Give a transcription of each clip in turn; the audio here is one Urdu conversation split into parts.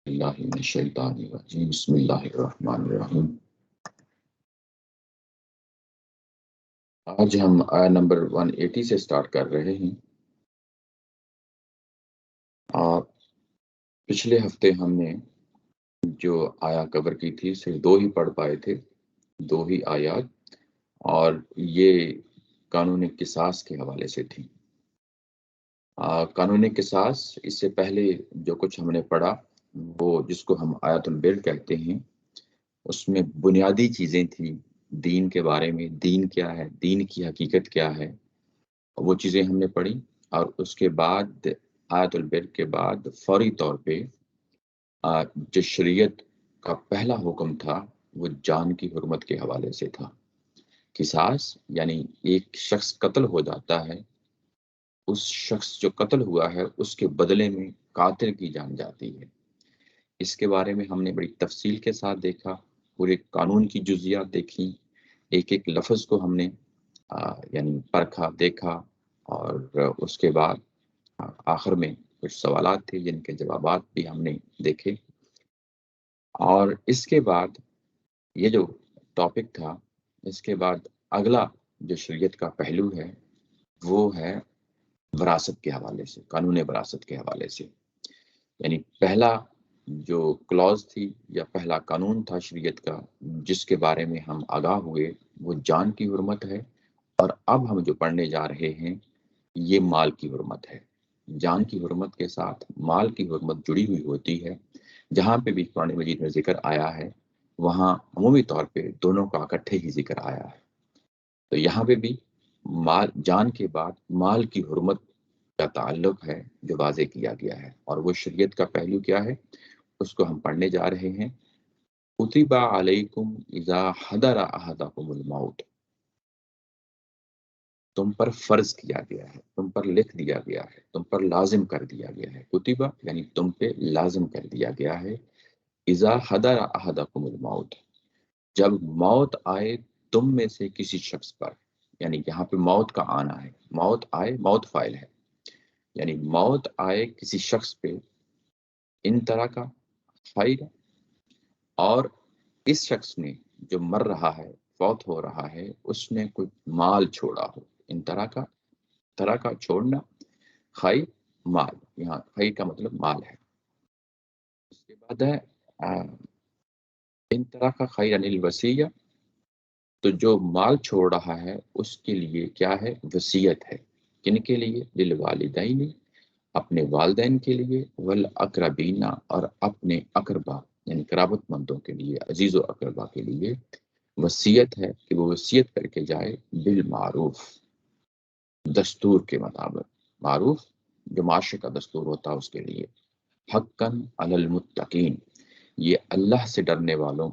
اللہ من الشیطان الرجیم بسم اللہ الرحمن الرحیم۔ آج ہم آیا نمبر 180 سے سٹارٹ کر رہے ہیں اور پچھلے ہفتے ہم نے جو آیا کور کی تھی صرف 2 ہی پڑھ پائے تھے، 2 ہی آیات، اور یہ قانون قصاص کے حوالے سے تھی۔ قانون قصاص اس سے پہلے جو کچھ ہم نے پڑھا وہ جس کو ہم آیت البر کہتے ہیں، اس میں بنیادی چیزیں تھیں دین کے بارے میں، دین کیا ہے، دین کی حقیقت کیا ہے، وہ چیزیں ہم نے پڑھی۔ اور اس کے بعد آیت البر کے بعد فوری طور پہ جو شریعت کا پہلا حکم تھا وہ جان کی حرمت کے حوالے سے تھا۔ قصاص یعنی ایک شخص قتل ہو جاتا ہے، اس شخص جو قتل ہوا ہے اس کے بدلے میں قاتل کی جان جاتی ہے۔ اس کے بارے میں ہم نے بڑی تفصیل کے ساتھ دیکھا، پورے قانون کی جزیات دیکھی، ایک ایک لفظ کو ہم نے یعنی پرکھا، دیکھا، اور اس کے بعد آخر میں کچھ سوالات تھے جن کے جوابات بھی ہم نے دیکھے۔ اور اس کے بعد یہ جو ٹاپک تھا، اس کے بعد اگلا جو شریعت کا پہلو ہے وہ ہے وراثت کے حوالے سے، قانون وراثت کے حوالے سے۔ یعنی پہلا جو کلوز تھی یا پہلا قانون تھا شریعت کا جس کے بارے میں ہم آگاہ ہوئے وہ جان کی حرمت ہے، اور اب ہم جو پڑھنے جا رہے ہیں یہ مال کی حرمت ہے۔ جان کی حرمت کے ساتھ مال کی حرمت جڑی ہوئی ہوتی ہے۔ جہاں پہ بھی قرآن مجید میں ذکر آیا ہے وہاں عمومی طور پہ دونوں کا اکٹھے ہی ذکر آیا ہے۔ تو یہاں پہ بھی مال، جان کے بعد مال کی حرمت کا تعلق ہے جو واضح کیا گیا ہے، اور وہ شریعت کا پہلو کیا ہے اس کو ہم پڑھنے جا رہے ہیں۔ کتب علیکم اذا حضر احدکم الموت، تم پر فرض کیا گیا ہے، تم پر لکھ دیا گیا ہے، تم پر لازم کر دیا گیا ہے۔ کتبہ یعنی تم پہ لازم کر دیا گیا ہے، اذا حضر احدکم الموت، جب موت آئے تم میں سے کسی شخص پر، یعنی یہاں پہ موت کا آنا ہے، موت آئے، موت فاعل ہے، یعنی موت آئے کسی شخص پہ، ان طرح کا خیر، اور اس شخص نے جو مر رہا ہے، فوت ہو رہا ہے، اس نے کوئی مال چھوڑا ہو، ان طرح کا چھوڑنا، خیر مال، یہاں خیر کا مطلب مال ہے۔ اس کے بعد ہے ان طرح کا خیر عن الوصیہ، تو جو مال چھوڑ رہا ہے اس کے لیے کیا ہے، وصیت ہے۔ کن کے لیے؟ للوالدین، اپنے والدین کے لیے، والاقربین، اور اپنے اقربا یعنی قرابت مندوں کے لیے، عزیز و اقربا کے لیے وصیت ہے کہ وہ وصیت کر کے جائے بالمعروف، دستور کے مطابق، معروف جو معاشرے کا دستور ہوتا ہے اس کے لیے، حقاً علی المتقین، یہ اللہ سے ڈرنے والوں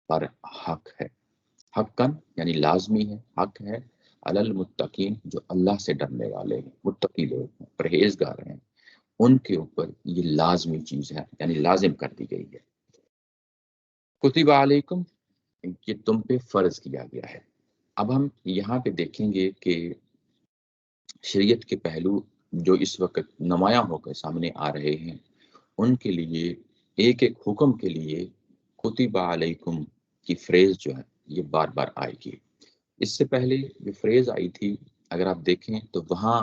پر حق ہے۔ حقاً یعنی لازمی ہے، حق ہے، علی المتقین جو اللہ سے ڈرنے والے ہیں، متقی لوگ ہیں، پرہیزگار ہیں، ان کے اوپر یہ لازمی چیز ہے، یعنی لازم کر دی گئی ہے۔ کتب علیکم، یہ تم پہ فرض کیا گیا ہے۔ اب ہم یہاں پہ دیکھیں گے کہ شریعت کے پہلو جو اس وقت نمایاں ہو کر سامنے آ رہے ہیں ان کے لیے ایک ایک حکم کے لیے کتب علیکم کی فریز جو ہے یہ بار بار آئے گی۔ اس سے پہلے جو فریز آئی تھی اگر آپ دیکھیں تو وہاں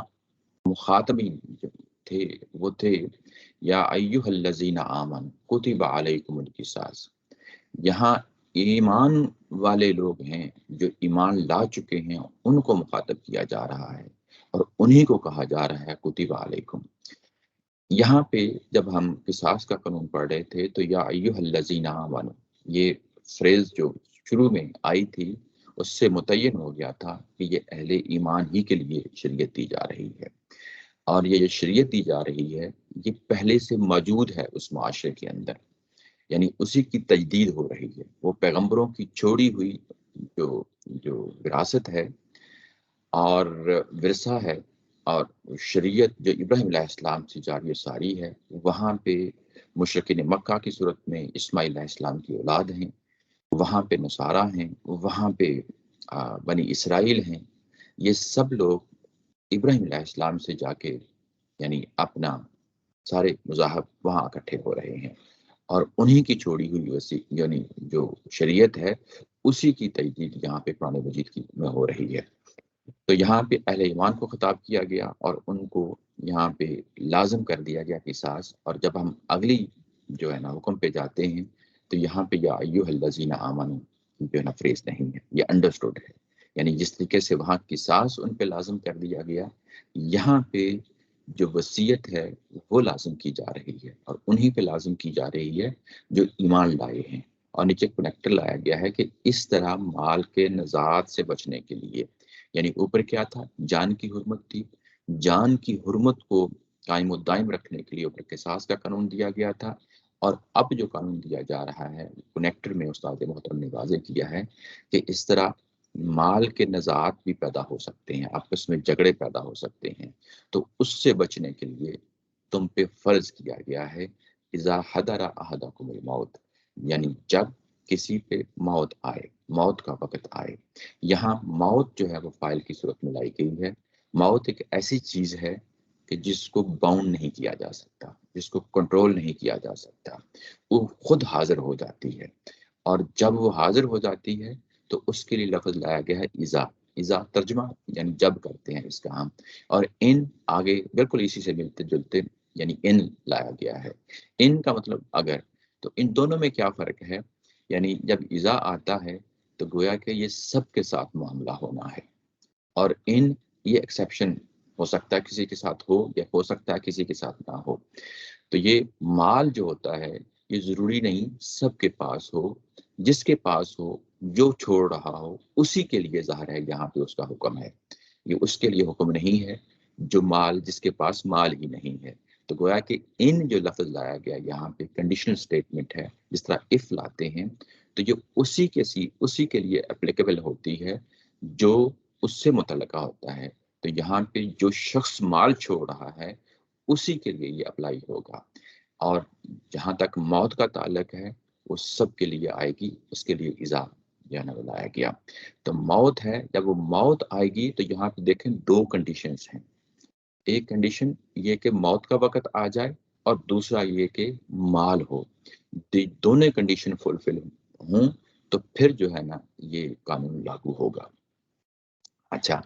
مخاطبین جو تھے وہ تھے یا ایھا الذین آمنوا کتب علیکم القصاص، یہاں ایمان والے لوگ ہیں جو ایمان لا چکے ہیں ان کو مخاطب کیا جا رہا ہے اور انہی کو کہا جا رہا ہے کتب علیکم۔ یہاں پہ جب ہم قصاص کا قانون پڑھ رہے تھے تو یا ایھا الذین آمنوا، یہ فریز جو شروع میں آئی تھی اس سے متعین ہو گیا تھا کہ یہ اہل ایمان ہی کے لیے شریعت دی جا رہی ہے، اور یہ جو شریعت دی جا رہی ہے یہ پہلے سے موجود ہے اس معاشرے کے اندر، یعنی اسی کی تجدید ہو رہی ہے۔ وہ پیغمبروں کی چھوڑی ہوئی جو وراثت ہے اور ورثہ ہے، اور شریعت جو ابراہیم علیہ السلام سے جاری و ساری ہے، وہاں پہ مشرکین مکہ کی صورت میں اسماعیل علیہ السلام کی اولاد ہیں، وہاں پہ نصارہ ہیں، وہاں پہ بنی اسرائیل ہیں، یہ سب لوگ ابراہیم علیہ السلام سے جا کے یعنی اپنا سارے مذاہب وہاں اکٹھے ہو رہے ہیں، اور انہی کی چھوڑی ہوئی یعنی جو شریعت ہے اسی کی تجدید یہاں پہ قرآن مجید کی میں ہو رہی ہے۔ تو یہاں پہ اہل ایمان کو خطاب کیا گیا اور ان کو یہاں پہ لازم کر دیا گیا قصاص۔ اور جب ہم اگلی جو ہے نا حکم پہ جاتے ہیں تو یہاں پہ یا ایھا الذین آمنوا جو ہے نا فریز نہیں ہے، یہ انڈرسٹوڈ ہے، یعنی جس طریقے سے وہاں قصاص ان پہ لازم کر دیا گیا، یہاں پہ جو وصیت ہے وہ لازم کی جا رہی ہے، اور انہی پہ لازم کی جا رہی ہے جو ایمان لائے ہیں۔ اور نیچے کنیکٹر لایا گیا ہے کہ اس طرح مال کے نزاعات سے بچنے کے لیے، یعنی اوپر کیا تھا، جان کی حرمت تھی، جان کی حرمت کو قائم و دائم رکھنے کے لیے اوپر قصاص کا قانون دیا گیا تھا، اور اب جو قانون دیا جا رہا ہے کنیکٹر میں استاد محترم نے واضح کیا ہے کہ اس طرح مال کے نزاعات بھی پیدا ہو سکتے ہیں، آپس میں جھگڑے پیدا ہو سکتے ہیں، تو اس سے بچنے کے لیے تم پہ فرض کیا گیا ہے اذا حضر احدکم الموت، یعنی جب کسی پہ موت آئے، موت کا وقت آئے۔ یہاں موت جو ہے وہ فاعل کی صورت میں لائی گئی ہے۔ موت ایک ایسی چیز ہے کہ جس کو باؤنڈ نہیں کیا جا سکتا، جس کو کنٹرول نہیں کیا جا سکتا، وہ خود حاضر ہو جاتی ہے، اور جب وہ حاضر ہو جاتی ہے تو اس کے لیے لفظ لایا گیا ہے اذا۔ اذا ترجمہ یعنی جب کرتے ہیں اس کا ہم، اور ان آگے بالکل اسی سے ملتے جلتے یعنی ان لایا گیا ہے۔ ان کا مطلب اگر، تو ان دونوں میں کیا فرق ہے؟ یعنی جب اذا آتا ہے تو گویا کہ یہ سب کے ساتھ معاملہ ہونا ہے، اور ان یہ ایکسیپشن ہو سکتا ہے کسی کے ساتھ ہو یا ہو سکتا ہے کسی کے ساتھ نہ ہو۔ تو یہ مال جو ہوتا ہے یہ ضروری نہیں سب کے پاس ہو، جس کے پاس ہو، جو چھوڑ رہا ہو اسی کے لیے ظاہر ہے یہاں پہ اس کا حکم ہے، یہ اس کے لیے حکم نہیں ہے جو مال جس کے پاس مال ہی نہیں ہے۔ تو گویا کہ ان جو لفظ لایا گیا یہاں پہ کنڈیشنل سٹیٹمنٹ ہے، جس طرح اف لاتے ہیں تو یہ اسی کے لیے اپلیکیبل ہوتی ہے جو اس سے متعلقہ ہوتا ہے۔ تو یہاں پہ جو شخص مال چھوڑ رہا ہے اسی کے لیے یہ اپلائی ہوگا، اور جہاں تک موت کا تعلق ہے وہ سب کے لیے آئے گی، اس کے لیے اذا جو ہے نا بلایا گیا۔ تو موت ہے، جب وہ موت آئے گی تو یہاں پہ دیکھیں دو کنڈیشنز ہیں، ایک کنڈیشن یہ کہ موت کا وقت آ جائے، اور دوسرا یہ کہ مال ہو، دونوں کنڈیشن فلفل ہوں تو پھر جو ہے نا یہ قانون لاگو ہوگا۔ اچھا،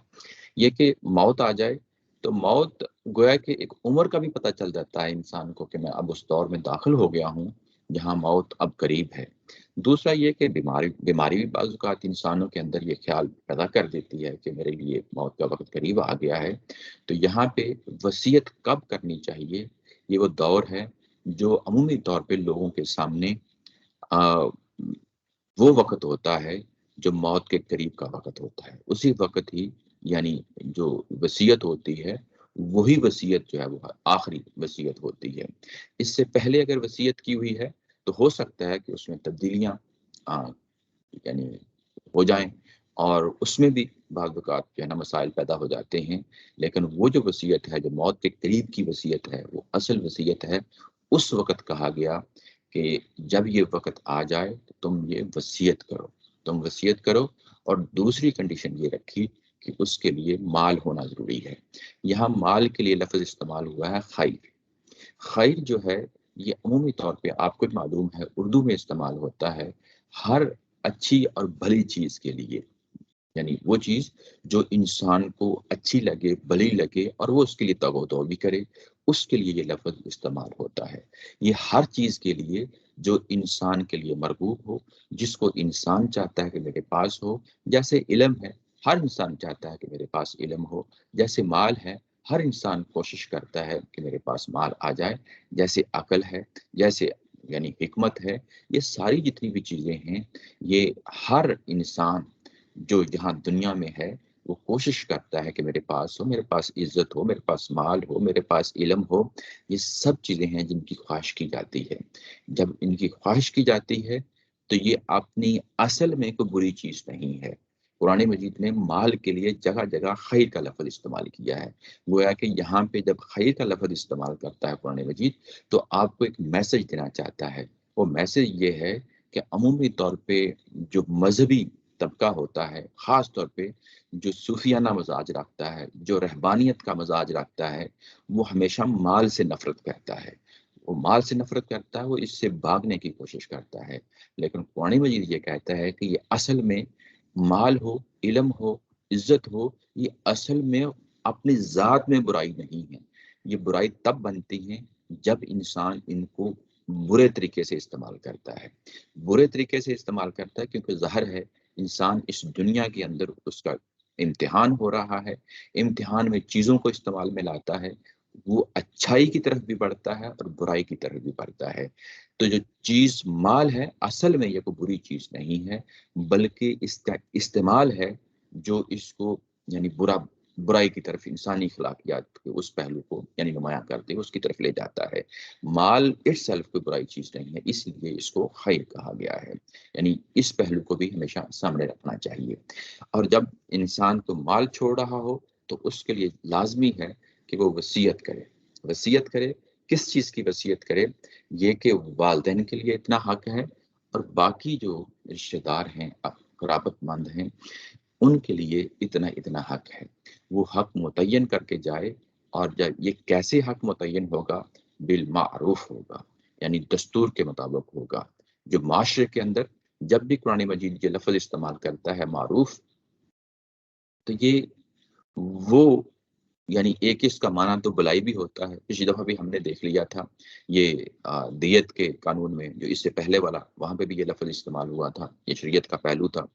یہ کہ موت آ جائے تو موت گویا کہ ایک عمر کا بھی پتہ چل جاتا ہے انسان کو کہ میں اب اس دور میں داخل ہو گیا ہوں جہاں موت اب قریب ہے۔ دوسرا یہ کہ بیماری بھی بعض اوقات انسانوں کے اندر یہ خیال پیدا کر دیتی ہے کہ میرے لیے موت کا وقت قریب آ گیا ہے۔ تو یہاں پہ وصیت کب کرنی چاہیے، یہ وہ دور ہے جو عمومی طور پہ لوگوں کے سامنے وہ وقت ہوتا ہے جو موت کے قریب کا وقت ہوتا ہے، اسی وقت ہی یعنی جو وصیت ہوتی ہے وہی وصیت جو ہے وہ آخری وصیت ہوتی ہے۔ اس سے پہلے اگر وصیت کی ہوئی ہے تو ہو سکتا ہے کہ اس میں تبدیلیاں یعنی ہو جائیں، اور اس میں بھی بعض اوقات جو ہے نا مسائل پیدا ہو جاتے ہیں، لیکن وہ جو وصیت ہے جو موت کے قریب کی وصیت ہے وہ اصل وصیت ہے۔ اس وقت کہا گیا کہ جب یہ وقت آ جائے تو تم یہ وصیت کرو، تم وصیت کرو، اور دوسری کنڈیشن یہ رکھی کہ اس کے لیے مال ہونا ضروری ہے۔ یہاں مال کے لیے لفظ استعمال ہوا ہے خیر۔ خیر جو ہے یہ عمومی طور پہ آپ کو معلوم ہے اردو میں استعمال ہوتا ہے ہر اچھی اور بھلی چیز کے لیے، یعنی وہ چیز جو انسان کو اچھی لگے، بھلی لگے، اور وہ اس کے لیے تگ و دو بھی کرے، اس کے لیے یہ لفظ استعمال ہوتا ہے۔ یہ ہر چیز کے لیے جو انسان کے لیے مرغوب ہو، جس کو انسان چاہتا ہے کہ میرے پاس ہو، جیسے علم ہے، ہر انسان چاہتا ہے کہ میرے پاس علم ہو، جیسے مال ہے، ہر انسان کوشش کرتا ہے کہ میرے پاس مال آ جائے، جیسے عقل ہے، جیسے یعنی حکمت ہے، یہ ساری جتنی بھی چیزیں ہیں یہ ہر انسان جو جہاں دنیا میں ہے وہ کوشش کرتا ہے کہ میرے پاس ہو، میرے پاس عزت ہو، میرے پاس مال ہو، میرے پاس علم ہو۔ یہ سب چیزیں ہیں جن کی خواہش کی جاتی ہے۔ جب ان کی خواہش کی جاتی ہے تو یہ اپنی اصل میں کوئی بری چیز نہیں ہے۔ قرآن مجید نے مال کے لیے جگہ جگہ خیر کا لفظ استعمال کیا ہے، گویا کہ یہاں پہ جب خیر کا لفظ استعمال کرتا ہے قرآن مجید تو آپ کو ایک میسج دینا چاہتا ہے۔ وہ میسج یہ ہے کہ عمومی طور پہ جو مذہبی طبقہ ہوتا ہے، خاص طور پہ جو صوفیانہ مزاج رکھتا ہے، جو رہبانیت کا مزاج رکھتا ہے، وہ ہمیشہ مال سے نفرت کرتا ہے۔ وہ مال سے نفرت کرتا ہے، وہ اس سے بھاگنے کی کوشش کرتا ہے. لیکن قرآن مجید یہ کہتا ہے کہ یہ اصل میں مال ہو، علم ہو، عزت ہو، یہ اصل میں اپنی ذات میں برائی نہیں ہے. یہ برائی تب بنتی ہے جب انسان ان کو برے طریقے سے استعمال کرتا ہے. برے طریقے سے استعمال کرتا ہے کیونکہ ظاہر ہے انسان اس دنیا کے اندر اس کا امتحان ہو رہا ہے، امتحان میں چیزوں کو استعمال میں لاتا ہے، وہ اچھائی کی طرف بھی بڑھتا ہے اور برائی کی طرف بھی بڑھتا ہے. تو جو چیز مال ہے اصل میں یہ کوئی بری چیز نہیں ہے، بلکہ اس کا استعمال ہے جو اس کو یعنی برائی کی طرف، انسانی اخلاقیات کے اس پہلو کو یعنی نمایاں کرتے اس کی طرف لے جاتا ہے. مال اٹ سیلف کوئی برائی چیز نہیں ہے، اس لیے اس کو خیر کہا گیا ہے. یعنی اس پہلو کو بھی ہمیشہ سامنے رکھنا چاہیے. اور جب انسان کو مال چھوڑ رہا ہو تو اس کے لیے لازمی ہے کہ وہ وصیت کرے. وصیت کرے کس چیز کی وصیت کرے؟ یہ کہ والدین کے لیے اتنا حق ہے اور باقی جو رشتہ دار ہیں، قرابت مند ہیں، ان کے لیے اتنا اتنا حق ہے. وہ حق متعین کر کے جائے. اور جب یہ کیسے حق متعین ہوگا؟ بالمعروف ہوگا، یعنی دستور کے مطابق ہوگا. جو معاشرے کے اندر جب بھی قرآن مجید یہ لفظ استعمال کرتا ہے معروف، تو یہ وہ یعنی ایک اس کا معنی تو بلائی بھی ہوتا ہے. پچھلی دفعہ بھی ہم نے دیکھ لیا تھا یہ دیت کے قانون میں، جو اس سے پہلے والا، وہاں پہ بھی یہ لفظ استعمال ہوا تھا، یہ شریعت کا پہلو تھا.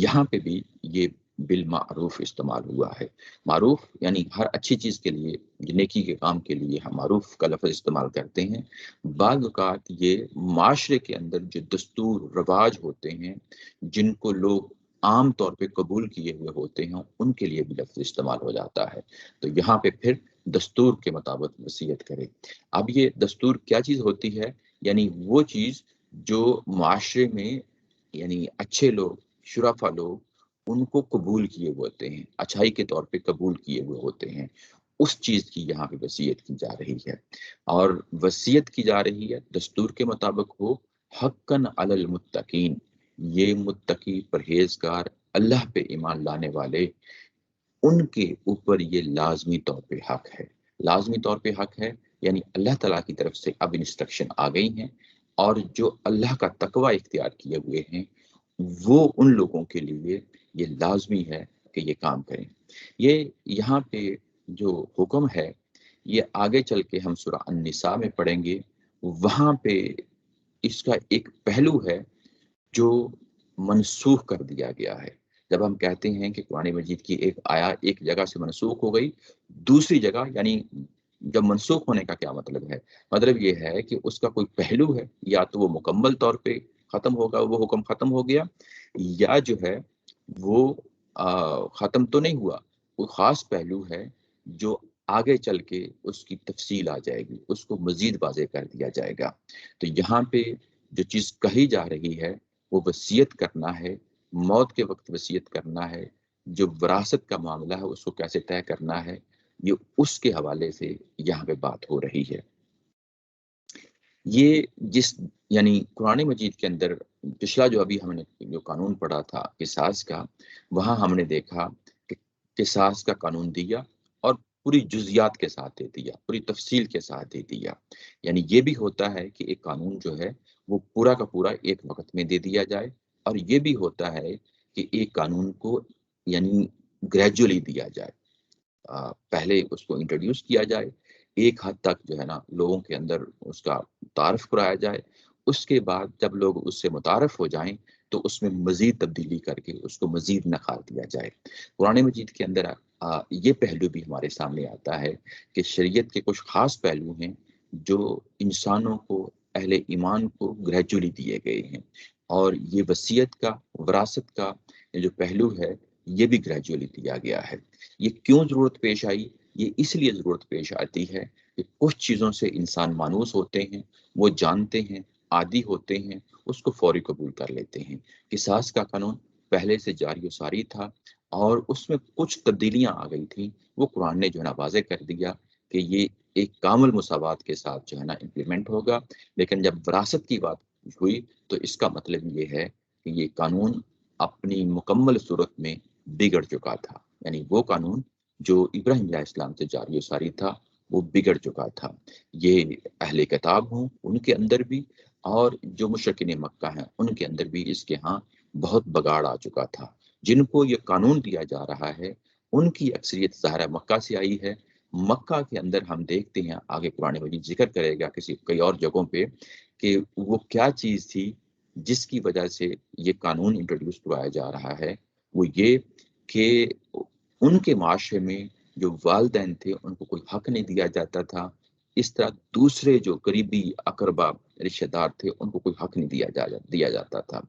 یہاں پہ بھی یہ بالمعروف استعمال ہوا ہے. معروف یعنی ہر اچھی چیز کے لیے، نیکی کے کام کے لیے ہم معروف کا لفظ استعمال کرتے ہیں. بعض اوقات یہ معاشرے کے اندر جو دستور رواج ہوتے ہیں جن کو لوگ عام طور پہ قبول کیے ہوئے ہوتے ہیں، ان کے لیے بھی لفظ استعمال ہو جاتا ہے. تو یہاں پہ پھر دستور کے مطابق وصیت کرے. اب یہ دستور کیا چیز ہوتی ہے؟ یعنی وہ چیز جو معاشرے میں یعنی اچھے لوگ، شرفا لوگ ان کو قبول کیے ہوتے ہیں، اچھائی کے طور پہ قبول کیے ہوئے ہوتے ہیں، اس چیز کی یہاں پہ وصیت کی جا رہی ہے. اور وصیت کی جا رہی ہے دستور کے مطابق ہو، حقاً علی المتقین، یہ متقی پرہیزگار اللہ پہ ایمان لانے والے، ان کے اوپر یہ لازمی طور پہ حق ہے. لازمی طور پہ حق ہے یعنی اللہ تعالیٰ کی طرف سے اب انسٹرکشن آ گئی ہیں، اور جو اللہ کا تقوی اختیار کیے ہوئے ہیں وہ ان لوگوں کے لیے یہ لازمی ہے کہ یہ کام کریں. یہ یہاں پہ جو حکم ہے یہ آگے چل کے ہم سورہ النساء میں پڑھیں گے. وہاں پہ اس کا ایک پہلو ہے جو منسوخ کر دیا گیا ہے. جب ہم کہتے ہیں کہ قرآن مجید کی ایک آیا ایک جگہ سے منسوخ ہو گئی دوسری جگہ، یعنی جب منسوخ ہونے کا کیا مطلب ہے؟ مطلب یہ ہے کہ اس کا کوئی پہلو ہے، یا تو وہ مکمل طور پہ ختم ہوگا، وہ حکم ختم ہو گیا، یا جو ہے وہ ختم تو نہیں ہوا، کوئی خاص پہلو ہے جو آگے چل کے اس کی تفصیل آ جائے گی، اس کو مزید واضح کر دیا جائے گا. تو یہاں پہ جو چیز کہی جا رہی ہے وہ وصیت کرنا ہے، موت کے وقت وصیت کرنا ہے. جو وراثت کا معاملہ ہے اس کو کیسے طے کرنا ہے، یہ اس کے حوالے سے یہاں پہ بات ہو رہی ہے. یہ جس یعنی قرآن مجید کے اندر پچھلا جو ابھی ہم نے جو قانون پڑھا تھا قصاص کا، وہاں ہم نے دیکھا کہ قصاص کا قانون دیا اور پوری جزیات کے ساتھ دے دیا، پوری تفصیل کے ساتھ دے دیا. یعنی یہ بھی ہوتا ہے کہ ایک قانون جو ہے وہ پورا کا پورا ایک وقت میں دے دیا جائے، اور یہ بھی ہوتا ہے کہ ایک قانون کو یعنی گریجولی دیا جائے، پہلے اس کو انٹروڈیوس کیا جائے، ایک حد تک جو ہے نا لوگوں کے اندر اس کا تعارف کرایا جائے، اس کے بعد جب لوگ اس سے متعارف ہو جائیں تو اس میں مزید تبدیلی کر کے اس کو مزید نکھار دیا جائے. قرآن مجید کے اندر یہ پہلو بھی ہمارے سامنے آتا ہے کہ شریعت کے کچھ خاص پہلو ہیں جو انسانوں کو، اہل ایمان کو گریجولی دیے گئے ہیں، اور یہ وصیت کا، وراثت کا جو پہلو ہے یہ بھی گریجولی دیا گیا ہے. یہ کیوں ضرورت پیش آئی؟ یہ اس لیے ضرورت پیش آتی ہے کہ کچھ چیزوں سے انسان مانوس ہوتے ہیں، وہ جانتے ہیں، عادی ہوتے ہیں، اس کو فوری قبول کر لیتے ہیں. قصاص کا قانون پہلے سے جاری و ساری تھا اور اس میں کچھ تبدیلیاں آ گئی تھیں، وہ قرآن نے جو ہے نا واضح کر دیا کہ یہ ایک کامل مساوات کے ساتھ جو ہے نا امپلیمنٹ ہوگا. لیکن جب وراثت کی بات ہوئی تو اس کا مطلب یہ ہے کہ یہ قانون اپنی مکمل صورت میں بگڑ چکا تھا. یعنی وہ قانون جو ابراہیم علیہ السلام سے جاری و ساری تھا وہ بگڑ چکا تھا. یہ اہل کتاب ہوں ان کے اندر بھی اور جو مشرکین مکہ ہیں ان کے اندر بھی اس کے ہاں بہت بگاڑ آ چکا تھا. جن کو یہ قانون دیا جا رہا ہے ان کی اکثریت ظاہر مکہ سے آئی ہے. مکہ کے اندر ہم دیکھتے ہیں آگے قرآن مجید ذکر کرے گا کئی اور جگہوں پہ کہ وہ کیا چیز تھی جس کی وجہ سے یہ قانون انٹروڈیوس کروایا جا رہا ہے. وہ یہ کہ ان کے معاشرے میں جو والدین تھے ان کو کوئی حق نہیں دیا جاتا تھا. اس طرح دوسرے جو قریبی اقربا رشتہ دار تھے ان کو کوئی حق نہیں دیا جاتا تھا.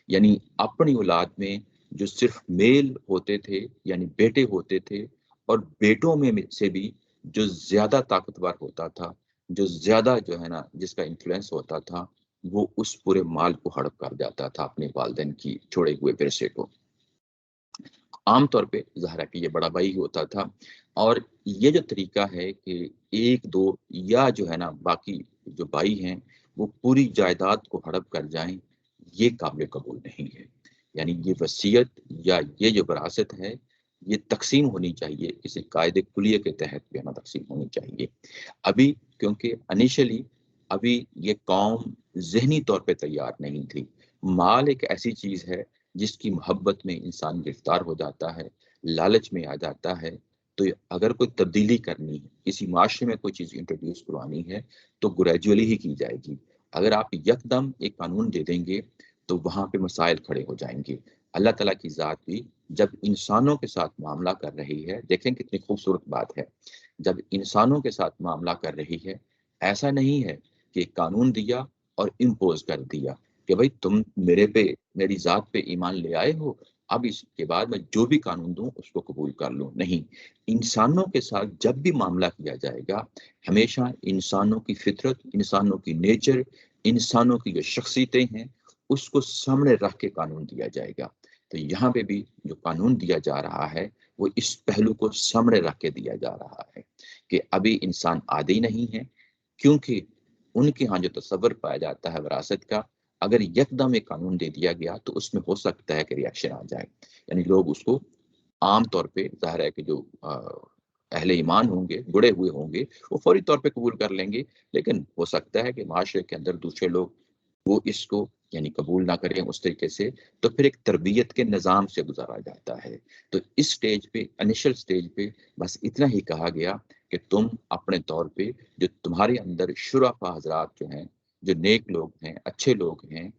یعنی اپنی اولاد میں جو صرف میل ہوتے تھے یعنی بیٹے ہوتے تھے اور بیٹوں میں سے بھی جو زیادہ طاقتور ہوتا تھا جو زیادہ جو ہے نا جس کا انفلوئنس ہوتا تھا وہ اس پورے مال کو ہڑپ کر جاتا تھا اپنے والدین کی چھوڑے ہوئے ورثے کو. عام طور پہ ظاہر ہے کہ یہ بڑا بھائی ہوتا تھا. اور یہ جو طریقہ ہے کہ ایک دو یا جو ہے نا باقی جو بھائی ہیں وہ پوری جائیداد کو ہڑپ کر جائیں یہ قابل قبول نہیں ہے. یعنی یہ وصیت یا یہ جو وراثت ہے یہ تقسیم ہونی چاہیے کسی قاعدے کلیے کے تحت بھی ہمیں تقسیم ہونی چاہیے. ابھی کیونکہ انیشلی ابھی یہ قوم ذہنی طور پہ تیار نہیں تھی. مال ایک ایسی چیز ہے جس کی محبت میں انسان گرفتار ہو جاتا ہے لالچ میں آ جاتا ہے. تو اگر کوئی تبدیلی کرنی ہے کسی معاشرے میں کوئی چیز انٹروڈیوس کروانی ہے تو گریجولی ہی کی جائے گی. اگر آپ یکدم ایک قانون دے دیں گے تو وہاں پہ مسائل کھڑے ہو جائیں گے. اللہ تعالیٰ کی ذات بھی جب انسانوں کے ساتھ معاملہ کر رہی ہے دیکھیں کتنی خوبصورت بات ہے. جب انسانوں کے ساتھ معاملہ کر رہی ہے ایسا نہیں ہے کہ قانون دیا اور امپوز کر دیا کہ بھائی تم میری ذات پہ ایمان لے آئے ہو اب اس کے بعد میں جو بھی قانون دوں اس کو قبول کر لوں. نہیں, انسانوں کے ساتھ جب بھی معاملہ کیا جائے گا ہمیشہ انسانوں کی فطرت انسانوں کی نیچر انسانوں کی جو شخصیتیں ہیں اس کو سامنے رکھ کے قانون دیا جائے گا. تو یہاں پہ بھی جو قانون دیا جا رہا ہے وہ اس پہلو کو سامنے رکھ کے دیا جا رہا ہے کہ ابھی انسان عادی نہیں ہے کیونکہ ان کے ہاں جو تصور پایا جاتا ہے وراثت کا اگر یکدم ایک قانون دے دیا گیا تو اس میں ہو سکتا ہے کہ ریاکشن آ جائے. یعنی لوگ اس کو عام طور پہ ظاہر ہے کہ جو اہل ایمان ہوں گے گڑے ہوئے ہوں گے وہ فوری طور پہ قبول کر لیں گے. لیکن ہو سکتا ہے کہ معاشرے کے اندر دوسرے لوگ وہ اس کو یعنی قبول نہ کریں اس طریقے سے تو پھر ایک تربیت کے نظام سے گزارا جاتا ہے. تو اس سٹیج پہ انیشل سٹیج پہ بس اتنا ہی کہا گیا کہ تم اپنے طور پہ جو تمہارے اندر شرفا حضرات جو ہیں جو نیک لوگ ہیں اچھے لوگ ہیں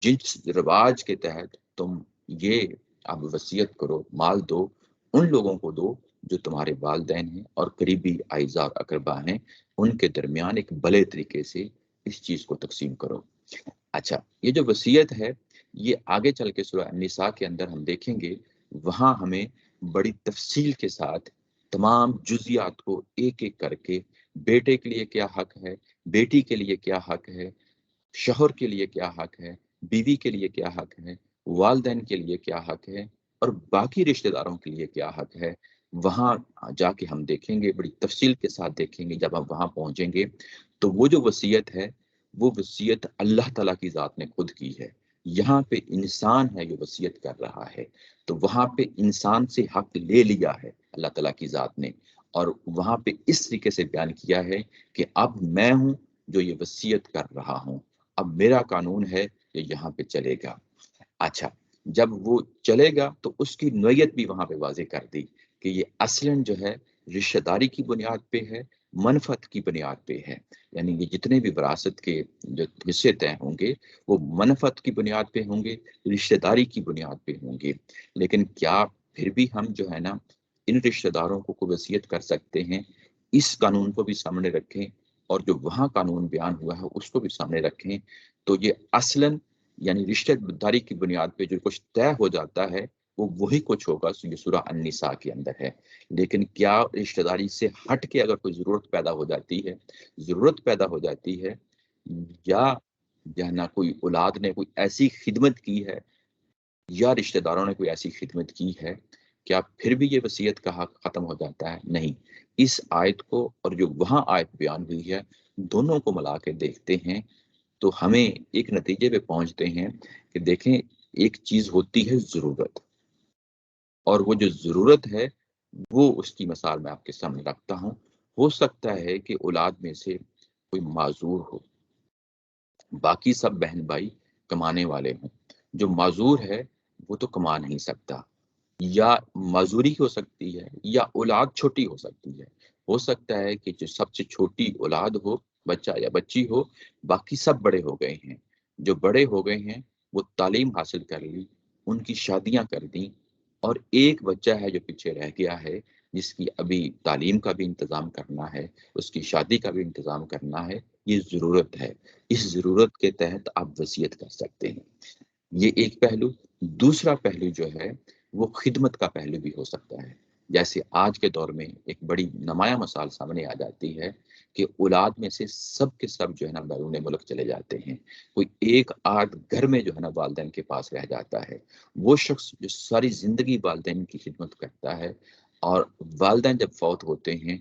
جس رواج کے تحت تم یہ اب وصیت کرو مال دو ان لوگوں کو دو جو تمہارے والدین ہیں اور قریبی اعزاء اور اقربا ہیں ان کے درمیان ایک بھلے طریقے سے اس چیز کو تقسیم کرو. اچھا, یہ جو وصیت ہے یہ آگے چل کے سورہ النساء کے اندر ہم دیکھیں گے وہاں ہمیں بڑی تفصیل کے ساتھ تمام جزیات کو ایک ایک کر کے بیٹے کے لیے کیا حق ہے بیٹی کے لیے کیا حق ہے شوہر کے لیے کیا حق ہے بیوی کے لیے کیا حق ہے والدین کے لیے کیا حق ہے اور باقی رشتہ داروں کے لیے کیا حق ہے وہاں جا کے ہم دیکھیں گے بڑی تفصیل کے ساتھ دیکھیں گے. جب ہم وہاں پہنچیں گے تو وہ جو وصیت ہے وہ وصیت اللہ تعالیٰ کی ذات نے خود کی ہے. یہاں پہ انسان ہے جو وصیت کر رہا ہے تو وہاں پہ انسان سے حق لے لیا ہے اللہ تعالیٰ کی ذات نے اور وہاں پہ اس طریقے سے بیان کیا ہے کہ اب میں ہوں جو یہ وصیت کر رہا ہوں اب میرا قانون ہے جو یہاں پہ چلے گا. اچھا, جب وہ چلے گا تو اس کی نوعیت بھی وہاں پہ واضح کر دی کہ یہ اصلاً جو ہے رشتہ داری کی بنیاد پہ ہے منفعت کی بنیاد پہ ہے. یعنی یہ جتنے بھی وراثت کے جو حصے طے ہوں گے وہ منفعت کی بنیاد پہ ہوں گے رشتہ داری کی بنیاد پہ ہوں گے. لیکن کیا پھر بھی ہم جو ہے نا ان رشتہ داروں کو وصیت کر سکتے ہیں اس قانون کو بھی سامنے رکھیں اور جو وہاں قانون بیان ہوا ہے اس کو بھی سامنے رکھیں تو یہ اصلاً یعنی رشتہ داری کی بنیاد پہ جو کچھ طے ہو جاتا ہے وہ وہی کچھ ہوگا یہ سورہ النساء کے اندر ہے. لیکن کیا رشتہ داری سے ہٹ کے اگر کوئی ضرورت پیدا ہو جاتی ہے یا نہ کوئی اولاد نے کوئی ایسی خدمت کی ہے یا رشتہ داروں نے کوئی ایسی خدمت کی ہے کیا پھر بھی یہ وصیت کا حق ختم ہو جاتا ہے؟ نہیں. اس آیت کو اور جو وہاں آیت بیان ہوئی ہے دونوں کو ملا کے دیکھتے ہیں تو ہمیں ایک نتیجے پہ پہنچتے ہیں کہ دیکھیں ایک چیز ہوتی ہے ضرورت اور وہ جو ضرورت ہے وہ اس کی مثال میں آپ کے سامنے رکھتا ہوں. ہو سکتا ہے کہ اولاد میں سے کوئی معذور ہو، باقی سب بہن بھائی کمانے والے ہوں، جو معذور ہے وہ تو کما نہیں سکتا، یا معذوری ہو سکتی ہے یا اولاد چھوٹی ہو سکتی ہے۔ ہو سکتا ہے کہ جو سب سے چھوٹی اولاد ہو، بچہ یا بچی ہو، باقی سب بڑے ہو گئے ہیں، جو بڑے ہو گئے ہیں وہ تعلیم حاصل کر لی، ان کی شادیاں کر دیں، اور ایک بچہ ہے جو پیچھے رہ گیا ہے، جس کی ابھی تعلیم کا بھی انتظام کرنا ہے، اس کی شادی کا بھی انتظام کرنا ہے۔ یہ ضرورت ہے، اس ضرورت کے تحت آپ وصیت کر سکتے ہیں۔ یہ ایک پہلو۔ دوسرا پہلو جو ہے وہ خدمت کا پہلو بھی ہو سکتا ہے، جیسے آج کے دور میں ایک بڑی نمایاں مثال سامنے آ جاتی ہے کہ اولاد میں سے سب کے سب جو ہے نا بیرون ملک چلے جاتے ہیں، کوئی ایک آدھ گھر میں جو ہے نا والدین کے پاس رہ جاتا ہے۔ وہ شخص جو ساری زندگی والدین کی خدمت کرتا ہے، اور والدین جب فوت ہوتے ہیں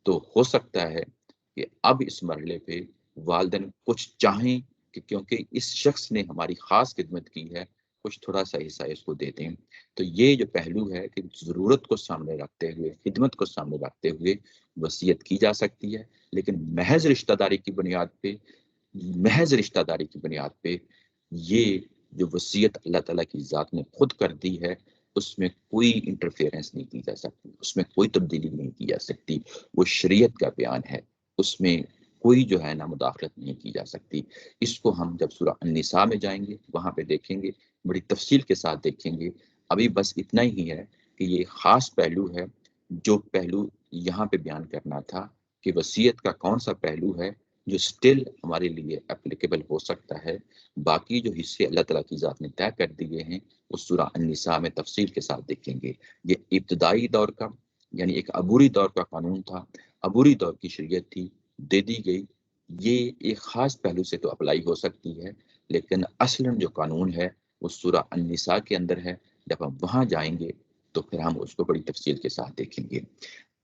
تو ہو سکتا ہے کہ اب اس مرحلے پہ والدین کچھ چاہیں کہ کیونکہ اس شخص نے ہماری خاص خدمت کی ہے، کچھ تھوڑا سا حصہ اس کو دے دیں۔ تو یہ جو پہلو ہے کہ ضرورت کو سامنے رکھتے ہوئے، خدمت کو سامنے رکھتے ہوئے وصیت کی جا سکتی ہے، لیکن محض رشتہ داری کی بنیاد پہ، محض رشتہ داری کی بنیاد پہ یہ جو وصیت اللہ تعالیٰ کی ذات نے خود کر دی ہے، اس میں کوئی انٹرفیئرنس نہیں کی جا سکتی، اس میں کوئی تبدیلی نہیں کی جا سکتی۔ وہ شریعت کا بیان ہے، اس میں کوئی جو ہے نا مداخلت نہیں کی جا سکتی۔ اس کو ہم جب سورہ النساء میں جائیں گے وہاں پہ دیکھیں گے، بڑی تفصیل کے ساتھ دیکھیں گے۔ ابھی بس اتنا ہی ہے کہ یہ خاص پہلو ہے جو پہلو یہاں پہ بیان کرنا تھا، کہ وصیت کا کون سا پہلو ہے جو سٹل ہمارے لیے اپلیکیبل ہو سکتا ہے۔ باقی جو حصے اللہ تعالیٰ کی ذات نے طے کر دیے ہیں اس سورہ النساء میں تفصیل کے ساتھ دیکھیں گے۔ یہ ابتدائی دور کا، یعنی ایک عبوری دور کا قانون تھا، عبوری دور کی شریعت تھی، دے دی گئی۔ یہ ایک خاص پہلو سے تو اپلائی ہو سکتی ہے، لیکن اصلاً جو قانون ہے وہ سورہ النساء کے اندر ہے۔ جب ہم وہاں جائیں گے تو پھر ہم اس کو بڑی تفصیل کے ساتھ دیکھیں گے۔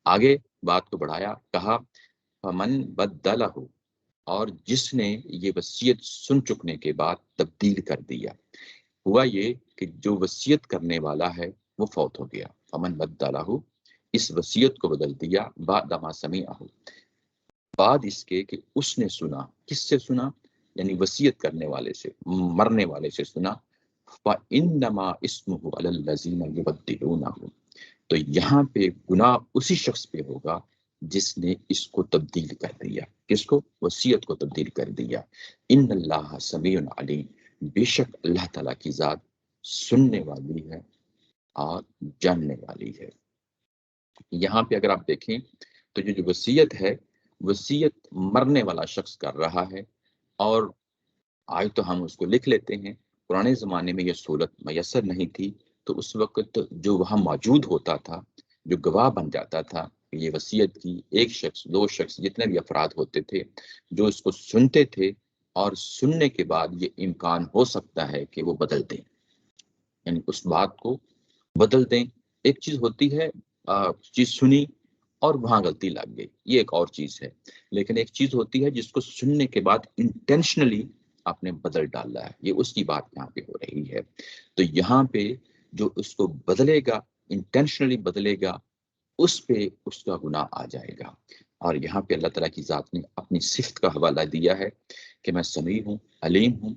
آگے بات کو بڑھایا، کہا فمن بدلہ، اور جس نے یہ وصیت سن چکنے کے بعد تبدیل کر دیا۔ ہوا یہ کہ جو وصیت کرنے والا ہے وہ فوت ہو گیا، فمن بدلہ، اس وصیت کو بدل دیا، بعد ما سمعہ، بعد اس کے کہ اس نے سنا۔ کس سے سنا؟ یعنی وصیت کرنے والے سے، مرنے والے سے سنا۔ فَإِنَّمَا اسْمُهُ عَلَى الَّذِينَ يُبَدِّلُونَهُ، تو یہاں پہ گناہ اسی شخص پہ ہوگا جس نے اس کو تبدیل کر دیا۔ کس کو؟ وصیت کو تبدیل کر دیا۔ ان اللہ سمیع علیم، بے شک اللہ تعالیٰ کی ذات سننے والی ہے اور جاننے والی ہے۔ یہاں پہ اگر آپ دیکھیں تو جو وصیت ہے، وصیت مرنے والا شخص کر رہا ہے، اور آج تو ہم اس کو لکھ لیتے ہیں، پرانے زمانے میں یہ سہولت میسر نہیں تھی، تو اس وقت جو وہاں موجود ہوتا تھا، جو گواہ بن جاتا تھا کہ یہ وصیت کی، ایک شخص، دو شخص، جتنے بھی افراد ہوتے تھے جو اس کو سنتے تھے، اور سننے کے بعد یہ امکان ہو سکتا ہے کہ وہ بدل دیں، یعنی اس بات کو بدل دیں۔ ایک چیز ہوتی ہے چیز سنی اور وہاں غلطی لگ گئی، یہ ایک اور چیز ہے، لیکن ایک چیز ہوتی ہے جس کو سننے کے بعد انٹینشنلی آپ نے بدل ڈالا ہے، یہ اس کی بات یہاں پہ ہو رہی ہے۔ تو یہاں پہ جو اس کو بدلے گا، انٹینشنلی بدلے گا، اس پہ اس کا گناہ آ جائے گا۔ اور یہاں پہ اللہ تعالیٰ کی ذات نے اپنی صفت کا حوالہ دیا ہے کہ میں سمیع ہوں، علیم ہوں،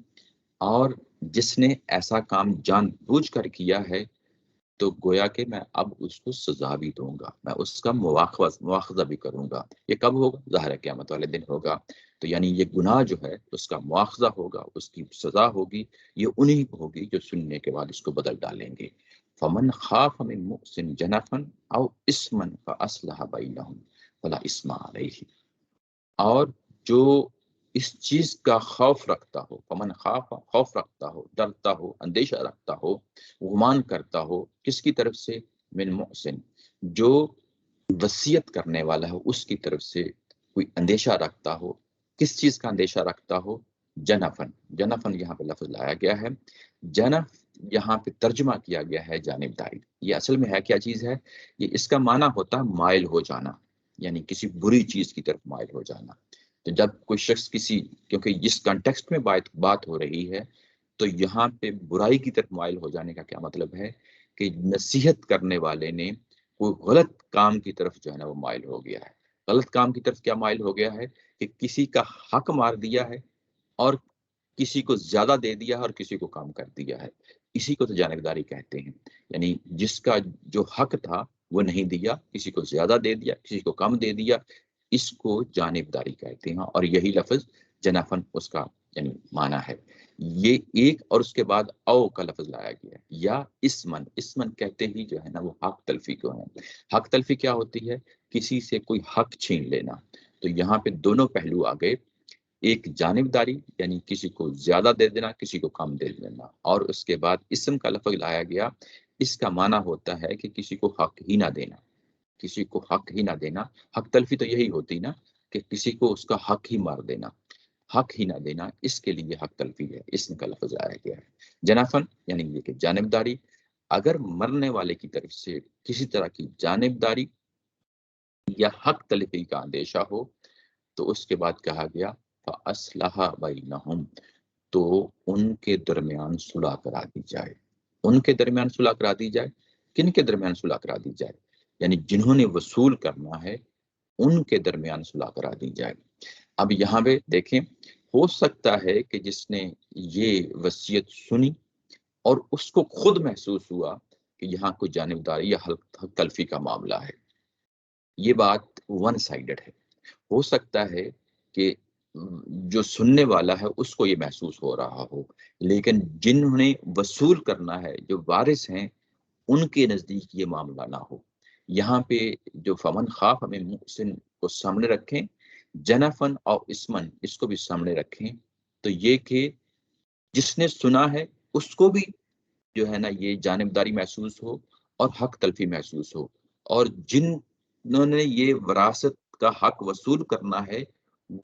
اور جس نے ایسا کام جان بوجھ کر کیا ہے تو گویا کہ میں اب اس کو سزا بھی دوں گا، میں اس کا مواخذہ بھی کروں گا۔ یہ کب ہوگا؟ ظاہر ہے قیامت والے دن ہوگا۔ تو یعنی یہ گناہ جو ہے اس کا مواخذہ ہوگا، اس کی سزا ہوگی، یہ انہی کو ہوگی جو سننے کے بعد اس کو بدل ڈالیں گے۔ فمن خاف من موصٍ جنفا او اثما فاصلح بینہم فلا اثم علیہ، اور جو اس چیز کا خوف رکھتا ہو، فمن خاف، خوف رکھتا ہو، ڈرتا ہو، اندیشہ رکھتا ہو، گمان کرتا ہو، کس کی طرف سے؟ من محسن، جو وصیت کرنے والا ہے اس کی طرف سے کوئی اندیشہ رکھتا ہو۔ کس چیز کا اندیشہ رکھتا ہو؟ جنفن، جنفن یہاں پہ لفظ لایا گیا ہے۔ جنف یہاں پہ ترجمہ کیا گیا ہے جانبداری۔ یہ اصل میں ہے کیا چیز ہے؟ یہ اس کا معنی ہوتا ہے مائل ہو جانا، یعنی کسی بری چیز کی طرف مائل ہو جانا۔ تو جب کوئی شخص کسی، کیونکہ جس کانٹیکسٹ میں بات ہو رہی ہے، تو یہاں پہ برائی کی طرف مائل ہو جانے کا کیا مطلب ہے کہ نصیحت کرنے والے نے کوئی غلط کام کی طرف جو ہے نا وہ مائل ہو گیا ہے، غلط کام کی طرف کیا مائل ہو گیا ہے کہ کسی کا حق مار دیا ہے اور کسی کو زیادہ دے دیا ہے اور کسی کو کام کر دیا ہے. اسی کو تو جانبداری کہتے ہیں. یعنی جس کا جو حق تھا وہ نہیں دیا، کسی کو زیادہ دے دیا، کسی کو کم دے دیا، اس کو جانبداری کہتے ہیں. اور یہی لفظ جنافن اس کا یعنی معنی ہے. یہ ایک اور اس کے بعد او کا لفظ لایا گیا یا اسمن. اسمن کہتے ہی جو ہے نا وہ حق تلفی کو ہے. حق تلفی کیا ہوتی ہے؟ کسی سے کوئی حق چھین لینا. تو یہاں پہ دونوں پہلو آ گئے، ایک جانبداری یعنی کسی کو زیادہ دے دینا، کسی کو کم دے دینا، اور اس کے بعد اسم کا لفظ لایا گیا. اس کا معنی ہوتا ہے کہ کسی کو حق ہی نہ دینا، کسی کو حق ہی نہ دینا. حق تلفی تو یہی ہوتی نا کہ کسی کو اس کا حق ہی مار دینا، حق ہی نہ دینا. اس کے لیے حق تلفی ہے، اسم کا لفظ لایا گیا ہے. جنافن یعنی یہ کہ جانبداری. اگر مرنے والے کی طرف سے کسی طرح کی جانبداری یا حق تلفی کا اندیشہ ہو تو اس کے بعد کہا گیا فَأَصْلَحَ بَيْنَهُمْ، تو ان کے درمیان صلح کرا دی جائے. ان کے درمیان صلح کرا دی جائے. کن کے درمیان صلح کرا دی جائے؟ یعنی جنہوں نے وصول کرنا ہے ان کے درمیان صلح کرا دی جائے. اب یہاں پہ دیکھیں، ہو سکتا ہے کہ جس نے یہ وصیت سنی اور اس کو خود محسوس ہوا کہ یہاں کوئی جانبداری یا حق تلفی کا معاملہ ہے. یہ بات ون سائیڈڈ ہے. ہو سکتا ہے کہ جو سننے والا ہے اس کو یہ محسوس ہو رہا ہو، لیکن جنہوں نے وصول کرنا ہے، جو وارث ہیں، ان کے نزدیک یہ معاملہ نہ ہو. یہاں پہ جو فمن خاف ہمیں محسن کو سامنے رکھیں، جنفن اور اسمن اس کو بھی سامنے رکھیں. تو یہ کہ جس نے سنا ہے اس کو بھی جو ہے نا یہ جانبداری محسوس ہو اور حق تلفی محسوس ہو، اور جنہوں نے یہ وراثت کا حق وصول کرنا ہے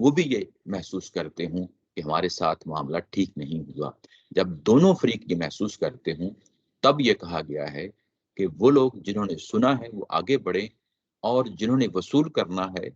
وہ بھی یہ محسوس کرتے ہوں کہ ہمارے ساتھ معاملہ ٹھیک نہیں ہوا. جب دونوں فریق یہ محسوس کرتے ہوں تب یہ کہا گیا ہے کہ وہ لوگ جنہوں نے سنا ہے وہ آگے بڑھیں، اور جنہوں نے وصول کرنا ہے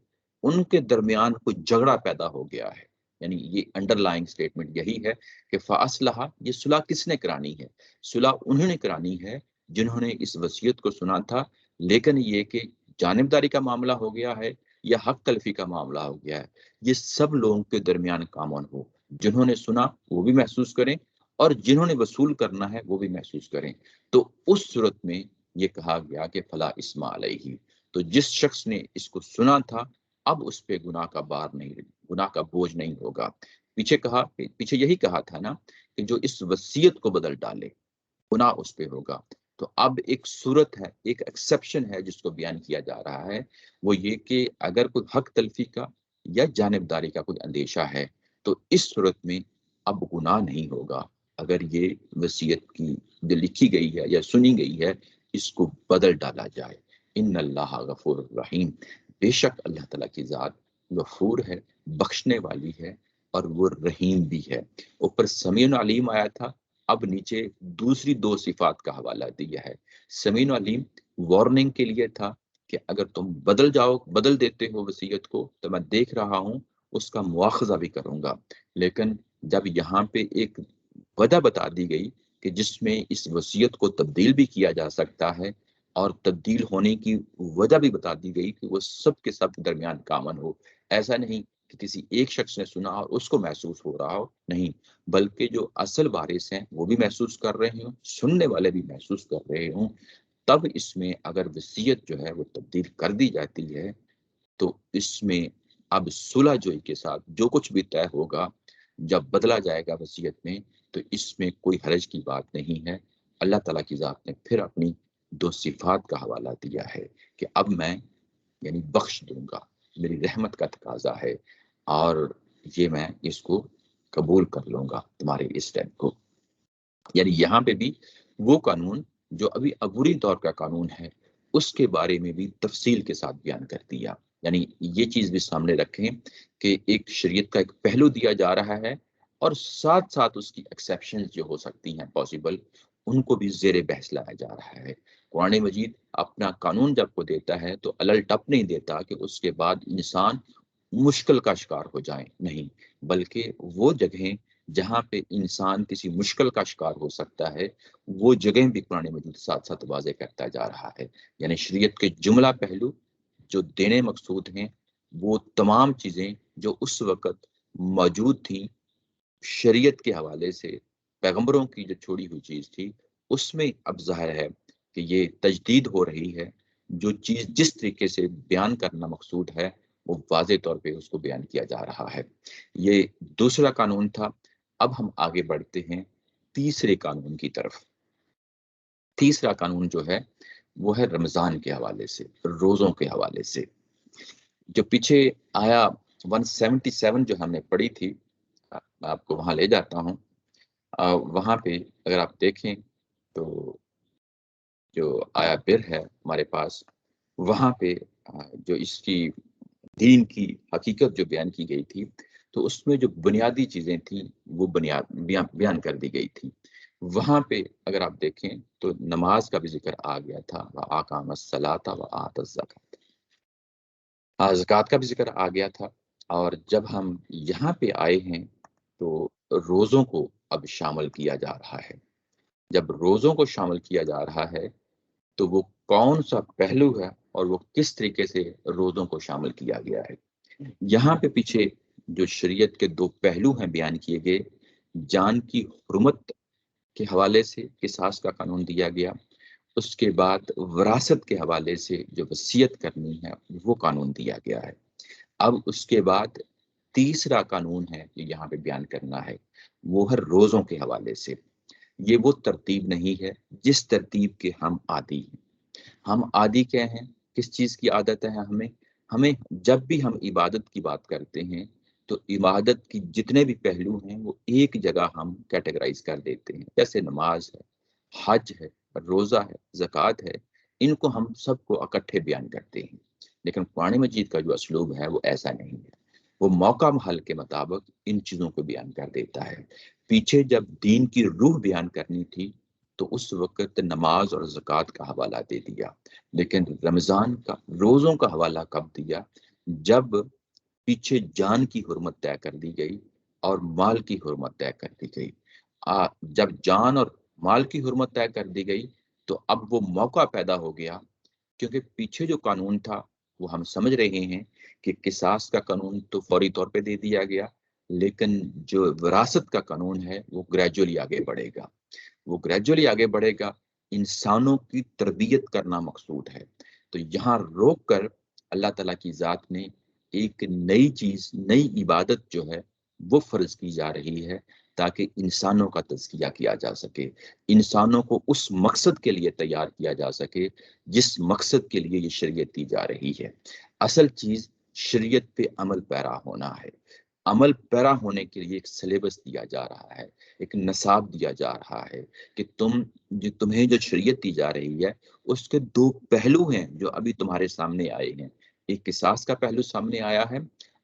ان کے درمیان کوئی جھگڑا پیدا ہو گیا ہے. یعنی یہ انڈر لائنگ سٹیٹمنٹ یہی ہے کہ فاصلہ، یہ صلح کس نے کرانی ہے؟ صلح انہوں نے کرانی ہے جنہوں نے اس وصیت کو سنا تھا، لیکن یہ کہ جانبداری کا معاملہ ہو گیا ہے یا حق تلفی کا معاملہ ہو گیا ہے، یہ سب لوگوں کے درمیان کامن ہو. جنہوں نے سنا وہ بھی محسوس کریں اور جنہوں نے وصول کرنا ہے وہ بھی محسوس کریں. تو اس صورت میں یہ کہا گیا کہ فلا اسم علیہ. تو جس شخص نے اس کو سنا تھا اب اس پہ گناہ کا بار نہیں، گناہ کا بوجھ نہیں ہوگا. پیچھے یہی کہا تھا نا کہ جو اس وصیت کو بدل ڈالے گناہ اس پہ ہوگا. تو اب ایک صورت ہے، ایک ایکسیپشن ہے جس کو بیان کیا جا رہا ہے، وہ یہ کہ اگر کوئی حق تلفی کا یا جانبداری کا کوئی اندیشہ ہے تو اس صورت میں اب گناہ نہیں ہوگا اگر یہ وصیت کی جو لکھی گئی ہے یا سنی گئی ہے اس کو بدل ڈالا جائے. ان اللہ غفور الرحیم، بے شک اللہ تعالیٰ کی ذات غفور ہے، بخشنے والی ہے، اور وہ رحیم بھی ہے. اوپر سمیع علیم آیا تھا، اب نیچے دوسری دو صفات کا حوالہ دیا ہے. سمیع علیم وارننگ کے لیے تھا کہ اگر تم بدل دیتے ہو وصیت کو تو میں دیکھ رہا ہوں اس کا مواخذہ بھی کروں گا. لیکن جب یہاں پہ ایک وجہ بتا دی گئی کہ جس میں اس وصیت کو تبدیل بھی کیا جا سکتا ہے اور تبدیل ہونے کی وجہ بھی بتا دی گئی کہ وہ سب کے سب درمیان کامن ہو. ایسا نہیں کہ کسی ایک شخص نے سنا اور اس کو محسوس ہو رہا ہو، نہیں، بلکہ جو اصل وارث ہیں وہ بھی محسوس کر رہے ہوں، سننے والے بھی محسوس کر رہے ہوں. تب اس میں اگر وصیت جو ہے وہ تبدیل کر دی جاتی ہے تو اس میں اب صلح جوئی کے ساتھ جو کچھ بھی طے ہوگا جب بدلا جائے گا وصیت میں، تو اس میں کوئی حرج کی بات نہیں ہے. اللہ تعالیٰ کی ذات نے پھر اپنی دو صفات کا حوالہ دیا ہے کہ اب میں یعنی بخش دوں گا، میری رحمت کا تقاضا ہے اور یہ میں اس کو قبول کر لوں گا تمہارے اس اسٹیپ کو. یعنی یہاں پہ بھی وہ قانون جو ابھی عبوری دور کا قانون ہے اس کے بارے میں بھی تفصیل کے ساتھ بیان کر دیا. یعنی یہ چیز بھی سامنے رکھیں کہ ایک شریعت کا ایک پہلو دیا جا رہا ہے اور ساتھ ساتھ اس کی ایکسیپشنز جو ہو سکتی ہیں پاسبل، ان کو بھی زیر بحث لایا جا رہا ہے. قرآن مجید اپنا قانون جب کو دیتا ہے تو الل ٹپ نہیں دیتا کہ اس کے بعد انسان مشکل کا شکار ہو جائیں، نہیں، بلکہ وہ جگہیں جہاں پہ انسان کسی مشکل کا شکار ہو سکتا ہے وہ جگہیں بھی قرآن مجید ساتھ ساتھ واضح کرتا جا رہا ہے. یعنی شریعت کے جملہ پہلو جو دینے مقصود ہیں وہ تمام چیزیں جو اس وقت موجود تھیں شریعت کے حوالے سے، پیغمبروں کی جو چھوڑی ہوئی چیز تھی، اس میں اب ظاہر ہے کہ یہ تجدید ہو رہی ہے۔ جو چیز جس طریقے سے بیان کرنا مقصود ہے وہ واضح طور پہ اس کو بیان کیا جا رہا ہے۔ یہ دوسرا قانون تھا۔ اب ہم آگے بڑھتے ہیں تیسرے قانون کی طرف۔ تیسرا قانون جو ہے وہ ہے رمضان کے حوالے سے، روزوں کے حوالے سے۔ جو پیچھے آیا 177 جو ہم نے پڑھی تھی، میں آپ کو وہاں لے جاتا ہوں۔ وہاں پہ اگر آپ دیکھیں تو جو آیا بر ہے ہمارے پاس، وہاں پہ جو اس کی دین کی حقیقت جو بیان کی گئی تھی، تو اس میں جو بنیادی چیزیں تھیں وہ بیان کر دی گئی تھی۔ وہاں پہ اگر آپ دیکھیں تو نماز کا بھی ذکر آ گیا تھا، وَأَقَامَ الصَّلَاةَ وَآتَى الزَّكَاةَ، زکوٰۃ کا بھی ذکر آ گیا تھا۔ اور جب ہم یہاں پہ آئے ہیں تو روزوں کو اب شامل کیا جا رہا ہے۔ جب روزوں کو شامل کیا جا رہا ہے تو وہ کون سا پہلو ہے اور وہ کس طریقے سے روزوں کو شامل کیا گیا ہے۔ یہاں پہ پیچھے جو شریعت کے دو پہلو ہیں بیان کیے گئے، جان کی حرمت کے حوالے سے قصاص کا قانون دیا گیا، اس کے بعد وراثت کے حوالے سے جو وصیت کرنی ہے وہ قانون دیا گیا ہے۔ اب اس کے بعد تیسرا قانون ہے جو یہاں پہ بیان کرنا ہے، وہ ہے روزوں کے حوالے سے۔ یہ وہ ترتیب نہیں ہے جس ترتیب کے ہم عادی ہیں۔ ہم عادی کیا ہیں؟ کس چیز کی عادت ہے ہمیں جب بھی ہم عبادت کی بات کرتے ہیں تو عبادت کی جتنے بھی پہلو ہیں وہ ایک جگہ ہم کیٹیگرائز کر دیتے ہیں، جیسے نماز ہے، حج ہے، روزہ ہے، زکوٰۃ ہے، ان کو ہم سب کو اکٹھے بیان کرتے ہیں۔ لیکن قرآن مجید کا جو اسلوب ہے وہ ایسا نہیں ہے، وہ موقع محل کے مطابق ان چیزوں کو بیان کر دیتا ہے۔ پیچھے جب دین کی روح بیان کرنی تھی تو اس وقت نماز اور زکوٰۃ کا حوالہ دے دیا، لیکن رمضان کا، روزوں کا حوالہ کب دیا؟ جب پیچھے جان کی حرمت طے کر دی گئی اور مال کی حرمت طے کر دی گئی۔ جب جان اور مال کی حرمت طے کر دی گئی تو اب وہ موقع پیدا ہو گیا، کیونکہ پیچھے جو قانون تھا وہ ہم سمجھ رہے ہیں کہ قصاص کا قانون تو فوری طور پہ دے دیا گیا، لیکن جو وراثت کا قانون ہے وہ گریجولی آگے بڑھے گا۔ وہ گریجولی آگے بڑھے گا، انسانوں کی تربیت کرنا مقصود ہے۔ تو یہاں روک کر اللہ تعالیٰ کی ذات نے ایک نئی چیز، نئی عبادت جو ہے وہ فرض کی جا رہی ہے تاکہ انسانوں کا تزکیہ کیا جا سکے، انسانوں کو اس مقصد کے لیے تیار کیا جا سکے جس مقصد کے لیے یہ شریعت دی جا رہی ہے۔ اصل چیز شریعت پہ عمل پیرا ہونا ہے۔ عمل پیرا ہونے کے لیے ایک سلیبس دیا جا رہا ہے، ایک نصاب دیا جا رہا ہے کہ تمہیں جو شریعت دی جا رہی ہے اس کے دو پہلو ہیں جو ابھی تمہارے سامنے آئے ہیں۔ ایک قصاص کا پہلو سامنے آیا ہے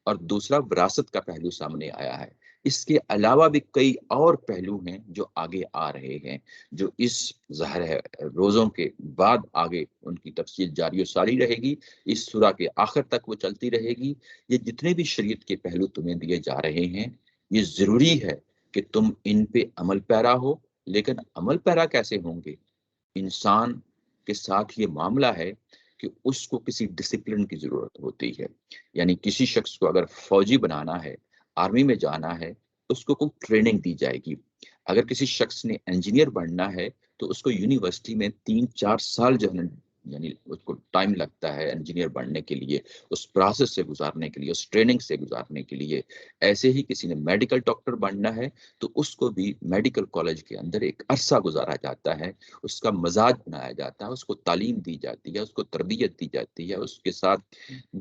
اور دوسرا وراثت کا پہلو سامنے آیا ہے۔ اس کے علاوہ بھی کئی اور پہلو ہیں جو آگے آ رہے ہیں، جو اس ظاہر ہے روزوں کے بعد آگے ان کی تفصیل جاری و ساری رہے گی، اس سورہ کے آخر تک وہ چلتی رہے گی۔ یہ جتنے بھی شریعت کے پہلو تمہیں دیے جا رہے ہیں یہ ضروری ہے کہ تم ان پہ عمل پیرا ہو، لیکن عمل پیرا کیسے ہوں گے؟ انسان کے ساتھ یہ معاملہ ہے کہ اس کو کسی ڈسپلن کی ضرورت ہوتی ہے۔ یعنی کسی شخص کو اگر فوجی بنانا ہے، آرمی میں جانا ہے، اس کو کوئی ٹریننگ دی جائے گی۔ اگر کسی شخص نے انجینئر بننا ہے تو اس کو یونیورسٹی میں 3-4 سال جو ہے یعنی اس کو ٹائم لگتا ہے انجینئر بننے کے لیے، اس پروسیس سے گزارنے کے لیے، اس ٹریننگ سے گزارنے کے لیے۔ ایسے ہی کسی نے میڈیکل ڈاکٹر بننا ہے تو اس کو بھی میڈیکل کالج کے اندر ایک عرصہ گزارا جاتا ہے، اس کا مزاج بنایا جاتا ہے، اس کو تعلیم دی جاتی ہے، اس کو تربیت دی جاتی ہے، اس کے ساتھ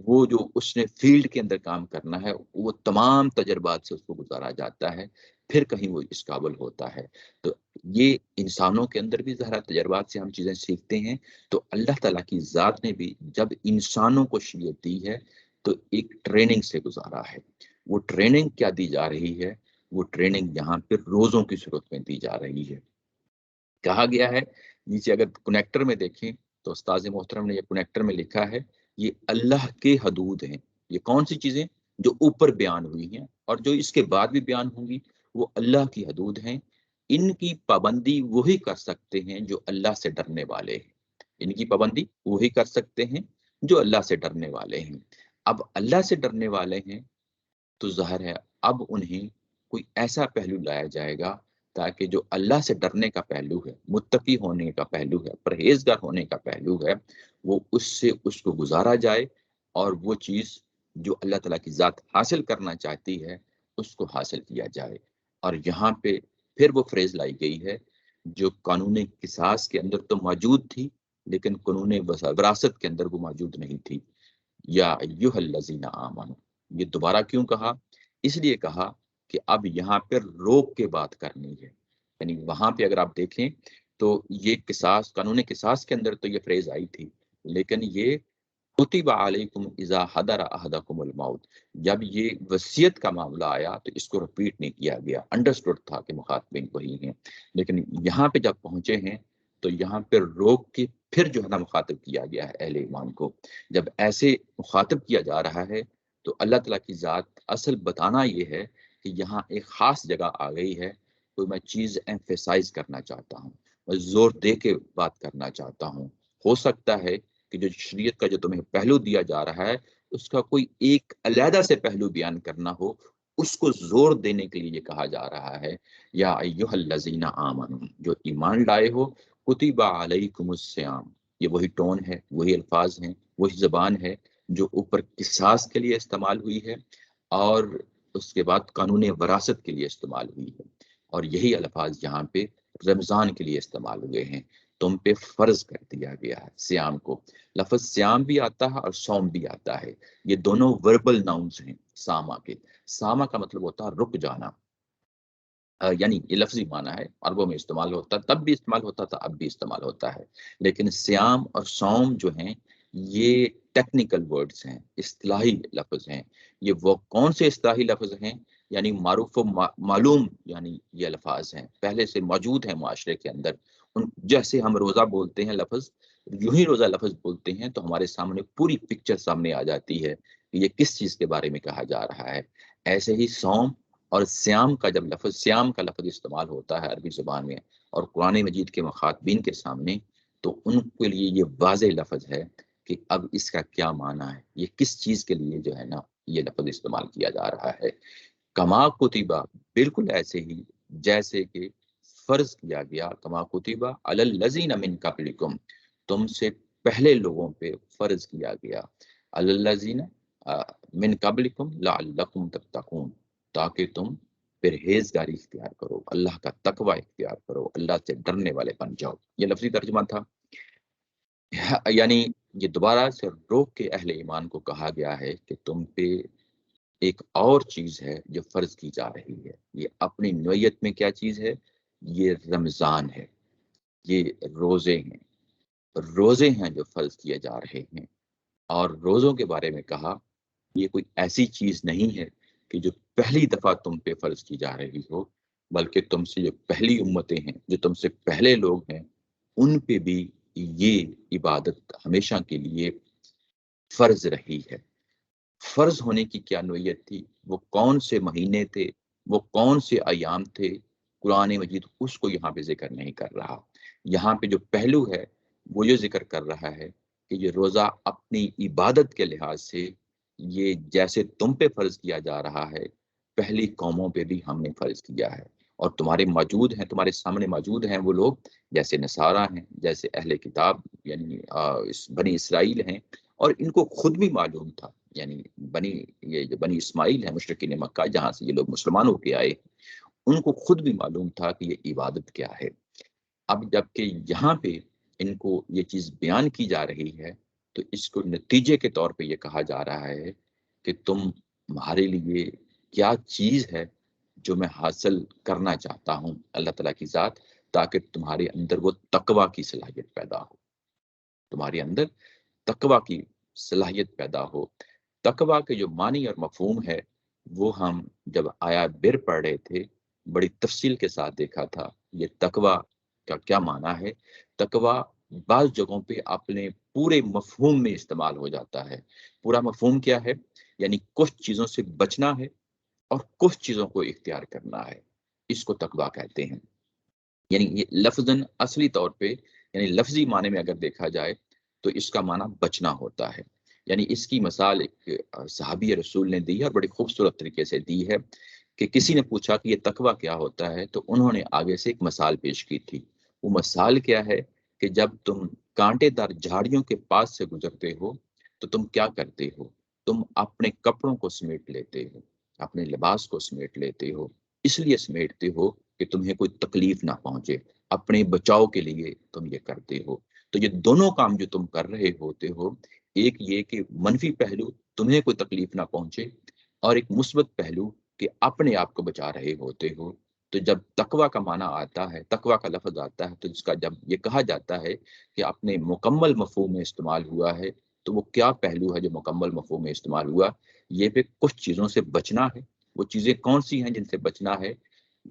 وہ جو اس نے فیلڈ کے اندر کام کرنا ہے وہ تمام تجربات سے اس کو گزارا جاتا ہے، پھر کہیں وہ اس قابل ہوتا ہے۔ تو یہ انسانوں کے اندر بھی ظاہر تجربات سے ہم چیزیں سیکھتے ہیں، تو اللہ تعالیٰ کی ذات نے بھی جب انسانوں کو شریعت دی ہے تو ایک ٹریننگ سے گزارا ہے۔ وہ ٹریننگ کیا دی جا رہی ہے؟ وہ ٹریننگ یہاں پہ روزوں کی صورت میں دی جا رہی ہے۔ کہا گیا ہے نیچے اگر کنیکٹر میں دیکھیں تو استاذ محترم نے یہ کنیکٹر میں لکھا ہے، یہ اللہ کے حدود ہیں۔ یہ کون سی چیزیں جو اوپر بیان ہوئی ہیں اور جو اس کے بعد بھی بیان ہوں گی وہ اللہ کی حدود ہیں۔ ان کی پابندی وہی کر سکتے ہیں جو اللہ سے ڈرنے والے ہیں۔ ان کی پابندی وہی کر سکتے ہیں جو اللہ سے ڈرنے والے ہیں۔ اب اللہ سے ڈرنے والے ہیں تو ظاہر ہے اب انہیں کوئی ایسا پہلو لایا جائے گا تاکہ جو اللہ سے ڈرنے کا پہلو ہے، متقی ہونے کا پہلو ہے، پرہیزگار ہونے کا پہلو ہے، وہ اس سے اس کو گزارا جائے اور وہ چیز جو اللہ تعالیٰ کی ذات حاصل کرنا چاہتی ہے اس کو حاصل کیا جائے۔ اور یہاں پہ پھر وہ فریز لائی گئی ہے جو قانون قصاص کے اندر تو موجود تھی لیکن قانون وراثت کے اندر وہ موجود نہیں تھی۔ یا ایھا الذین آمنوا، یہ دوبارہ کیوں کہا؟ اس لیے کہا کہ اب یہاں پر روک کے بات کرنی ہے، یعنی وہاں پہ اگر آپ دیکھیں تو یہ قصاص، قانون قصاص کے اندر تو یہ فریز آئی تھی، لیکن یہ کتب علیکم اذا حضر احدکم الموت، جب یہ وصیت کا معاملہ آیا تو اس کو رپیٹ نہیں کیا گیا، انڈرسٹوڈ تھا کہ مخاطبین وہی ہیں، لیکن یہاں پہ جب پہنچے ہیں تو یہاں پہ روک کے پھر جو ہے نا مخاطب کیا گیا ہے اہل ایمان کو۔ جب ایسے مخاطب کیا جا رہا ہے تو اللہ تعالیٰ کی ذات اصل بتانا یہ ہے کہ یہاں ایک خاص جگہ آ گئی ہے، کوئی میں چیز ایمفیسائز کرنا چاہتا ہوں، میں زور دے کے بات کرنا چاہتا ہوں۔ ہو سکتا ہے کہ جو شریعت کا جو تمہیں پہلو دیا جا رہا ہے اس کا کوئی ایک علیحدہ سے پہلو بیان کرنا ہو، اس کو زور دینے کے لیے یہ کہا جا رہا ہے یا ایھا الذین آمنوا، جو ایمان لائے ہو، کتب علیکم الصیام، یہ وہی ٹون ہے، وہی الفاظ ہیں، وہی زبان ہے جو اوپر قصاص کے لیے استعمال ہوئی ہے اور اس کے بعد قانون وراثت کے لیے استعمال ہوئی ہے، اور یہی الفاظ یہاں پہ رمضان کے لیے استعمال ہوئے ہیں۔ تم پہ فرض کر دیا گیا ہے سیام کو، لفظ سیام بھی آتا ہے اور سوم بھی آتا ہے، یہ دونوں وربل ناؤنز ہیں ساما کے۔ ساما کا مطلب ہوتا ہے رک جانا، یعنی یہ لفظی معنی ہے، عربوں میں استعمال ہوتا، تب بھی استعمال ہوتا تھا، اب بھی استعمال ہوتا ہے، لیکن سیام اور سوم جو ہیں یہ ٹیکنیکل ورڈز ہیں، اصطلاحی لفظ ہیں۔ یہ وہ کون سے اصطلاحی لفظ ہیں؟ یعنی معروف و معلوم، یعنی یہ الفاظ ہیں پہلے سے موجود ہیں معاشرے کے اندر۔ جیسے ہم روزہ بولتے ہیں لفظ، یوں ہی روزہ لفظ بولتے ہیں تو ہمارے سامنے پوری پکچر سامنے آ جاتی ہے کہ یہ کس چیز کے بارے میں کہا جا رہا ہے۔ ایسے ہی سوم اور سیام کا جب لفظ، سیام کا لفظ استعمال ہوتا ہے عربی زبان میں اور قرآن مجید کے مخاطبین کے سامنے، تو ان کے لیے یہ واضح لفظ ہے کہ اب اس کا کیا معنی ہے، یہ کس چیز کے لیے جو ہے نا یہ لفظ استعمال کیا جا رہا ہے۔ کما کتبہ، بالکل ایسے ہی جیسے کہ فرض کیا گیا، کما کتبہ علی الذین من قبلکم، تم سے پہلے لوگوں پہ فرض کیا گیا، علی الذین من قبلکم لعلکم تتقون، تاکہ تم پرہیزگاری اختیار کرو، اللہ کا تقوی اختیار کرو، اللہ سے ڈرنے والے بن جاؤ۔ یہ لفظی ترجمہ تھا، یعنی یہ دوبارہ سے روک کے اہل ایمان کو کہا گیا ہے کہ تم پہ ایک اور چیز ہے جو فرض کی جا رہی ہے۔ یہ اپنی نوعیت میں کیا چیز ہے؟ یہ رمضان ہے، یہ روزے ہیں، روزے ہیں جو فرض کیے جا رہے ہیں۔ اور روزوں کے بارے میں کہا یہ کوئی ایسی چیز نہیں ہے کہ جو پہلی دفعہ تم پہ فرض کی جا رہی ہو، بلکہ تم سے جو پہلی امتیں ہیں، جو تم سے پہلے لوگ ہیں، ان پہ بھی یہ عبادت ہمیشہ کے لیے فرض رہی ہے۔ فرض ہونے کی کیا نوعیت تھی، وہ کون سے مہینے تھے، وہ کون سے ایام تھے، قرآن مجید اس کو یہاں پہ ذکر نہیں کر رہا۔ یہاں پہ جو پہلو ہے وہ یہ ذکر کر رہا ہے کہ یہ روزہ اپنی عبادت کے لحاظ سے یہ جیسے تم پہ فرض کیا جا رہا ہے، پہلی قوموں پہ بھی ہم نے فرض کیا ہے، اور تمہارے موجود ہیں، تمہارے سامنے موجود ہیں وہ لوگ جیسے نصارہ ہیں، جیسے اہل کتاب یعنی بنی اسرائیل ہیں، اور ان کو خود بھی معلوم تھا، یعنی یہ جو بنی اسماعیل ہیں مشرکین مکہ جہاں سے یہ لوگ مسلمان ہو کے آئے، ان کو خود بھی معلوم تھا کہ یہ عبادت کیا ہے۔ اب جبکہ یہاں پہ ان کو یہ چیز بیان کی جا رہی ہے تو اس کو نتیجے کے طور پہ یہ کہا جا رہا ہے کہ تمہارے لیے کیا چیز ہے جو میں حاصل کرنا چاہتا ہوں اللہ تعالیٰ کی ذات، تاکہ تمہارے اندر وہ تقوی کی صلاحیت پیدا ہو، تمہارے اندر تقوی کی صلاحیت پیدا ہو۔ تقوی کے جو معنی اور مفہوم ہے وہ ہم جب آیات بر پڑھ رہے تھے بڑی تفصیل کے ساتھ دیکھا تھا، یہ تقوی کا کیا معنی ہے۔ تقوی بعض جگہوں پہ اپنے پورے مفہوم میں استعمال ہو جاتا ہے۔ پورا مفہوم کیا ہے؟ یعنی کچھ چیزوں سے بچنا ہے اور کچھ چیزوں کو اختیار کرنا ہے، اس کو تقوی کہتے ہیں۔ یعنی یہ لفظاً اصلی طور پہ یعنی لفظی معنی میں اگر دیکھا جائے تو اس کا معنی بچنا ہوتا ہے، یعنی اس کی مثال ایک صحابی رسول نے دی ہے اور بڑی خوبصورت طریقے سے دی ہے کہ کسی نے پوچھا کہ یہ تقویٰ کیا ہوتا ہے، تو انہوں نے آگے سے ایک مثال پیش کی تھی۔ وہ مثال کیا ہے کہ جب تم کانٹے دار جھاڑیوں کے پاس سے گزرتے ہو تو تم کیا کرتے ہو؟ تم اپنے کپڑوں کو سمیٹ لیتے ہو، اپنے لباس کو سمیٹ لیتے ہو، اس لیے سمیٹتے ہو کہ تمہیں کوئی تکلیف نہ پہنچے، اپنے بچاؤ کے لیے تم یہ کرتے ہو۔ تو یہ دونوں کام جو تم کر رہے ہوتے ہو، ایک یہ کہ منفی پہلو تمہیں کوئی تکلیف نہ پہنچے، اور ایک مثبت پہلو کہ اپنے آپ کو بچا رہے ہوتے ہو۔ تو جب تقویٰ کا معنی آتا ہے، تقویٰ کا لفظ آتا ہے، تو اس کا جب یہ کہا جاتا ہے کہ اپنے مکمل مفہوم میں استعمال ہوا ہے، تو وہ کیا پہلو ہے جو مکمل مفہوم میں استعمال ہوا؟ یہ پہ کچھ چیزوں سے بچنا ہے۔ وہ چیزیں کون سی ہیں جن سے بچنا ہے؟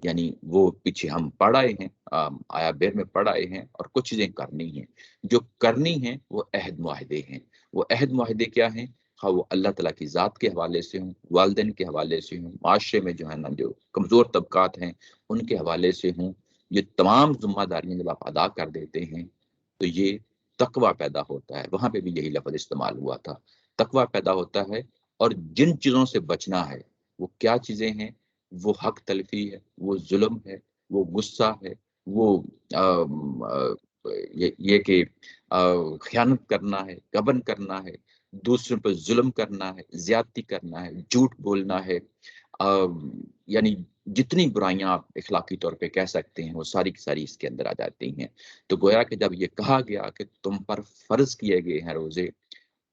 یعنی وہ پیچھے ہم پڑھ آئے ہیں، آیا بیر میں پڑھ آئے ہیں، اور کچھ چیزیں کرنی ہیں۔ جو کرنی ہیں وہ عہد معاہدے ہیں۔ وہ عہد معاہدے کیا ہیں؟ ہاں، وہ اللہ تعالیٰ کی ذات کے حوالے سے ہوں، والدین کے حوالے سے ہوں، معاشرے میں جو ہے نا جو کمزور طبقات ہیں ان کے حوالے سے ہوں۔ یہ تمام ذمہ داریاں جب آپ ادا کر دیتے ہیں تو یہ تقویٰ پیدا ہوتا ہے۔ وہاں پہ بھی یہی لفظ استعمال ہوا تھا، تقویٰ پیدا ہوتا ہے۔ اور جن چیزوں سے بچنا ہے وہ کیا چیزیں ہیں؟ وہ حق تلفی ہے، وہ ظلم ہے، وہ غصہ ہے، وہ یہ کہ خیانت کرنا ہے، گبن کرنا ہے، دوسروں پر ظلم کرنا ہے، زیادتی کرنا ہے، جھوٹ بولنا ہے، یعنی جتنی برائیاں آپ اخلاقی طور پہ کہہ سکتے ہیں وہ ساری کی ساری اس کے اندر آ جاتی ہیں۔ تو گویا کہ جب یہ کہا گیا کہ تم پر فرض کیے گئے ہیں روزے،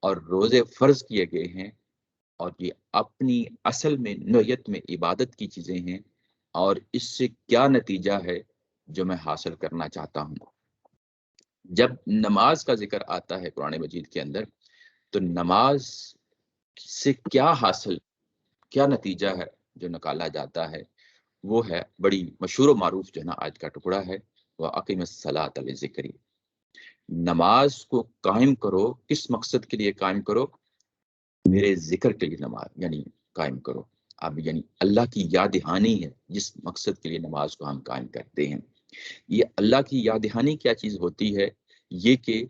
اور روزے فرض کیے گئے ہیں، اور یہ اپنی اصل میں نوعیت میں عبادت کی چیزیں ہیں، اور اس سے کیا نتیجہ ہے جو میں حاصل کرنا چاہتا ہوں۔ جب نماز کا ذکر آتا ہے قرآن مجید کے اندر، تو نماز سے کیا حاصل، کیا نتیجہ ہے جو نکالا جاتا ہے، وہ ہے بڑی مشہور و معروف جو ہے نا آج کا ٹکڑا ہے، وہ اقیم الصلاۃ لذکری۔ نماز کو قائم کرو، کس مقصد کے لیے قائم کرو؟ میرے ذکر کے لیے نماز یعنی قائم کرو۔ اب یعنی اللہ کی یاد دہانی ہے جس مقصد کے لیے نماز کو ہم قائم کرتے ہیں۔ یہ اللہ کی یاد دہانی کیا چیز ہوتی ہے؟ یہ کہ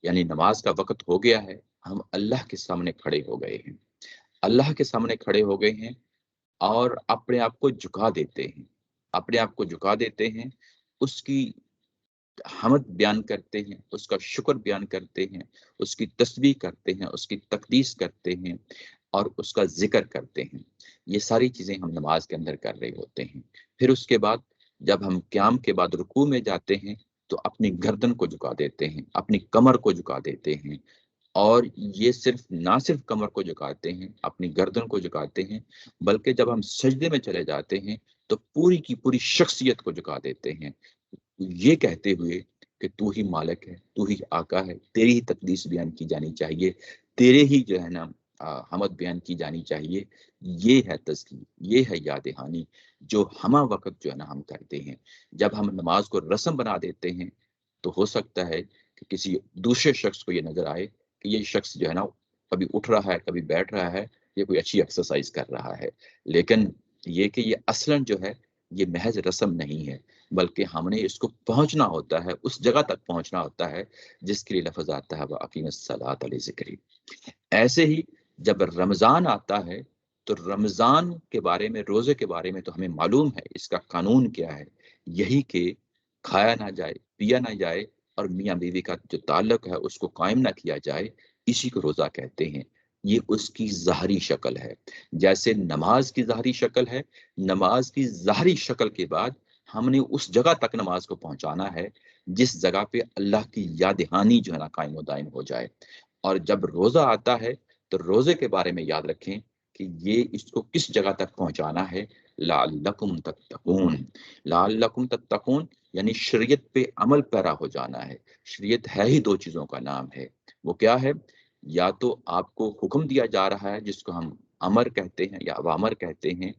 یعنی نماز کا وقت ہو گیا ہے، ہم اللہ کے سامنے کھڑے ہو گئے ہیں، اللہ کے سامنے کھڑے ہو گئے ہیں، اور اپنے آپ کو جھکا دیتے ہیں، اپنے آپ کو جھکا دیتے ہیں، اس کی حمد بیان کرتے ہیں، اس کا شکر بیان کرتے ہیں، اس کی تسبیح کرتے ہیں، اس کی تقدیس کرتے ہیں، اور اس کا ذکر کرتے ہیں۔ یہ ساری چیزیں ہم نماز کے اندر کر رہے ہوتے ہیں۔ پھر اس کے بعد جب ہم قیام کے بعد رکوع میں جاتے ہیں تو اپنی گردن کو جھکا دیتے ہیں، اپنی کمر کو جھکا دیتے ہیں، اور یہ صرف نہ صرف کمر کو جھکاتے ہیں، اپنی گردن کو جھکاتے ہیں، بلکہ جب ہم سجدے میں چلے جاتے ہیں تو پوری کی پوری شخصیت کو جھکا دیتے ہیں، یہ کہتے ہوئے کہ تو ہی مالک ہے، تو ہی آقا ہے، تیری ہی تقدیس بیان کی جانی چاہیے، تیرے ہی جو ہے نا حمد بیان کی جانی چاہیے۔ یہ ہے تزکیہ، یہ ہے یاد دہانی جو ہمہ وقت جو ہے نا ہم کرتے ہیں۔ جب ہم نماز کو رسم بنا دیتے ہیں تو ہو سکتا ہے کہ کسی دوسرے شخص کو یہ نظر آئے کہ یہ شخص جو ہے نا کبھی اٹھ رہا ہے، کبھی بیٹھ رہا ہے، یہ کوئی اچھی ایکسرسائز کر رہا ہے، لیکن یہ کہ یہ اصلاً جو ہے یہ محض رسم نہیں ہے، بلکہ ہم نے اس کو پہنچنا ہوتا ہے، اس جگہ تک پہنچنا ہوتا ہے جس کے لیے لفظ آتا ہے وَأَقِیمِ الصَّلَاةَ لِذِکْرِی۔ ایسے ہی جب رمضان آتا ہے تو رمضان کے بارے میں، روزے کے بارے میں تو ہمیں معلوم ہے اس کا قانون کیا ہے، یہی کہ کھایا نہ جائے، پیا نہ جائے، اور میاں بیوی کا جو تعلق ہے اس کو قائم نہ کیا جائے، اسی کو روزہ کہتے ہیں۔ یہ اس کی ظاہری شکل ہے، جیسے نماز کی ظاہری شکل ہے۔ نماز کی ظاہری شکل کے بعد ہم نے اس جگہ تک نماز کو پہنچانا ہے جس جگہ پہ اللہ کی یاد دہانی جو ہے نا قائم و دائم ہو جائے۔ اور جب روزہ آتا ہے تو روزے کے بارے میں یاد رکھیں کہ یہ اس کو کس جگہ تک پہنچانا ہے، لعلکم تتقون۔ لعلکم تتقون یعنی شریعت پہ عمل پیرا ہو جانا ہے۔ شریعت ہے ہی دو چیزوں کا نام ہے، وہ کیا ہے؟ یا تو آپ کو حکم دیا جا رہا ہے جس کو ہم امر کہتے ہیں یا اوامر کہتے ہیں،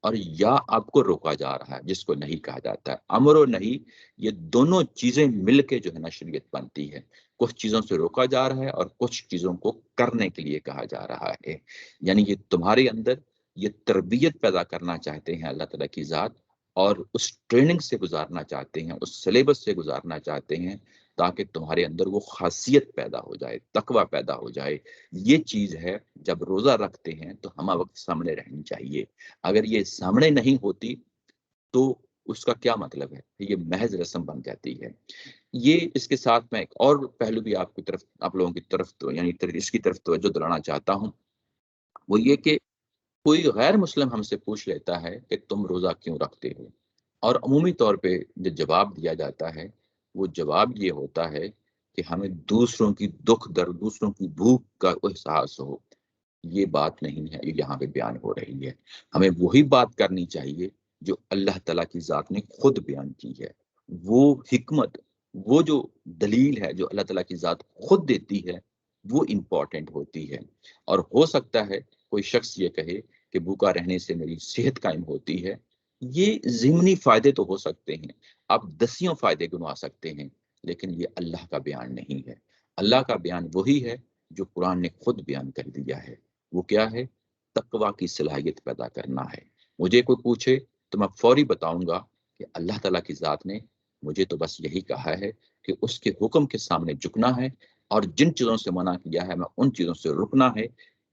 اور یا آپ کو روکا جا رہا ہے جس کو نہیں کہا جاتا ہے۔ امر و نہیں، یہ دونوں چیزیں مل کے جو ہے نا شریعت بنتی ہے۔ کچھ چیزوں سے روکا جا رہا ہے اور کچھ چیزوں کو کرنے کے لیے کہا جا رہا ہے۔ یعنی یہ تمہارے اندر یہ تربیت پیدا کرنا چاہتے ہیں اللہ تعالیٰ کی ذات، اور اس ٹریننگ سے گزارنا چاہتے ہیں، اس سلیبس سے گزارنا چاہتے ہیں تاکہ تمہارے اندر وہ خاصیت پیدا ہو جائے، تقوی پیدا ہو جائے۔ یہ چیز ہے، جب روزہ رکھتے ہیں تو ہمہ وقت سامنے رہنی چاہیے۔ اگر یہ سامنے نہیں ہوتی تو اس کا کیا مطلب ہے؟ یہ محض رسم بن جاتی ہے۔ یہ اس کے ساتھ میں ایک اور پہلو بھی آپ لوگوں کی طرف یعنی اس کی طرف توجہ دلانا چاہتا ہوں، وہ یہ کہ کوئی غیر مسلم ہم سے پوچھ لیتا ہے کہ تم روزہ کیوں رکھتے ہو، اور عمومی طور پہ جو جواب دیا جاتا ہے وہ جواب یہ ہوتا ہے کہ ہمیں دوسروں کی دکھ درد، دوسروں کی بھوک کا احساس ہو۔ یہ بات نہیں ہے، یہ یہاں پہ بیان ہو رہی ہے۔ ہمیں وہی بات کرنی چاہیے جو اللہ تعالیٰ کی ذات نے خود بیان کی ہے۔ وہ حکمت، وہ جو دلیل ہے جو اللہ تعالیٰ کی ذات خود دیتی ہے، وہ امپورٹنٹ ہوتی ہے۔ اور ہو سکتا ہے کوئی شخص یہ کہے کہ بھوکا رہنے سے میری صحت قائم ہوتی ہے۔ یہ ضمنی فائدے تو ہو سکتے ہیں، آپ دسیوں فائدے گنوا سکتے ہیں، لیکن یہ اللہ کا بیان نہیں ہے۔ اللہ کا بیان وہی ہے جو قرآن نے خود بیان کر دیا ہے۔ وہ کیا ہے؟ تقوی کی صلاحیت پیدا کرنا ہے۔ مجھے کوئی پوچھے تو میں فوری بتاؤں گا کہ اللہ تعالیٰ کی ذات نے مجھے تو بس یہی کہا ہے کہ اس کے حکم کے سامنے جھکنا ہے، اور جن چیزوں سے منع کیا ہے میں ان چیزوں سے رکنا ہے۔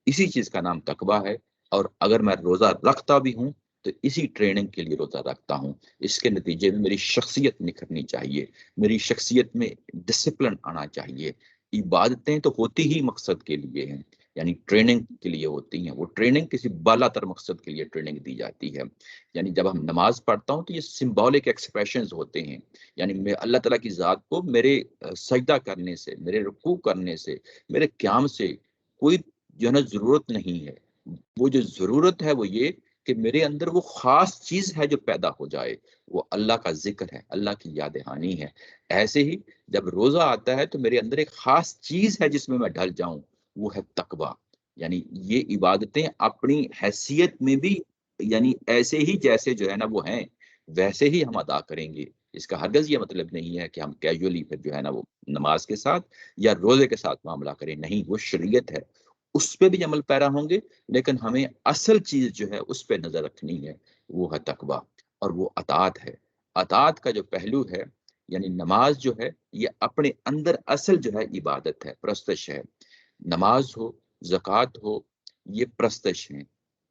اسی چیز کا نام تقوی ہے۔ اور اگر میں روزہ رکھتا بھی ہوں تو اسی ٹریننگ کے لیے روزہ رکھتا ہوں۔ اس کے نتیجے میں میری شخصیت نکھرنی چاہیے، میری شخصیت میں ڈسپلن آنا چاہیے۔ عبادتیں تو ہوتی ہی مقصد کے لیے ہیں، یعنی ٹریننگ کے لیے ہوتی ہیں۔ وہ ٹریننگ کسی بالا تر مقصد کے لیے ٹریننگ دی جاتی ہے۔ یعنی جب ہم نماز پڑھتا ہوں تو یہ سمبولک ایکسپریشنز ہوتے ہیں، یعنی میں اللہ تعالیٰ کی ذات کو میرے سجدہ کرنے سے، میرے رکوع کرنے سے، میرے قیام سے کوئی جو ہے نا ضرورت نہیں ہے۔ وہ جو ضرورت ہے وہ یہ کہ میرے اندر وہ خاص چیز ہے جو پیدا ہو جائے، وہ اللہ کا ذکر ہے، اللہ کی یاد دہانی ہے۔ ایسے ہی جب روزہ آتا ہے تو میرے اندر ایک خاص چیز ہے جس میں میں ڈھل جاؤں، وہ ہے تقوی۔ یعنی یہ عبادتیں اپنی حیثیت میں بھی یعنی ایسے ہی جیسے جو ہے نا وہ ہیں ویسے ہی ہم ادا کریں گے۔ اس کا ہرگز یہ مطلب نہیں ہے کہ ہم کیجولی پھر جو ہے نا وہ نماز کے ساتھ یا روزے کے ساتھ معاملہ کریں، نہیں، وہ شریعت ہے، اس پہ بھی عمل پیرا ہوں گے، لیکن ہمیں اصل چیز جو ہے اس پہ نظر رکھنی ہے، وہ ہے تقوی، اور وہ اطاعت ہے۔ اطاعت کا جو پہلو ہے، یعنی نماز جو ہے یہ اپنے اندر اصل جو ہے عبادت ہے، پرستش ہے۔ نماز ہو، زکوٰۃ ہو، یہ پرستش ہیں۔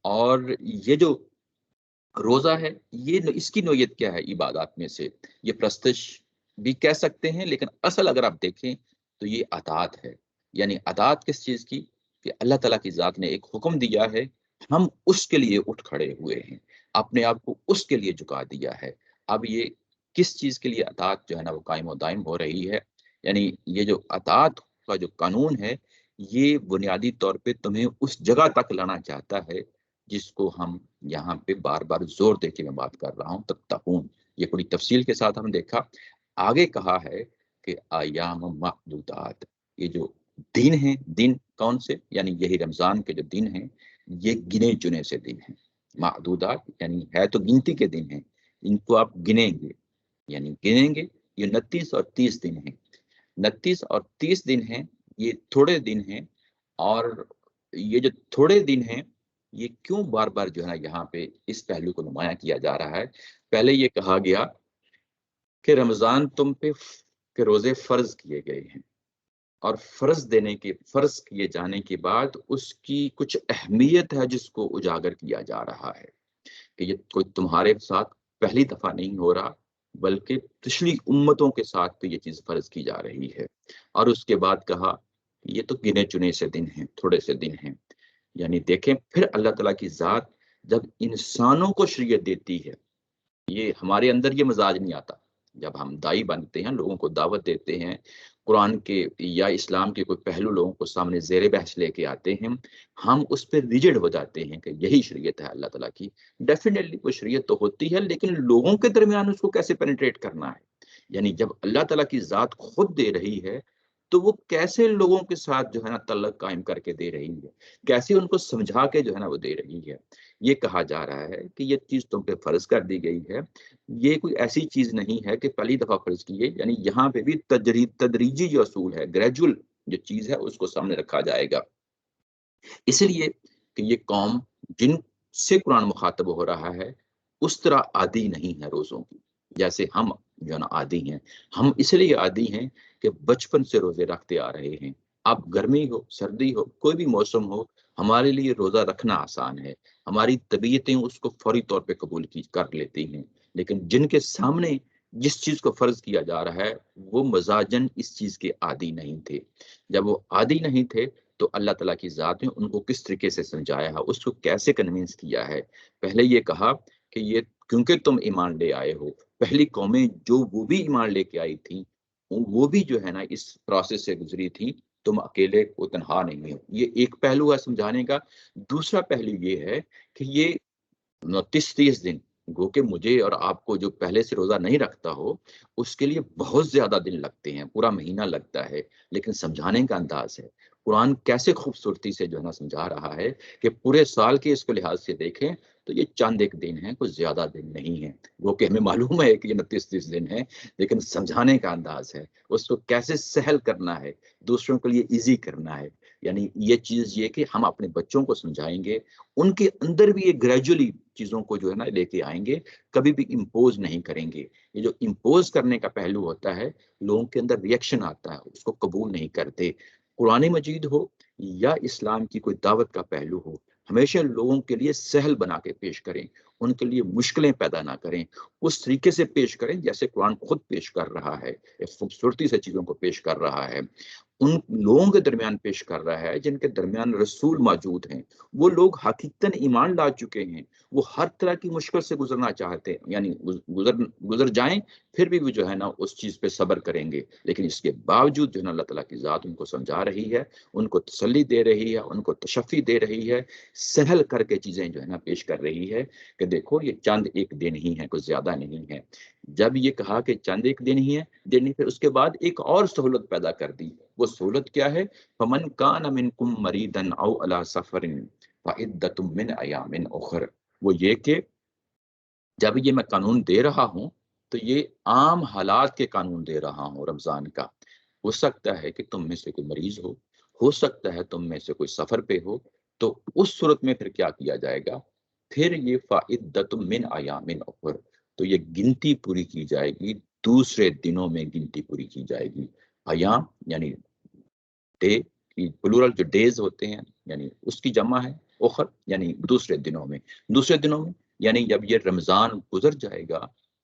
اور یہ جو روزہ ہے، یہ اس کی نوعیت کیا ہے؟ عبادات میں سے یہ پرستش بھی کہہ سکتے ہیں، لیکن اصل اگر آپ دیکھیں تو یہ اطاعت ہے۔ یعنی اطاعت کس چیز کی؟ کہ اللہ تعالیٰ کی ذات نے ایک حکم دیا ہے، ہم اس کے لیے اٹھ کھڑے ہوئے ہیں، اپنے آپ کو اس کے لیے جھکا دیا ہے۔ اب یہ کس چیز کے لیے اطاعت جو ہے نا وہ قائم و دائم ہو رہی ہے؟ یعنی یہ جو اطاعت کا جو قانون ہے، یہ بنیادی طور پہ تمہیں اس جگہ تک لانا چاہتا ہے جس کو ہم یہاں پہ بار بار زور دے کے میں بات کر رہا ہوں، تتقون۔ یہ پوری تفصیل کے ساتھ ہم دیکھا۔ آگے کہا ہے کہ ایام معدودات، یہ جو دن ہیں، دن کون سے؟ یعنی یہی رمضان کے جو دن ہیں، یہ گنے چنے سے دن ہیں۔ معدودات یعنی ہے تو گنتی کے دن ہیں، ان کو آپ گنیں گے، یعنی گنیں گے۔ یہ 29 اور 30 دن ہیں، 29 اور 30 دن ہیں، یہ تھوڑے دن ہیں۔ اور یہ جو تھوڑے دن ہیں، یہ کیوں بار بار جو ہے نا یہاں پہ اس پہلو کو نمایاں کیا جا رہا ہے؟ پہلے یہ کہا گیا کہ رمضان تم پہ کہ روزے فرض کیے گئے ہیں، اور فرض کیے جانے کے بعد اس کی کچھ اہمیت ہے جس کو اجاگر کیا جا رہا ہے کہ یہ کوئی تمہارے ساتھ پہلی دفعہ نہیں ہو رہا، بلکہ پچھلی امتوں کے ساتھ تو یہ چیز فرض کی جا رہی ہے۔ اور اس کے بعد کہا یہ تو گنے چنے سے دن ہیں، تھوڑے سے دن ہیں۔ یعنی دیکھیں پھر اللہ تعالیٰ کی ذات جب انسانوں کو شریعت دیتی ہے، یہ ہمارے اندر یہ مزاج نہیں آتا۔ جب ہم دائی بنتے ہیں، لوگوں کو دعوت دیتے ہیں، قرآن کے یا اسلام کے کوئی پہلو لوگوں کو سامنے زیر بحث لے کے آتے ہیں، ہم اس پہ ریجڈ ہو جاتے ہیں کہ یہی شریعت ہے اللہ تعالیٰ کی۔ ڈیفینیٹلی وہ شریعت تو ہوتی ہے، لیکن لوگوں کے درمیان اس کو کیسے پینیٹریٹ کرنا ہے؟ یعنی جب اللہ تعالیٰ کی ذات خود دے رہی ہے تو وہ کیسے لوگوں کے ساتھ جو ہے نا تعلق قائم کر کے دے رہی ہے، کیسے ان کو سمجھا کے جو ہے نا وہ دے رہی ہے۔ یہ کہا جا رہا ہے کہ یہ چیز تم پہ فرض کر دی گئی ہے، یہ کوئی ایسی چیز نہیں ہے کہ پہلی دفعہ فرض کی ہے۔ یعنی یہاں پہ بھی تدریجی جو اصول ہے، گریجول جو چیز ہے، اس کو سامنے رکھا جائے گا۔ اس لیے کہ یہ قوم جن سے قرآن مخاطب ہو رہا ہے اس طرح عادی نہیں ہے روزوں کی، جیسے ہم جو ہے نا عادی ہیں. ہم اس لیے عادی ہیں کہ بچپن سے روزے رکھتے آ رہے ہیں. اب گرمی ہو سردی ہو کوئی بھی موسم ہو ہمارے لیے روزہ رکھنا آسان ہے. ہماری طبیعتیں اس کو فوری طور پہ قبول کر لیتی ہیں. لیکن جن کے سامنے جس چیز کو فرض کیا جا رہا ہے وہ مزاجن اس چیز کے عادی نہیں تھے. جب وہ عادی نہیں تھے تو اللہ تعالیٰ کی ذات نے ان کو کس طریقے سے سمجھایا ہے, اس کو کیسے کنونس کیا ہے. پہلے یہ کہا کہ یہ کیونکہ تم ایمان لے آئے ہو, پہلی قومیں جو وہ بھی ایمان لے کے آئی تھیں وہ بھی جو ہے نا اس پروسیس سے گزری تھی, تم اکیلے کو تنہا نہیں ہو. یہ ایک پہلو ہے سمجھانے کا. دوسرا پہلو یہ ہے کہ یہ 29-30 دن گو کہ مجھے اور آپ کو جو پہلے سے روزہ نہیں رکھتا ہو اس کے لیے بہت زیادہ دن لگتے ہیں, پورا مہینہ لگتا ہے. لیکن سمجھانے کا انداز ہے, قرآن کیسے خوبصورتی سے جو ہے نا سمجھا رہا ہے کہ پورے سال کے اس کو لحاظ سے دیکھیں تو یہ چند ایک دن ہے, کچھ زیادہ دن نہیں ہے. وہ کہ ہمیں معلوم ہے کہ یہ 29-30 دن ہے, لیکن سمجھانے کا انداز ہے, اس کو کیسے سہل کرنا ہے, دوسروں کے لیے ایزی کرنا ہے. یعنی یہ چیز یہ کہ ہم اپنے بچوں کو سمجھائیں گے, ان کے اندر بھی یہ گریجولی چیزوں کو جو ہے نا لے کے آئیں گے, کبھی بھی امپوز نہیں کریں گے. یہ جو امپوز کرنے کا پہلو ہوتا ہے لوگوں کے اندر ریئیکشن آتا ہے, اس کو قبول نہیں کرتے. قرآن مجید ہو یا اسلام کی کوئی دعوت کا پہلو ہو, ہمیشہ لوگوں کے لیے سہل بنا کے پیش کریں, ان کے لیے مشکلیں پیدا نہ کریں, اس طریقے سے پیش کریں جیسے قرآن خود پیش کر رہا ہے, ایک خوبصورتی سے چیزوں کو پیش کر رہا ہے. ان لوگوں کے درمیان پیش کر رہا ہے جن کے درمیان رسول موجود ہیں. وہ لوگ حقیقتاً ایمان لا چکے ہیں, وہ ہر طرح کی مشکل سے گزرنا چاہتے ہیں, یعنی گزر جائیں پھر بھی وہ جو ہے نا اس چیز پہ صبر کریں گے. لیکن اس کے باوجود جو ہے نا اللہ تعالیٰ کی ذات ان کو سمجھا رہی ہے, ان کو تسلی دے رہی ہے, ان کو تشفی دے رہی ہے, سہل کر کے چیزیں جو ہے نا پیش کر رہی ہے کہ دیکھو یہ چند ایک دن ہی ہے, کچھ زیادہ نہیں ہے. جب یہ کہا کہ چند ایک دن ہی ہے دن, پھر اس کے بعد ایک اور سہولت پیدا کر دی. وہ سہولت کیا ہے؟ فمن کان منکم مریضا او علی سفر فعدۃ من ایام اخر. وہ یہ کہ جب یہ میں قانون دے رہا ہوں تو یہ عام حالات کے قانون دے رہا ہوں رمضان کا. ہو سکتا ہے کہ تم میں سے کوئی مریض ہو سکتا ہے تم میں سے کوئی سفر پہ ہو, تو اس صورت میں پھر کیا کیا جائے گا؟ پھر یہ فعدۃ من ایام اخر, تو یہ گنتی پوری کی جائے گی, دوسرے دنوں میں گنتی پوری کی جائے گی. ایام یعنی ڈے کی پلورل جو ڈیز ہوتے ہیں, یعنی اس کی جمع ہے اخر, یعنی دوسرے دنوں میں. دوسرے دنوں میں یعنی جب یہ رمضان گزر جائے گا,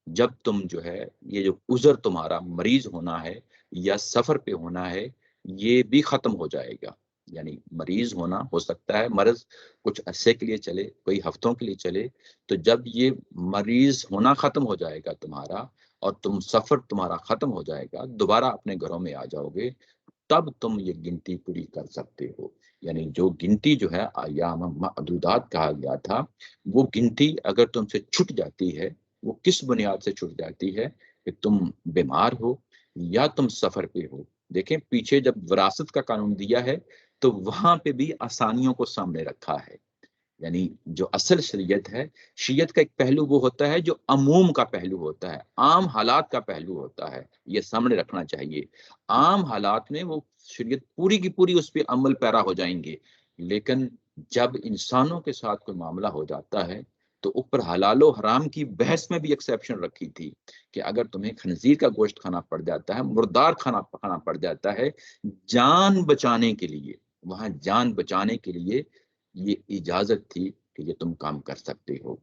جب تم جو ہے یہ جو عذر تمہارا مریض ہونا ہے یا سفر پہ ہونا ہے یہ بھی ختم ہو جائے گا. یعنی مریض ہونا ہو سکتا ہے, مرض کچھ عرصے کے لیے چلے, کوئی ہفتوں کے لیے چلے, تو جب یہ مریض ہونا ختم ہو جائے گا تمہارا اور تم سفر تمہارا ختم ہو جائے گا, دوبارہ اپنے گھروں میں آ جاؤ گے, تب تم یہ گنتی پوری کر سکتے ہو. یعنی جو گنتی جو ہے ایام معدودات کہا گیا تھا, وہ گنتی اگر تم سے چھٹ جاتی ہے, وہ کس بنیاد سے چھٹ جاتی ہے کہ تم بیمار ہو یا تم سفر پہ ہو. دیکھیں پیچھے جب وراثت کا قانون دیا ہے تو وہاں پہ بھی آسانیوں کو سامنے رکھا ہے. یعنی جو اصل شریعت ہے, شریعت کا ایک پہلو وہ ہوتا ہے جو عموم کا پہلو ہوتا ہے, عام حالات کا پہلو ہوتا ہے, یہ سامنے رکھنا چاہیے. عام حالات میں وہ شریعت پوری کی پوری اس پہ عمل پیرا ہو جائیں گے, لیکن جب انسانوں کے ساتھ کوئی معاملہ ہو جاتا ہے تو اوپر حلال و حرام کی بحث میں بھی ایکسیپشن رکھی تھی کہ اگر تمہیں خنزیر کا گوشت کھانا پڑ جاتا ہے, مردار کھانا پڑ جاتا ہے, جان بچانے کے لیے, وہاں جان بچانے کے لیے یہ اجازت تھی کہ یہ تم کام کر سکتے ہو.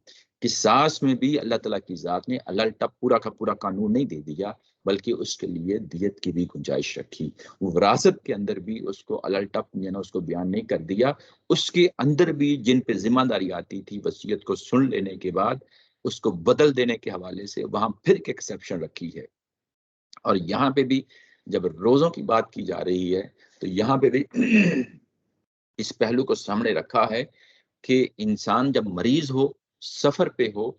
قصاص میں بھی اللہ تعالیٰ کی ذات نے الٹا پورا کا پورا قانون نہیں دے دیا, بلکہ اس کے لیے دیت کی بھی گنجائش رکھی. وراثت کے اندر بھی اس کو الٹا یعنی اس کو بیان نہیں کر دیا, اس کے اندر بھی جن پہ ذمہ داری آتی تھی وصیت کو سن لینے کے بعد اس کو بدل دینے کے حوالے سے وہاں پھر ایک ایکسیپشن رکھی ہے. اور یہاں پہ بھی جب روزوں کی بات کی جا رہی ہے تو یہاں پہ بھی اس پہلو کو سامنے رکھا ہے کہ انسان جب مریض ہو, سفر پہ ہو,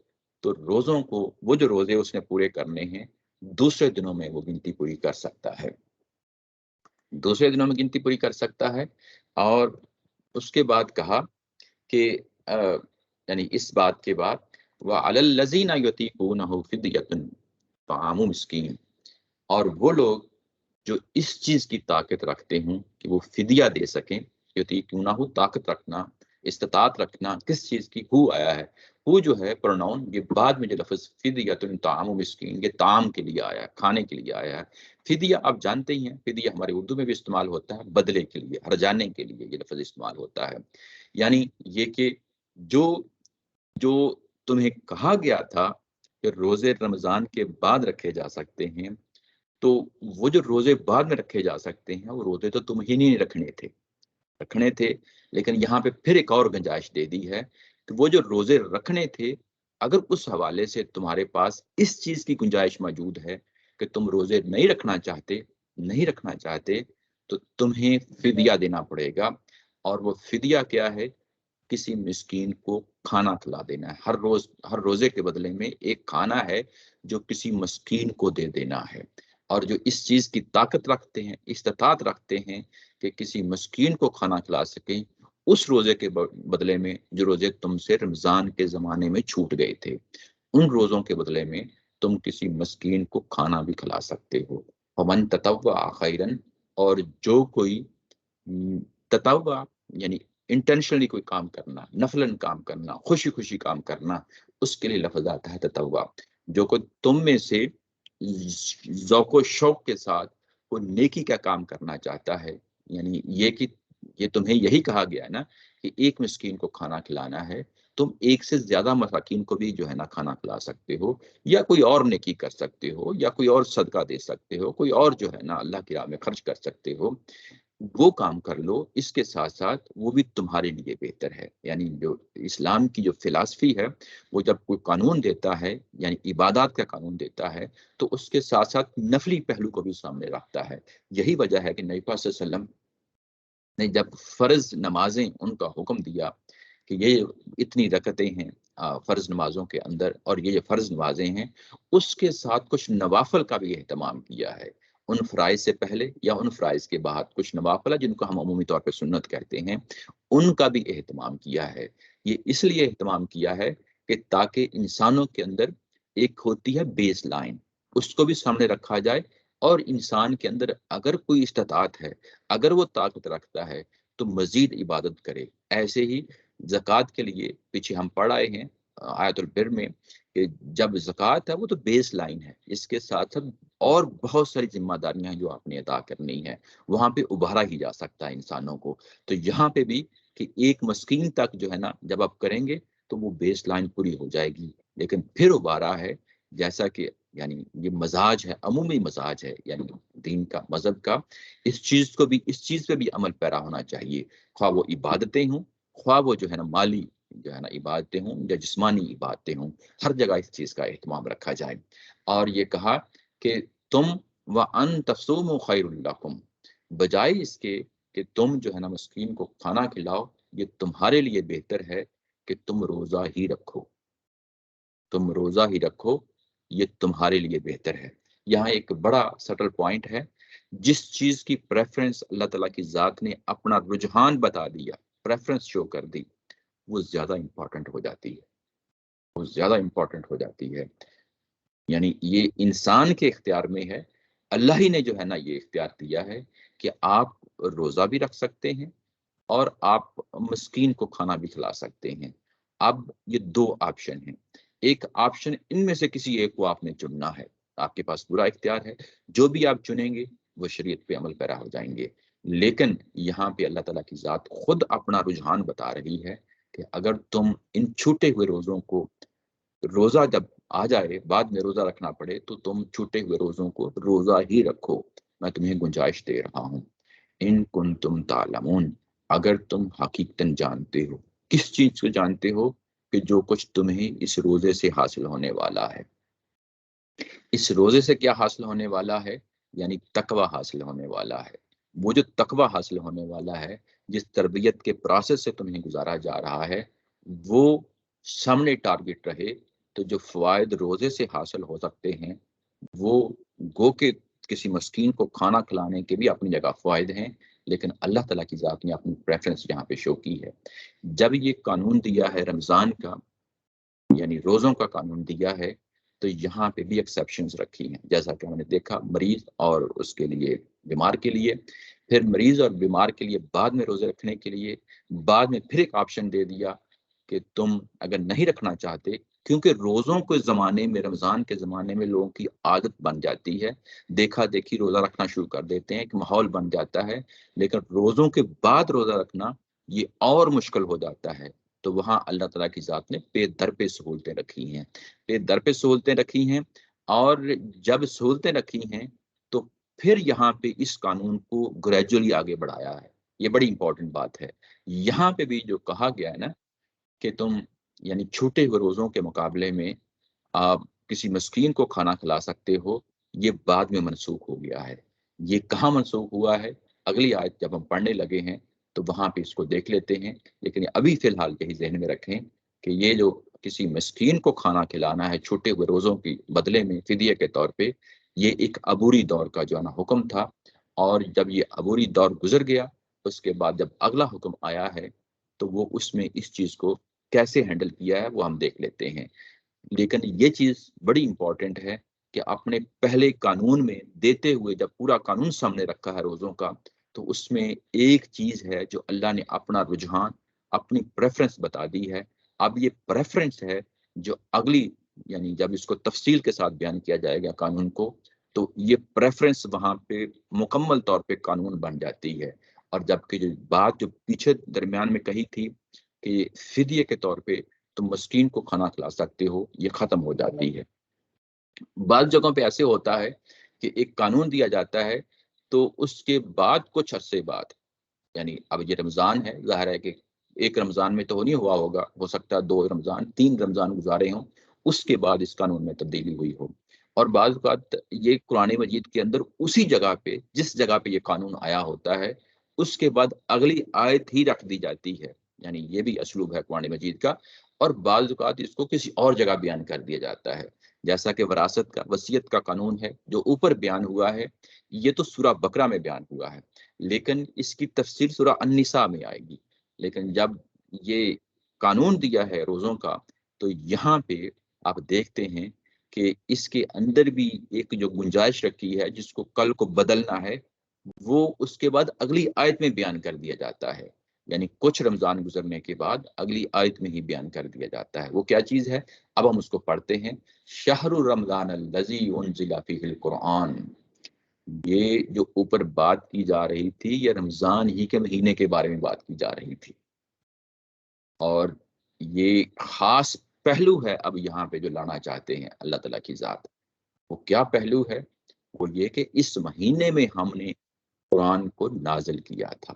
تو روزوں کو وہ جو روزے اس نے پورے کرنے ہیں دوسرے دنوں میں وہ گنتی پوری کر سکتا ہے, دوسرے دنوں میں گنتی پوری کر سکتا ہے. اور اس کے بعد کہا کہ یعنی اس بات کے بعد وَعَلَى الَّذِينَ يُطِيقُونَهُ فِدْيَةٌ طَعَامُ مِسْكِينٍ, اور وہ لوگ جو اس چیز کی طاقت رکھتے ہوں کہ وہ فدیہ دے سکیں, یطیقونہ طاقت رکھنا, استطاعت رکھنا, کس چیز کی ہو آیا ہے, ہو جو ہے پروناؤن، یہ بعد میں جو لفظ فدیۃ طعام مسکین، یہ طعام کے لیے آیا ہے، کھانے کے لیے آیا ہے۔ فدیہ آپ جانتے ہی ہیں، فدیہ ہمارے اردو میں بھی استعمال ہوتا ہے، بدلے کے لیے، ہرجانے کے لیے یہ لفظ استعمال ہوتا ہے۔ یعنی یہ کہ جو جو تمہیں کہا گیا تھا کہ روزے رمضان کے بعد رکھے جا سکتے ہیں، تو وہ جو روزے بعد میں رکھے جا سکتے ہیں وہ روزے تو تم ہی نہیں رکھنے تھے، لیکن یہاں پہ پھر ایک اور گنجائش دے دی ہے کہ وہ جو روزے رکھنے تھے، اگر اس حوالے سے تمہارے پاس اس چیز کی گنجائش موجود ہے کہ تم روزے نہیں رکھنا چاہتے تو تمہیں فدیہ دینا پڑے گا۔ اور وہ فدیہ کیا ہے؟ کسی مسکین کو کھانا کھلا دینا ہے۔ ہر روزے کے بدلے میں ایک کھانا ہے جو کسی مسکین کو دے دینا ہے۔ اور جو اس چیز کی طاقت رکھتے ہیں، استطاعت رکھتے ہیں کہ کسی مسکین کو کھانا کھلا سکیں، اس روزے کے بدلے میں جو روزے تم سے رمضان کے زمانے میں چھوٹ گئے تھے، ان روزوں کے بدلے میں تم کسی مسکین کو کھانا بھی کھلا سکتے ہو۔ ومن تطوع خیرا، اور جو کوئی تطوع یعنی انٹینشنلی کوئی کام کرنا، نفلاً کام کرنا، خوشی خوشی کام کرنا، اس کے لیے لفظ آتا ہے تطوع۔ جو کوئی تم میں سے ذوق و شوق کے ساتھ کوئی نیکی کا کام کرنا چاہتا ہے، یعنی یہ کہ یہ تمہیں یہی کہا گیا ہے نا کہ ایک مسکین کو کھانا کھلانا ہے، تم ایک سے زیادہ مساکین کو بھی جو ہے نا کھانا کھلا سکتے ہو، یا کوئی اور نیکی کر سکتے ہو، یا کوئی اور صدقہ دے سکتے ہو، کوئی اور جو ہے نا اللہ کی راہ میں خرچ کر سکتے ہو، وہ کام کر لو۔ اس کے ساتھ ساتھ وہ بھی تمہارے لیے بہتر ہے۔ یعنی جو اسلام کی جو فلسفی ہے، وہ جب کوئی قانون دیتا ہے، یعنی عبادات کا قانون دیتا ہے، تو اس کے ساتھ ساتھ نفلی پہلو کو بھی سامنے رکھتا ہے۔ یہی وجہ ہے کہ نبی پاک صلی اللہ علیہ وسلم نے جب فرض نمازیں ان کا حکم دیا کہ یہ اتنی رکعتیں ہیں فرض نمازوں کے اندر، اور یہ فرض نمازیں ہیں، اس کے ساتھ کچھ نوافل کا بھی اہتمام کیا ہے۔ ان فرائض سے پہلے یا ان فرائض کے بعد کچھ نوافل جن کو ہم عمومی طور پہ سنت کہتے ہیں، ان کا بھی اہتمام کیا ہے۔ یہ اس لیے اہتمام کیا ہے کہ تاکہ انسانوں کے اندر ایک ہوتی ہے بیس لائن، اس کو بھی سامنے رکھا جائے، اور انسان کے اندر اگر کوئی استطاعت ہے، اگر وہ طاقت رکھتا ہے، تو مزید عبادت کرے۔ ایسے ہی زکوٰۃ کے لیے پیچھے ہم پڑھ آئے ہیں آیت البر میں کہ جب زکوٰۃ ہے وہ تو بیس لائن ہے، اس کے ساتھ ساتھ اور بہت ساری ذمہ داریاں ہیں جو آپ نے ادا کرنی ہے، وہاں پہ ابھارا ہی جا سکتا ہے انسانوں کو۔ تو یہاں پہ بھی کہ ایک مسکین تک جو ہے نا جب آپ کریں گے تو وہ بیس لائن پوری ہو جائے گی، لیکن پھر ابھارا ہے جیسا کہ یعنی یہ مزاج ہے، عمومی مزاج ہے یعنی دین کا، مذہب کا، اس چیز پہ بھی عمل پیرا ہونا چاہیے، خواہ وہ عبادتیں ہوں، خواہ وہ جو ہے نا مالی جو ہے نا عبادتیں ہوں یا جسمانی عبادتیں ہوں، ہر جگہ اس چیز کا اہتمام رکھا جائے۔ اور یہ کہا کہ تم وَأَن تَصُومُوا خَيْرٌ لَكُمْ، بجائے اس کے کہ تم جو ہے نا مسکین کو کھانا کھلاؤ، یہ تمہارے لیے بہتر ہے کہ تم روزہ ہی رکھو، یہ تمہارے لیے بہتر ہے۔ یہاں ایک بڑا سٹل پوائنٹ ہے، جس چیز کی پریفرنس اللہ تعالیٰ کی ذات نے اپنا رجحان بتا دیا، پریفرنس شو کر دی، وہ زیادہ امپورٹنٹ ہو جاتی ہے، یعنی یہ انسان کے اختیار میں ہے۔ اللہ ہی نے جو ہے نا یہ اختیار دیا ہے کہ آپ روزہ بھی رکھ سکتے ہیں اور آپ مسکین کو کھانا بھی کھلا سکتے ہیں۔ اب یہ دو آپشن ہیں، ایک آپشن ان میں سے کسی ایک کو آپ نے چننا ہے، آپ کے پاس پورا اختیار ہے، جو بھی آپ چنیں گے وہ شریعت پہ عمل پیرا ہو جائیں گے۔ لیکن یہاں پہ اللہ تعالیٰ کی ذات خود اپنا رجحان بتا رہی ہے کہ اگر تم ان چھوٹے ہوئے روزوں کو، روزہ جب آ جائے بعد میں روزہ رکھنا پڑے، تو تم چھوٹے ہوئے روزوں کو روزہ ہی رکھو، میں تمہیں گنجائش دے رہا ہوں۔ ان کنتم تعلمون، اگر تم حقیقتاً جانتے ہو، کس چیز کو جانتے ہو؟ کہ جو کچھ تمہیں اس روزے سے حاصل ہونے والا ہے۔ اس روزے سے کیا حاصل ہونے والا ہے؟ یعنی تقوی حاصل ہونے والا ہے۔ وہ جو تقوی حاصل ہونے والا ہے، جس تربیت کے پروسیس سے تمہیں گزارا جا رہا ہے، وہ سامنے ٹارگٹ رہے، تو جو فوائد روزے سے حاصل ہو سکتے ہیں وہ گو کہ کسی مسکین کو کھانا کھلانے کے بھی اپنی جگہ فوائد ہیں، لیکن اللہ تعالیٰ کی ذات نے اپنی پریفرنس یہاں پہ شو کی ہے۔ جب یہ قانون دیا ہے رمضان کا، یعنی روزوں کا قانون دیا ہے، تو یہاں پہ بھی ایکسیپشنز رکھی ہیں، جیسا کہ ہم نے دیکھا مریض اور اس کے لیے بیمار کے لیے، پھر مریض اور بیمار کے لیے بعد میں روزے رکھنے کے لیے بعد میں پھر ایک آپشن دے دیا کہ تم اگر نہیں رکھنا چاہتے، کیونکہ روزوں کے زمانے میں، رمضان کے زمانے میں لوگوں کی عادت بن جاتی ہے، دیکھا دیکھی روزہ رکھنا شروع کر دیتے ہیں، ایک ماحول بن جاتا ہے، لیکن روزوں کے بعد روزہ رکھنا یہ اور مشکل ہو جاتا ہے۔ تو وہاں اللہ تعالیٰ کی ذات نے پے در پہ سہولتیں رکھی ہیں، پے در پہ سہولتیں رکھی ہیں، اور جب سہولتیں رکھی ہیں تو پھر یہاں پہ اس قانون کو گریجولی آگے بڑھایا ہے۔ یہ بڑی امپورٹنٹ بات ہے۔ یہاں پہ بھی جو کہا گیا ہے نا کہ تم یعنی چھوٹے ہوئے روزوں کے مقابلے میں آپ کسی مسکین کو کھانا کھلا سکتے ہو، یہ بعد میں منسوخ ہو گیا ہے۔ یہ کہاں منسوخ ہوا ہے؟ اگلی آیت جب ہم پڑھنے لگے ہیں تو وہاں پہ اس کو دیکھ لیتے ہیں، لیکن ابھی فی الحال یہی ذہن میں رکھیں کہ یہ جو کسی مسکین کو کھانا کھلانا ہے چھوٹے ہوئے روزوں کی بدلے میں فدیے کے طور پہ، یہ ایک عبوری دور کا جو ہے نا حکم تھا، اور جب یہ عبوری دور گزر گیا اس کے بعد جب اگلا حکم آیا ہے تو وہ اس میں اس چیز کو کیسے ہینڈل کیا ہے وہ ہم دیکھ لیتے ہیں۔ لیکن یہ چیز بڑی امپورٹنٹ ہے کہ اپنے پہلے قانون میں دیتے ہوئے جب پورا قانون سامنے رکھا ہے روزوں کا، تو اس میں ایک چیز ہے جو اللہ نے اپنا رجحان، اپنی پریفرنس بتا دی ہے۔ اب یہ پریفرنس ہے جو اگلی یعنی جب اس کو تفصیل کے ساتھ بیان کیا جائے گا قانون کو، تو یہ پریفرنس وہاں پہ مکمل طور پہ قانون بن جاتی ہے۔ اور جبکہ جو بات جو پیچھے درمیان میں کہی تھی کہ فدیے کے طور پہ تم مسکین کو کھانا کھلا سکتے ہو، یہ ختم ہو جاتی ہے۔ بعض جگہوں پہ ایسے ہوتا ہے کہ ایک قانون دیا جاتا ہے تو اس کے بعد کچھ عرصے بعد، یعنی اب یہ رمضان ہے، ظاہر ہے کہ ایک رمضان میں تو نہیں ہوا ہوگا، ہو سکتا ہے 2 رمضان 3 رمضان گزارے ہوں، اس کے بعد اس قانون میں تبدیلی ہوئی ہو۔ اور بعض اوقات یہ قرآن مجید کے اندر اسی جگہ پہ جس جگہ پہ یہ قانون آیا ہوتا ہے اس کے بعد اگلی آیت ہی رکھ دی جاتی ہے، یعنی یہ بھی اسلوب ہے قرآن مجید کا۔ اور بعض اوقات اس کو کسی اور جگہ بیان کر دیا جاتا ہے، جیسا کہ وراثت کا، وصیت کا قانون ہے جو اوپر بیان ہوا ہے، یہ تو سورہ بقرہ میں بیان ہوا ہے، لیکن اس کی تفصیل سورہ النساء میں آئے گی۔ لیکن جب یہ قانون دیا ہے روزوں کا تو یہاں پہ آپ دیکھتے ہیں کہ اس کے اندر بھی ایک جو گنجائش رکھی ہے جس کو کل کو بدلنا ہے، وہ اس کے بعد اگلی آیت میں بیان کر دیا جاتا ہے، یعنی کچھ رمضان گزرنے کے بعد اگلی آیت میں ہی بیان کر دیا جاتا ہے۔ وہ کیا چیز ہے؟ اب ہم اس کو پڑھتے ہیں۔ شہر رمضان الذی انزل فیہ القرآن، یہ جو اوپر بات کی جا رہی تھی یہ رمضان ہی کے مہینے کے بارے میں بات کی جا رہی تھی، اور یہ خاص پہلو ہے اب یہاں پہ جو لانا چاہتے ہیں اللہ تعالیٰ کی ذات۔ وہ کیا پہلو ہے؟ وہ یہ کہ اس مہینے میں ہم نے قرآن کو نازل کیا تھا،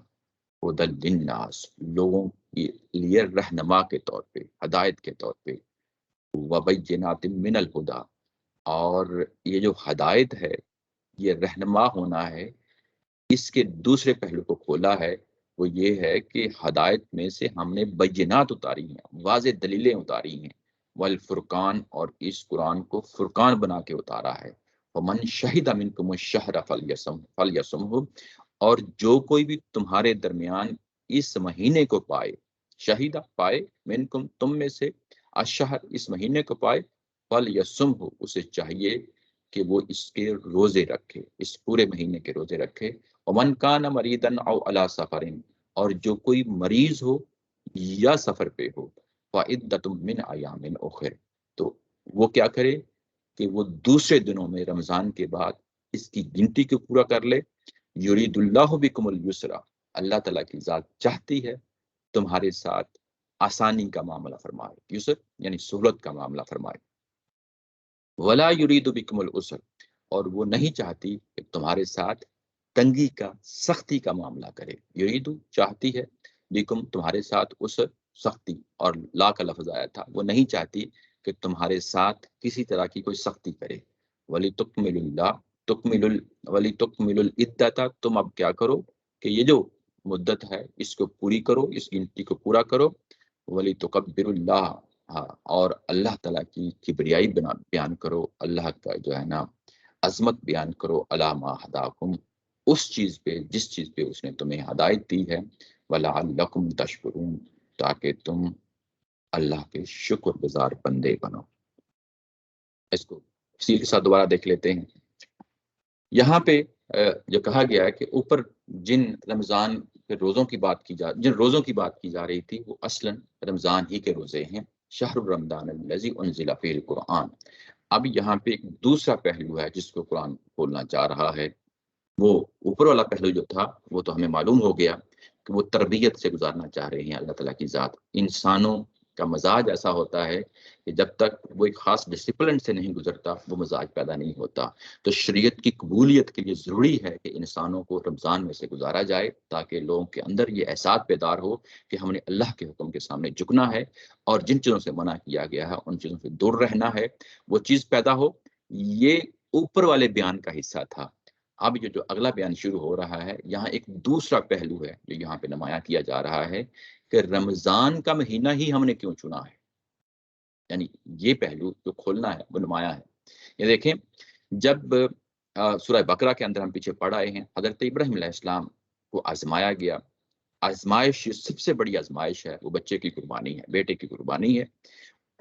ہدی للناس، لوگوں کے لیے رہنما کے طور پہ، ہدایت کے طور پہ، وبینات من الہدی، اور یہ جو ہدایت ہے، یہ رہنما ہونا ہے، اس کے دوسرے پہلو کو کھولا ہے، وہ یہ ہے کہ ہدایت میں سے ہم نے بینات اتاری ہیں، واضح دلیلیں اتاری ہیں، والفرقان، اور اس قرآن کو فرقان بنا کے اتارا ہے۔ ومن شہد منکم الشہر فلیصمہ، اور جو کوئی بھی تمہارے درمیان اس مہینے کو پائے، شہیدہ پائے، منکم تم میں سے، الشہر اس مہینے کو پائے، فلیصمہ اسے چاہیے کہ وہ اس کے روزے رکھے، اس پورے مہینے کے روزے رکھے۔ ومن کان مریضا او علی سفر، اور جو کوئی مریض ہو یا سفر پہ ہو، فعدۃ من ایام اخر، تو وہ کیا کرے کہ وہ دوسرے دنوں میں رمضان کے بعد اس کی گنتی کو پورا کر لے۔ یرید اللہ بکم الیسر، اللہ تعالیٰ کی ذات چاہتی ہے تمہارے ساتھ آسانی کا معاملہ فرمائے، یسر یعنی سہولت کا معاملہ فرمائے۔ ولا یرید بکم العسر، اور وہ نہیں چاہتی کہ تمہارے ساتھ تنگی کا، سختی کا معاملہ کرے۔ یرید چاہتی ہے، بکم تمہارے ساتھ، اسر سختی، اور لا کا لفظ آیا تھا، وہ نہیں چاہتی کہ تمہارے ساتھ کسی طرح کی کوئی سختی کرے۔ وَلِتُکْمِلُ اللَّهَ وَلِتُکْمِلُ الْعِدَّةَ، تم اب کیا کرو کہ یہ جو مدت ہے اس کو پوری کرو، اس گنتی کو پورا کرو۔ وَلِتُکَبِّرُ اللَّهَ، اور اللہ تعالیٰ کی کبریائی بیان کرو، اللہ کا جو ہے نا عظمت بیان کرو، علی ما ہداکم، اس چیز پہ جس چیز پہ اس نے تمہیں ہدایت دی ہے، وَلَعَلَّکُمْ تَشْکُرُونَ، تاکہ تم اللہ کے شکر گزار بندے بنو۔ اس کو اسی کے ساتھ دوبارہ دیکھ لیتے ہیں۔ یہاں پہ جو کہا گیا ہے کہ اوپر جن رمضان پھر روزوں کی بات کی جن روزوں کی بات کی جا رہی تھی وہ اصلاً رمضان ہی کے روزے ہیں، شہر رمضان الذی انزل فیہ القرآن۔ اب یہاں پہ ایک دوسرا پہلو ہے جس کو قرآن کھولنا چاہ رہا ہے۔ وہ اوپر والا پہلو جو تھا وہ تو ہمیں معلوم ہو گیا کہ وہ تربیت سے گزارنا چاہ رہے ہیں اللہ تعالیٰ کی ذات۔ انسانوں کا مزاج ایسا ہوتا ہے کہ جب تک وہ ایک خاص ڈسپلن سے نہیں گزرتا وہ مزاج پیدا نہیں ہوتا۔ تو شریعت کی قبولیت کے لیے ضروری ہے کہ انسانوں کو رمضان میں سے گزارا جائے تاکہ لوگوں کے اندر یہ احساس بیدار ہو کہ ہم نے اللہ کے حکم کے سامنے جھکنا ہے اور جن چیزوں سے منع کیا گیا ہے ان چیزوں سے دور رہنا ہے، وہ چیز پیدا ہو۔ یہ اوپر والے بیان کا حصہ تھا۔ اب یہ جو اگلا بیان شروع ہو رہا ہے، یہاں ایک دوسرا پہلو ہے جو یہاں پہ نمایاں کیا جا رہا ہے کہ رمضان کا مہینہ ہی ہم نے کیوں چنا ہے۔ یعنی یہ پہلو جو کھولنا ہے وہ نمایاں ہے۔ یہ دیکھیں، جب سورہ بقرہ کے اندر ہم پیچھے پڑھ آئے ہیں، حضرت ابراہیم علیہ السلام کو آزمایا گیا۔ آزمائش سب سے بڑی آزمائش ہے، وہ بچے کی قربانی ہے، بیٹے کی قربانی ہے۔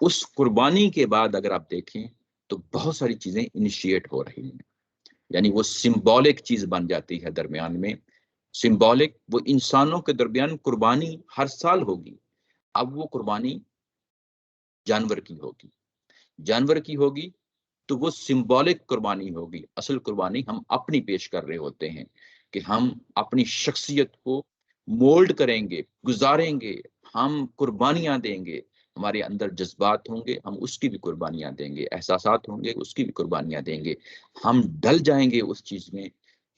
اس قربانی کے بعد اگر آپ دیکھیں تو بہت ساری چیزیں انیشیٹ ہو رہی ہیں، یعنی وہ سمبولک چیز بن جاتی ہے درمیان میں۔ سمبولک، وہ انسانوں کے درمیان قربانی ہر سال ہوگی، اب وہ قربانی جانور کی ہوگی۔ جانور کی ہوگی تو وہ سمبولک قربانی ہوگی، اصل قربانی ہم اپنی پیش کر رہے ہوتے ہیں کہ ہم اپنی شخصیت کو مولڈ کریں گے، گزاریں گے، ہم قربانیاں دیں گے، ہمارے اندر جذبات ہوں گے ہم اس کی بھی قربانیاں دیں گے، احساسات ہوں گے اس کی بھی قربانیاں دیں گے، ہم ڈل جائیں گے اس چیز میں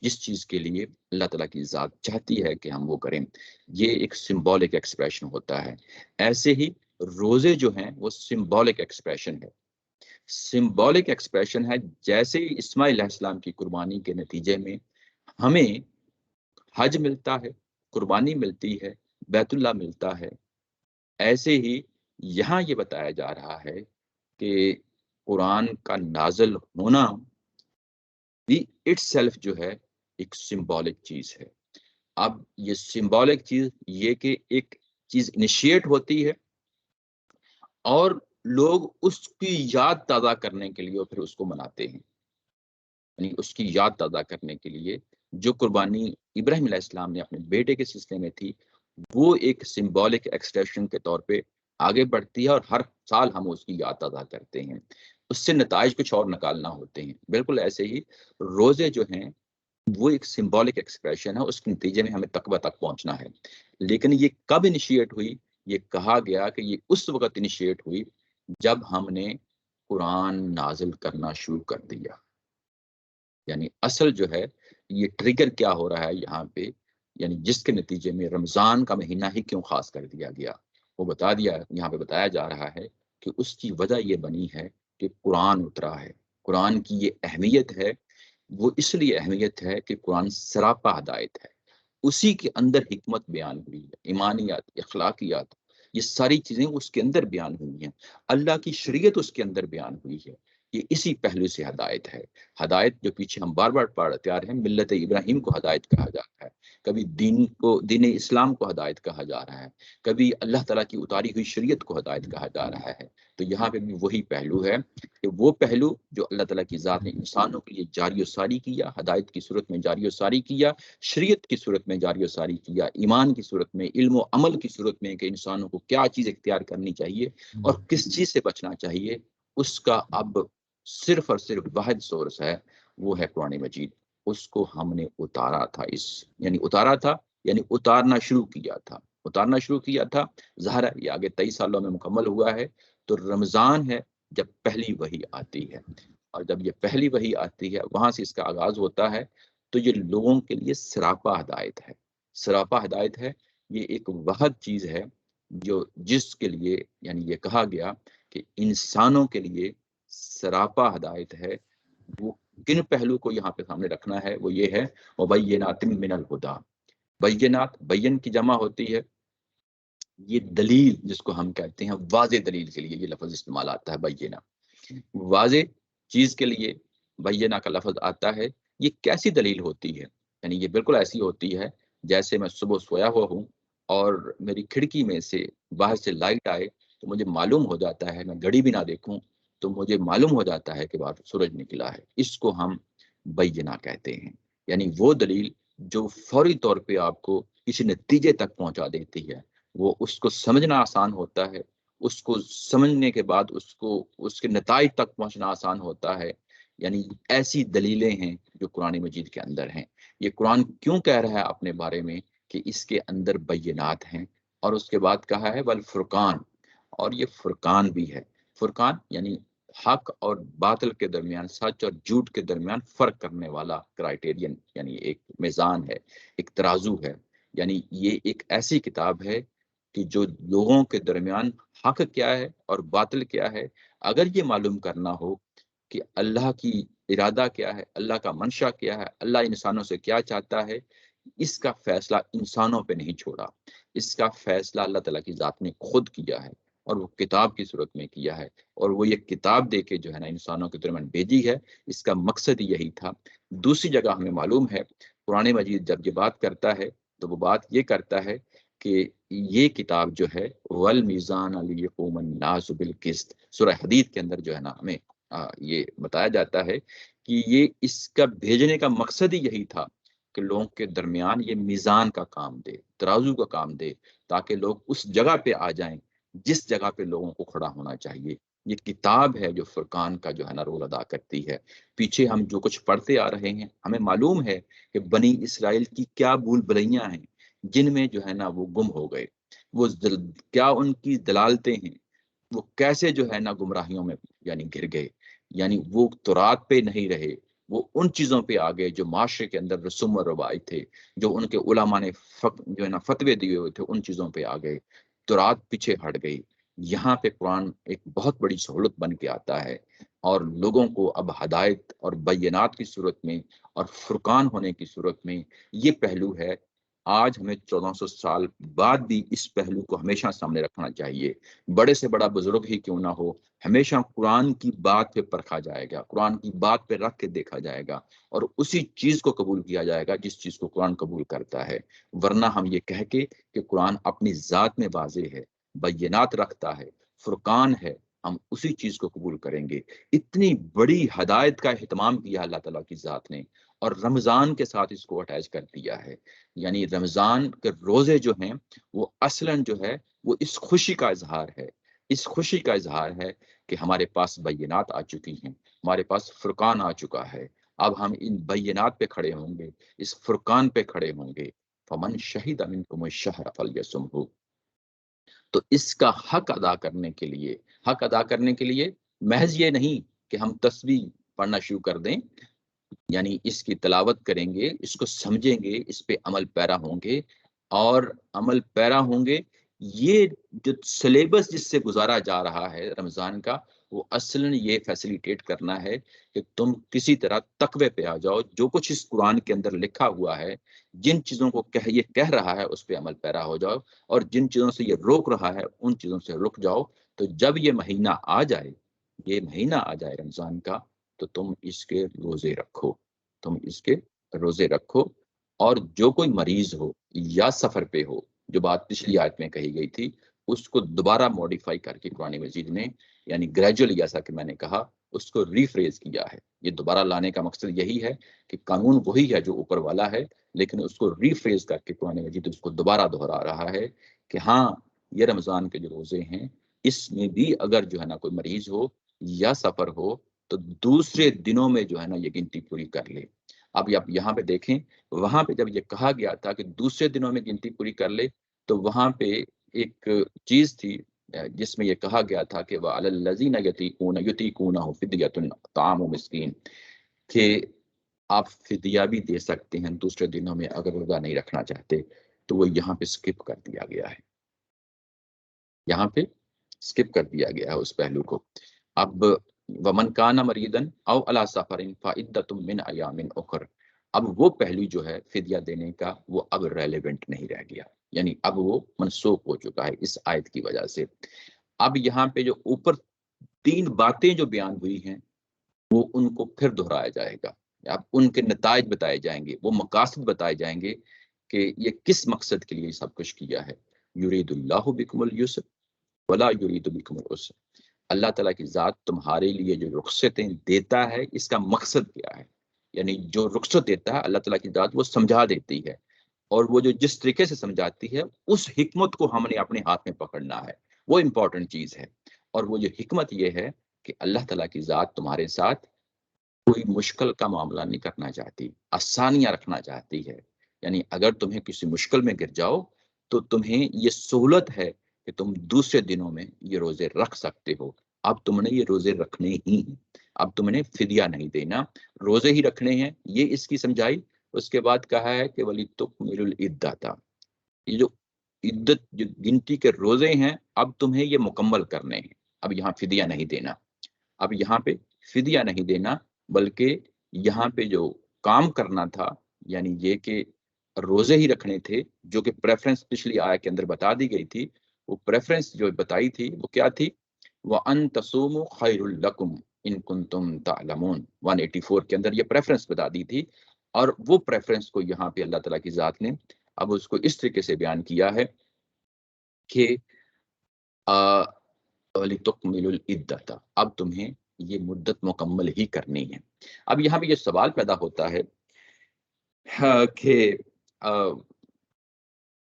جس چیز کے لیے اللہ تعالیٰ کی ذات چاہتی ہے کہ ہم وہ کریں۔ یہ ایک سمبولک ایکسپریشن ہوتا ہے۔ ایسے ہی روزے جو ہیں وہ سمبولک ایکسپریشن ہے۔ سمبولک ایکسپریشن ہے، جیسے اسماعیل علیہ السلام کی قربانی کے نتیجے میں ہمیں حج ملتا ہے، قربانی ملتی ہے، بیت اللہ ملتا ہے، ایسے ہی یہاں یہ بتایا جا رہا ہے کہ قرآن کا نازل ہونا بھی اٹ سیلف جو ہے ایک سمبولک چیز ہے۔ اب یہ سمبولک چیز یہ کہ ایک چیز انیشیٹ ہوتی ہے اور لوگ اس کی یاد تازہ کرنے کے لیے پھر اس کو مناتے ہیں، یعنی اس کی یاد تازہ کرنے کے لیے جو قربانی ابراہیم علیہ السلام نے اپنے بیٹے کے سلسلے میں تھی وہ ایک سمبولک ایکسپریشن کے طور پہ آگے بڑھتی ہے اور ہر سال ہم اس کی یاد تازہ کرتے ہیں، اس سے نتائج کچھ اور نکالنا ہوتے ہیں۔ بالکل ایسے ہی روزے جو ہیں وہ ایک سمبولک ایکسپریشن ہے، اس کے نتیجے میں ہمیں تقویٰ تک پہنچنا ہے۔ لیکن یہ کب انیشیٹ ہوئی؟ یہ کہا گیا کہ یہ اس وقت انیشیٹ ہوئی جب ہم نے قرآن نازل کرنا شروع کر دیا۔ یعنی اصل جو ہے یہ ٹریگر کیا ہو رہا ہے یہاں پہ، یعنی جس کے نتیجے میں رمضان کا مہینہ ہی کیوں خاص کر دیا گیا، وہ بتا دیا، یہاں پہ بتایا جا رہا ہے کہ اس کی وجہ یہ بنی ہے کہ قرآن اترا ہے۔ قرآن کی یہ اہمیت ہے، وہ اس لیے اہمیت ہے کہ قرآن سراپا ہدایت ہے، اسی کے اندر حکمت بیان ہوئی ہے، ایمانیات، اخلاقیات، یہ ساری چیزیں اس کے اندر بیان ہوئی ہیں، اللہ کی شریعت اس کے اندر بیان ہوئی ہے۔ یہ اسی پہلو سے ہدایت ہے۔ ہدایت جو پیچھے ہم بار بار پڑھتے آ رہے ہیں، ملت ابراہیم کو ہدایت کہا جاتا ہے، کبھی دین اسلام کو ہدایت کہا جا رہا ہے، کبھی اللہ تعالیٰ کی اتاری ہوئی شریعت کو ہدایت کہا جا رہا ہے۔ تو یہاں پہ بھی وہی پہلو ہے کہ وہ پہلو جو اللہ تعالیٰ کی ذات نے انسانوں کے لیے جاری و ساری کیا، ہدایت کی صورت میں جاری و ساری کیا، شریعت کی صورت میں جاری و ساری کیا، ایمان کی صورت میں، علم و عمل کی صورت میں کہ انسانوں کو کیا چیز اختیار کرنی چاہیے اور کس چیز سے بچنا چاہیے، اس کا اب صرف اور صرف واحد سورس ہے، وہ ہے قرآن مجید۔ اس کو ہم نے اتارا تھا، یعنی اتارا تھا یعنی اتارنا شروع کیا تھا، اتارنا شروع کیا تھا۔ ظاہر ہے یہ آگے 23 سالوں میں مکمل ہوا ہے۔ تو رمضان ہے جب پہلی وحی آتی ہے، اور جب یہ پہلی وحی آتی ہے وہاں سے اس کا آغاز ہوتا ہے، تو یہ لوگوں کے لیے سراپا ہدایت ہے۔ سراپا ہدایت ہے، یہ ایک واحد چیز ہے جو جس کے لیے یعنی یہ کہا گیا کہ انسانوں کے لیے سراپا ہدایت ہے۔ وہ کن پہلو کو یہاں پہ سامنے رکھنا ہے؟ وہ یہ ہے وَبَيِّنَاتٍ مِّنَ الْهُدَىٰ۔ بینات، بین کی جمع ہوتی ہے، یہ دلیل جس کو ہم کہتے ہیں، واضح دلیل کے لیے یہ لفظ استعمال آتا ہے بینہ، واضح چیز کے لیے بینہ کا لفظ آتا ہے۔ یہ کیسی دلیل ہوتی ہے؟ یعنی یہ بالکل ایسی ہوتی ہے جیسے میں صبح سویا ہوا ہوں اور میری کھڑکی میں سے باہر سے لائٹ آئے تو مجھے معلوم ہو جاتا ہے، میں گھڑی بھی نہ دیکھوں تو مجھے معلوم ہو جاتا ہے کہ باہر سورج نکلا ہے۔ اس کو ہم بینہ کہتے ہیں، یعنی وہ دلیل جو فوری طور پہ آپ کو کسی نتیجے تک پہنچا دیتی ہے، وہ اس کو سمجھنا آسان ہوتا ہے، اس کو سمجھنے کے بعد اس کو اس کے نتائج تک پہنچنا آسان ہوتا ہے۔ یعنی ایسی دلیلیں ہیں جو قرآن مجید کے اندر ہیں۔ یہ قرآن کیوں کہہ رہا ہے اپنے بارے میں کہ اس کے اندر بینات ہیں، اور اس کے بعد کہا ہے والفرقان، اور یہ فرقان بھی ہے۔ فرقان یعنی حق اور باطل کے درمیان، سچ اور جھوٹ کے درمیان فرق کرنے والا کرائٹیرین، یعنی ایک میزان ہے، ایک ترازو ہے۔ یعنی یہ ایک ایسی کتاب ہے کہ جو لوگوں کے درمیان حق کیا ہے اور باطل کیا ہے، اگر یہ معلوم کرنا ہو کہ اللہ کی ارادہ کیا ہے، اللہ کا منشا کیا ہے، اللہ انسانوں سے کیا چاہتا ہے، اس کا فیصلہ انسانوں پہ نہیں چھوڑا، اس کا فیصلہ اللہ تعالیٰ کی ذات نے خود کیا ہے، اور وہ کتاب کی صورت میں کیا ہے، اور وہ یہ کتاب دے کے جو ہے نا انسانوں کے درمیان بھیجی ہے۔ اس کا مقصد یہی تھا۔ دوسری جگہ ہمیں معلوم ہے قرآن مجید جب یہ بات کرتا ہے تو وہ بات یہ کرتا ہے کہ یہ کتاب جو ہے والمیزان لیقوم الناس بالقسط، سورہ حدید کے اندر جو ہے نا ہمیں یہ بتایا جاتا ہے کہ یہ اس کا بھیجنے کا مقصد ہی یہی تھا کہ لوگوں کے درمیان یہ میزان کا کام دے، ترازو کا کام دے، تاکہ لوگ اس جگہ پہ آ جائیں جس جگہ پہ لوگوں کو کھڑا ہونا چاہیے۔ یہ کتاب ہے جو فرقان کا جو ہے نا رول ادا کرتی ہے۔ پیچھے ہم جو کچھ پڑھتے آ رہے ہیں ہمیں معلوم ہے کہ بنی اسرائیل کی کیا بھول بھلیاں ہیں جن میں جو ہے نا وہ گم ہو گئے، وہ کیا ان کی دلالتیں ہیں، وہ کیسے جو ہے نا گمراہیوں میں یعنی گر گئے، یعنی وہ تورات پہ نہیں رہے، وہ ان چیزوں پہ آ گئے جو معاشرے کے اندر رسوم و روایت تھے، جو ان کے علماء نے جو ہے نا فتوے دیے ہوئے تھے، ان چیزوں پہ آ گئے، تورات پیچھے ہٹ گئی۔ یہاں پہ قرآن ایک بہت بڑی سہولت بن کے آتا ہے، اور لوگوں کو اب ہدایت اور بینات کی صورت میں اور فرقان ہونے کی صورت میں یہ پہلو ہے۔ آج ہمیں 1400 سال بعد بھی اس پہلو کو ہمیشہ سامنے رکھنا چاہیے۔ بڑے سے بڑا بزرگ ہی کیوں نہ ہو، ہمیشہ قرآن کی بات پہ پرکھا جائے گا، قرآن کی بات پہ رکھ کے دیکھا جائے گا، اور اسی چیز کو قبول کیا جائے گا جس چیز کو قرآن قبول کرتا ہے۔ ورنہ ہم یہ کہہ کے کہ قرآن اپنی ذات میں واضح ہے، بینات رکھتا ہے، فرقان ہے، ہم اسی چیز کو قبول کریں گے۔ اتنی بڑی ہدایت کا اہتمام کیا اللہ تعالیٰ کی ذات نے، اور رمضان کے ساتھ اس کو اٹیچ کر دیا ہے۔ یعنی رمضان کے روزے جو ہیں وہ اصلاً جو ہے وہ اس خوشی کا اظہار ہے، اس خوشی کا اظہار ہے کہ ہمارے پاس بینات آ چکی ہیں، ہمارے پاس فرقان آ چکا ہے۔ اب ہم ان بینات پہ کھڑے ہوں گے، اس فرقان پہ کھڑے ہوں گے۔ فمن شہد منکم الشہر فلیصمہ، تو اس کا حق ادا کرنے کے لیے، حق ادا کرنے کے لیے محض یہ نہیں کہ ہم تسبیح پڑھنا شروع کر دیں، یعنی اس کی تلاوت کریں گے، اس کو سمجھیں گے، اس پہ عمل پیرا ہوں گے، اور عمل پیرا ہوں گے۔ یہ جو سلیبس جس سے گزارا جا رہا ہے رمضان کا، وہ اصلاً یہ فیسیلیٹیٹ کرنا ہے کہ تم کسی طرح تقوی پہ آ جاؤ، جو کچھ اس قرآن کے اندر لکھا ہوا ہے، جن چیزوں کو یہ کہہ رہا ہے اس پہ عمل پیرا ہو جاؤ، اور جن چیزوں سے یہ روک رہا ہے ان چیزوں سے رک جاؤ۔ تو جب یہ مہینہ آ جائے، یہ مہینہ آ جائے رمضان کا، تو تم اس کے روزے رکھو، تم اس کے روزے رکھو۔ اور جو کوئی مریض ہو یا سفر پہ ہو، جو بات پچھلی آیت میں کہی گئی تھی، اس کو دوبارہ موڈیفائی کر کے قرآن مجید نے، یعنی گریجولی، جیسا کہ میں نے کہا، اس کو ریفریز کیا ہے۔ یہ دوبارہ لانے کا مقصد یہی ہے کہ قانون وہی ہے جو اوپر والا ہے، لیکن اس کو ریفریز کر کے قرآن مجید اس کو دوبارہ دہرا رہا ہے کہ ہاں، یہ رمضان کے جو روزے ہیں، اس میں بھی اگر جو ہے نا کوئی مریض ہو یا سفر ہو تو دوسرے دنوں میں جو ہے نا یہ گنتی پوری کر لے۔ اب آپ یہاں پہ دیکھیں، وہاں پہ جب یہ کہا گیا تھا کہ دوسرے دنوں میں گنتی پوری کر لے، تو وہاں پہ ایک چیز تھی جس میں یہ کہا گیا تھا کہ وَعَلَى الَّذِينَ يُطِيقُونَهُ فِدْيَةٌ طَعَامُ مِسْكِينٍ، کہ آپ فدیہ بھی دے سکتے ہیں دوسرے دنوں میں اگر روزہ نہیں رکھنا چاہتے۔ تو وہ یہاں پہ سکپ کر دیا گیا ہے، یہاں پہ سکپ کر دیا گیا ہے اس پہلو کو۔ اب ومن کان مریدن او علی سفر فعدۃ من ایام اخر، اب وہ پہلو جو ہے فدیہ دینے کا وہ اب ریلیونٹ نہیں رہ گیا، یعنی اب وہ منسوخ ہو چکا ہے اس آیت کی وجہ سے۔ اب یہاں پہ جو اوپر تین باتیں جو بیان ہوئی ہیں وہ ان کو پھر دہرایا جائے گا، اب ان کے نتائج بتائے جائیں گے، وہ مقاصد بتائے جائیں گے کہ یہ کس مقصد کے لیے سب کچھ کیا ہے۔ یرید اللہ بکم اليسر ولا یرید بکم العسر، اللہ تعالیٰ کی ذات تمہارے لیے جو رخصتیں دیتا ہے اس کا مقصد کیا ہے، یعنی جو رخصت دیتا ہے اللہ تعالیٰ کی ذات وہ سمجھا دیتی ہے، اور وہ جو جس طریقے سے سمجھاتی ہے اس حکمت کو ہم نے اپنے ہاتھ میں پکڑنا ہے، وہ امپورٹنٹ چیز ہے۔ اور وہ جو حکمت یہ ہے کہ اللہ تعالیٰ کی ذات تمہارے ساتھ کوئی مشکل کا معاملہ نہیں کرنا چاہتی، آسانیاں رکھنا چاہتی ہے۔ یعنی اگر تمہیں کسی مشکل میں گر جاؤ تو تمہیں یہ سہولت ہے کہ تم دوسرے دنوں میں یہ روزے رکھ سکتے ہو۔ اب تم نے یہ روزے رکھنے ہی ہیں، اب تم نے فدیہ نہیں دینا، روزے ہی رکھنے ہیں، یہ اس کی سمجھائی۔ اس کے بعد کہا ہے کہ ولی تکمل العدۃ، یہ جو عدت جو گنتی کے روزے ہیں اب تمہیں یہ مکمل کرنے ہیں، اب یہاں فدیہ نہیں دینا، اب یہاں پہ فدیہ نہیں دینا، بلکہ یہاں پہ جو کام کرنا تھا یعنی یہ کہ روزے ہی رکھنے تھے، جو کہ پریفرنس پچھلی آیت کے اندر بتا دی گئی تھی، وہ پریفرنس جو بتائی تھی وہ کیا تھی؟ وَأَن تَصُومُوا خَيْرٌ لَكُمْ إِن كُنتُمْ تَعْلَمُونَ، 184 کے اندر یہ پریفرنس بتا دی تھی۔ اور وہ پریفرنس کو یہاں پہ اللہ تعالیٰ کی ذات نے اب اس کو اس طریقے سے بیان کیا ہے کہ وَلِتُكْمِلُوا الْعِدَّةَ، اب تمہیں یہ مدت مکمل ہی کرنی ہے۔ اب یہاں پہ یہ سوال پیدا ہوتا ہے کہ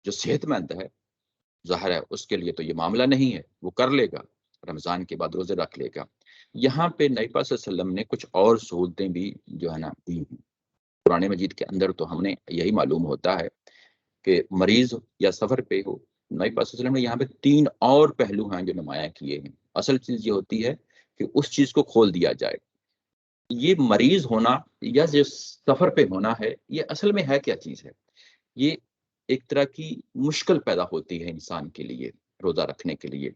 جو صحت مند ہے ظاہر ہے اس کے لیے تو یہ معاملہ نہیں ہے، وہ کر لے گا، رمضان کے بعد روزے رکھ لے گا۔ یہاں پہ نبی پاک صلی اللہ علیہ وسلم نے کچھ اور سہولتیں بھی جو ہے نا دی ہیں۔ قرآن مجید کے اندر تو ہم نے یہی معلوم ہوتا ہے کہ مریض یا سفر پہ ہو، نبی پاک صلی اللہ علیہ وسلم نے یہاں پہ 3 اور پہلو ہیں جو نمایاں کیے ہیں۔ اصل چیز یہ ہوتی ہے کہ اس چیز کو کھول دیا جائے۔ یہ مریض ہونا یا جو سفر پہ ہونا ہے، یہ اصل میں ہے کیا چیز ہے؟ یہ ایک طرح کی مشکل پیدا ہوتی ہے انسان کے لیے روزہ رکھنے کے لیے۔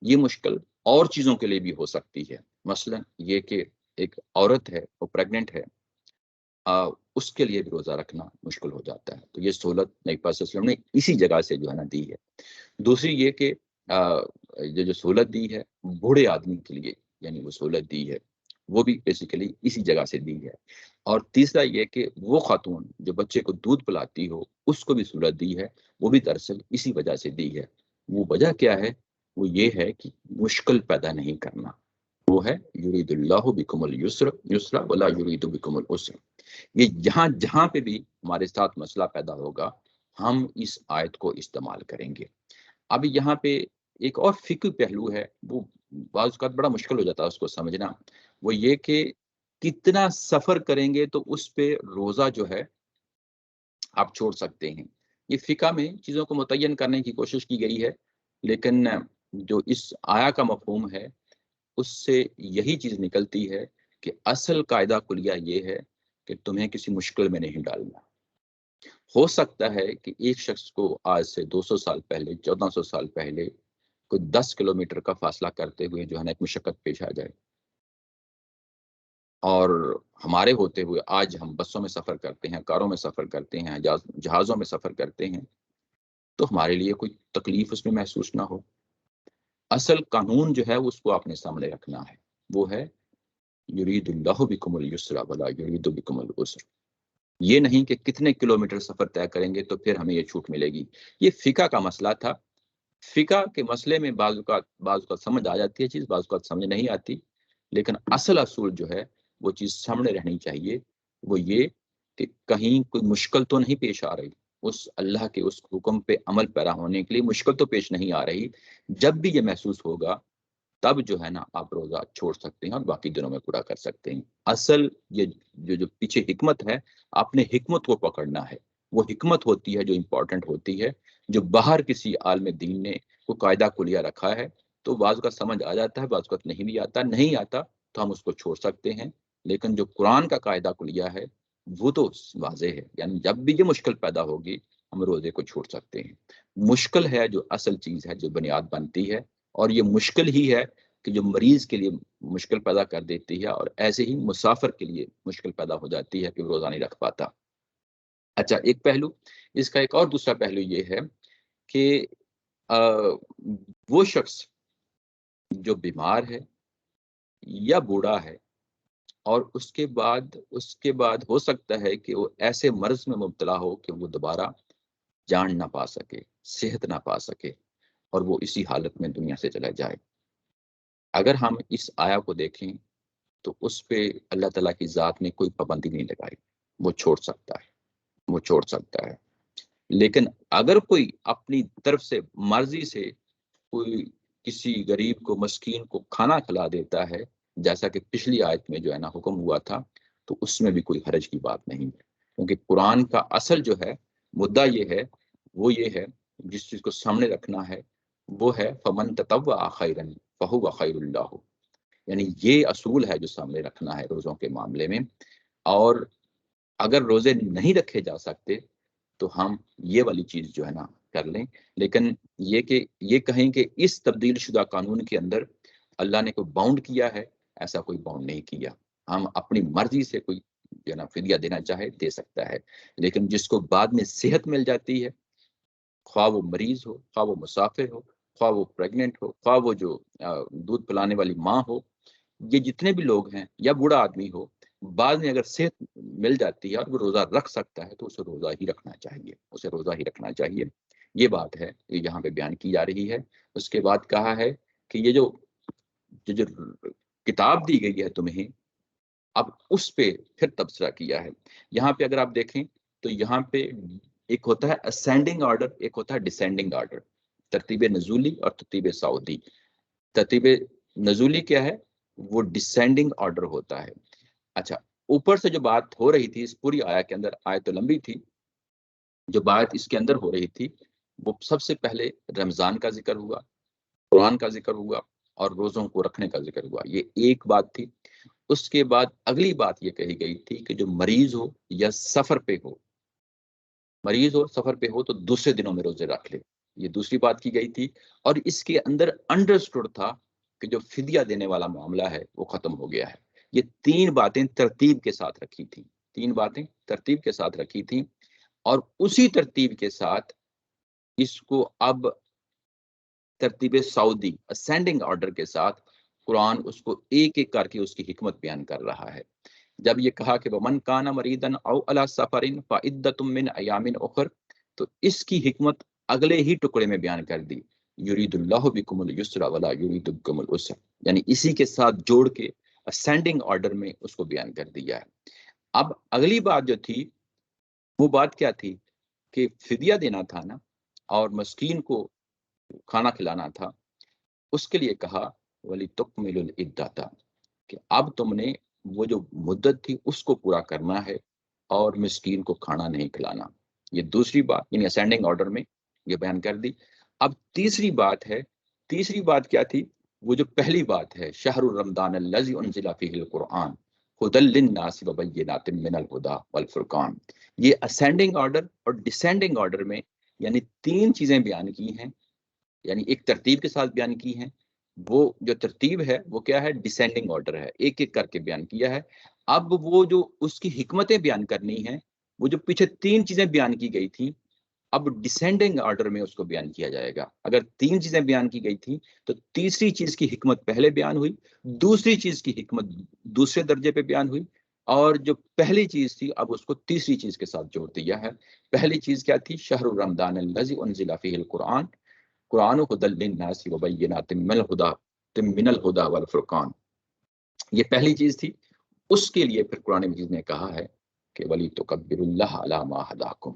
یہ مشکل اور چیزوں کے لیے بھی ہو سکتی ہے، مثلا یہ کہ ایک عورت ہے، وہ پریگننٹ ہے، اس کے لیے بھی روزہ رکھنا مشکل ہو جاتا ہے، تو یہ سہولت نبی پاک صلی اللہ علیہ وسلم نے اسی جگہ سے جو ہے نا دی ہے۔ دوسری یہ کہ جو سہولت دی ہے بوڑھے آدمی کے لیے، یعنی وہ سہولت دی ہے وہ بھی بیسیکلی اسی جگہ سے دی ہے۔ اور تیسرا یہ کہ وہ خاتون جو بچے کو دودھ پلاتی ہو اس کو بھی سہولت دی ہے، وہ بھی دراصل اسی وجہ سے دی ہے۔ وہ وجہ کیا ہے؟ وہ یہ ہے کہ مشکل پیدا نہیں کرنا، وہ ہے یرید اللہ بکم اليسر یسرا ولا یرید بکم العسر۔ یہ جہاں پہ بھی ہمارے ساتھ مسئلہ پیدا ہوگا ہم اس آیت کو استعمال کریں گے۔ اب یہاں پہ ایک اور فقہی پہلو ہے، وہ بعض اوقات بڑا مشکل ہو جاتا ہے اس کو سمجھنا، وہ یہ کہ کتنا سفر کریں گے تو اس پہ روزہ جو ہے آپ چھوڑ سکتے ہیں۔ یہ فقہ میں چیزوں کو متعین کرنے کی کوشش کی گئی ہے، لیکن جو اس آیا کا مفہوم ہے اس سے یہی چیز نکلتی ہے کہ اصل قاعدہ کلیہ یہ ہے کہ تمہیں کسی مشکل میں نہیں ڈالنا۔ ہو سکتا ہے کہ ایک شخص کو آج سے 200 سال پہلے، 1400 سال پہلے کوئی 10 کلومیٹر کا فاصلہ کرتے ہوئے جو ہے نا ایک مشقت پیش آ جائے، اور ہمارے ہوتے ہوئے آج ہم بسوں میں سفر کرتے ہیں، کاروں میں سفر کرتے ہیں، جہازوں میں سفر کرتے ہیں، تو ہمارے لیے کوئی تکلیف اس میں محسوس نہ ہو۔ اصل قانون جو ہے اس کو آپ نے سامنے رکھنا ہے، وہ ہے یرید اللہ بکم اليسر ولا یرید بکم العسر۔ یہ نہیں کہ کتنے کلومیٹر سفر طے کریں گے تو پھر ہمیں یہ چھوٹ ملے گی۔ یہ فقہ کا مسئلہ تھا۔ فقہ کے مسئلے میں بعض اوقات سمجھ آ جاتی ہے چیز، بعض اوقات سمجھ نہیں آتی، لیکن اصل اصول جو ہے وہ چیز سامنے رہنی چاہیے، وہ یہ کہ کہیں کوئی مشکل تو نہیں پیش آ رہی، اس اللہ کے اس حکم پہ عمل پیرا ہونے کے لیے مشکل تو پیش نہیں آ رہی۔ جب بھی یہ محسوس ہوگا تب جو ہے نا آپ روزہ چھوڑ سکتے ہیں اور باقی دنوں میں پورا کر سکتے ہیں۔ اصل یہ جو پیچھے حکمت ہے، آپ نے حکمت کو پکڑنا ہے۔ وہ حکمت ہوتی ہے جو امپورٹنٹ ہوتی ہے، جو باہر کسی عالم دین نے کو قاعدہ کلیہ رکھا ہے تو بعض کا سمجھ آ جاتا ہے، بعض کا نہیں بھی آتا، نہیں آتا تو ہم اس کو چھوڑ سکتے ہیں۔ لیکن جو قرآن کا قاعدہ کلیہ ہے وہ تو واضح ہے، یعنی جب بھی یہ مشکل پیدا ہوگی ہم روزے کو چھوڑ سکتے ہیں۔ مشکل ہے جو اصل چیز ہے جو بنیاد بنتی ہے، اور یہ مشکل ہی ہے کہ جو مریض کے لیے مشکل پیدا کر دیتی ہے، اور ایسے ہی مسافر کے لیے مشکل پیدا ہو جاتی ہے کہ وہ روزہ نہیں رکھ پاتا۔ اچھا، ایک پہلو اس کا، ایک اور دوسرا پہلو یہ ہے کہ وہ شخص جو بیمار ہے یا بوڑھا ہے اور اس کے بعد ہو سکتا ہے کہ وہ ایسے مرض میں مبتلا ہو کہ وہ دوبارہ جان نہ پا سکے، صحت نہ پا سکے، اور وہ اسی حالت میں دنیا سے چلا جائے۔ اگر ہم اس آیا کو دیکھیں تو اس پہ اللہ تعالیٰ کی ذات نے کوئی پابندی نہیں لگائی، وہ چھوڑ سکتا ہے، وہ چھوڑ سکتا ہے۔ لیکن اگر کوئی اپنی طرف سے مرضی سے کوئی کسی غریب کو مسکین کو کھانا کھلا دیتا ہے، جیسا کہ پچھلی آیت میں جو ہے نا حکم ہوا تھا، تو اس میں بھی کوئی حرج کی بات نہیں ہے، کیونکہ قرآن کا اصل جو ہے مدعا یہ ہے، وہ یہ ہے، جس چیز کو سامنے رکھنا ہے وہ ہے فمن تطوع خیرا فہو خیر اللہ، یعنی یہ اصول ہے جو سامنے رکھنا ہے روزوں کے معاملے میں۔ اور اگر روزے نہیں رکھے جا سکتے تو ہم یہ والی چیز جو ہے نا کر لیں، لیکن یہ کہ یہ کہیں کہ اس تبدیل شدہ قانون کے اندر اللہ نے کوئی باؤنڈ کیا ہے، ایسا کوئی باؤنڈ نہیں کیا، ہم اپنی مرضی سے کوئی جو ہے نا فدیہ دینا چاہے دے سکتا ہے، لیکن جس کو بعد میں صحت مل جاتی ہے، خواہ وہ مریض ہو، خواہ وہ مسافر ہو، خواہ وہ پریگننٹ ہو، خواہ وہ جو دودھ پلانے والی ماں ہو، یہ جتنے بھی لوگ ہیں، یا بوڑھا آدمی ہو، بعد میں اگر صحت مل جاتی ہے اور وہ روزہ رکھ سکتا ہے تو اسے روزہ ہی رکھنا چاہیے، اسے روزہ ہی رکھنا چاہیے۔ یہ بات ہے یہ یہاں پہ بیان کی جا رہی ہے۔ اس کے بعد کہا ہے کہ یہ جو کتاب دی گئی ہے تمہیں، اب اس پہ پھر تبصرہ کیا ہے۔ یہاں پہ اگر آپ دیکھیں تو یہاں پہ ایک ہوتا ہے اسینڈنگ آرڈر، ایک ہوتا ہے ڈسینڈنگ آرڈر، ترتیب نزولی اور ترتیب سعودی۔ ترتیب نزولی کیا ہے؟ وہ ڈسینڈنگ آرڈر ہوتا ہے۔ اچھا، اوپر سے جو بات ہو رہی تھی اس پوری آیت کے اندر، آیت تو لمبی تھی، جو بات اس کے اندر ہو رہی تھی وہ سب سے پہلے رمضان کا ذکر ہوا، قرآن کا ذکر ہوا اور روزوں کو رکھنے کا ذکر ہوا، یہ ایک بات تھی۔ اس کے بعد اگلی بات یہ کہی گئی تھی کہ جو مریض ہو یا سفر پہ ہو، مریض ہو سفر پہ ہو تو دوسرے دنوں میں روزے رکھ لے، یہ دوسری بات کی گئی تھی۔ اور اس کے اندر انڈرسٹوڈ تھا کہ جو فدیہ دینے والا معاملہ ہے وہ ختم ہو گیا ہے۔ یہ تین باتیں ترتیب کے ساتھ رکھی تھی، تین باتیں ترتیب کے ساتھ رکھی تھی، اور اسی ترتیب کے ساتھ اس کو اب ترتیب سعودی اسینڈنگ آرڈر کے ساتھ قرآن اس کو ایک ایک کر کے اس کی حکمت بیان کر رہا ہے۔ جب یہ کہا کہ وَمَنْ كَانَ مَرِيضًا أَوْ عَلَىٰ سَفَرٍ فَعِدَّةٌ مِّنْ أَيَّامٍ أُخَرَ، تو اس کی حکمت اگلے ہی ٹکڑے میں بیان کر دی، یرید اللہ بکم اليسر ولا یرید بکم العسر، یعنی اسی کے ساتھ جوڑ کے اسینڈنگ آرڈر میں اس کو بیان کر دیا ہے۔ اب اگلی بات جو تھی وہ بات کیا تھی کہ فدیہ دینا تھا نا، اور مسکین کو کھانا کھلانا تھا، اس کے لیے کہا وَلِتُكْمِلُوا الْعِدَّةَ، کہ اب تم نے وہ جو مدت تھی اس کو پورا کرنا ہے اور مسکین کو کھانا نہیں کھلانا۔ یہ دوسری بات یعنی اسینڈنگ آرڈر میں یہ بیان کر دی۔ اب تیسری بات ہے، تیسری بات کیا تھی؟ وہ جو پہلی بات ہے شہر رمضان الذی انزل فیہ القرآن ھدی للناس وبینات من الہدی والفرقان، یہ اسینڈنگ آرڈر اور ڈسینڈنگ آرڈر میں یعنی تین چیزیں بیان کی ہیں، یعنی ایک ترتیب کے ساتھ بیان کی ہیں، وہ جو ترتیب ہے وہ کیا ہے؟ ڈسینڈنگ آرڈر ہے، ایک ایک کر کے بیان کیا ہے۔ اب وہ جو اس کی حکمتیں بیان کرنی ہیں، وہ جو پیچھے تین چیزیں بیان کی گئی تھی، اب ڈسینڈنگ آرڈر میں اس کو بیان کیا جائے گا۔ اگر تین چیزیں بیان کی گئی تھی تو تیسری چیز کی حکمت پہلے بیان ہوئی، دوسری چیز کی حکمت دوسرے درجے پہ بیان ہوئی، اور جو پہلی چیز تھی اب اس کو تیسری چیز کے ساتھ جوڑ دیا ہے۔ پہلی چیز کیا تھی؟ شہر رمضان الذی انزل فیہ القرآن، قرآن ھدی للناس وبینات من الہدی والفرقان، یہ پہلی چیز تھی۔ اس کے لیے پھر قرآن مجید نے کہا ہے کہ وَلِتُكَبِّرُوا اللَّهَ عَلَىٰ مَا هَدَاكُمْ،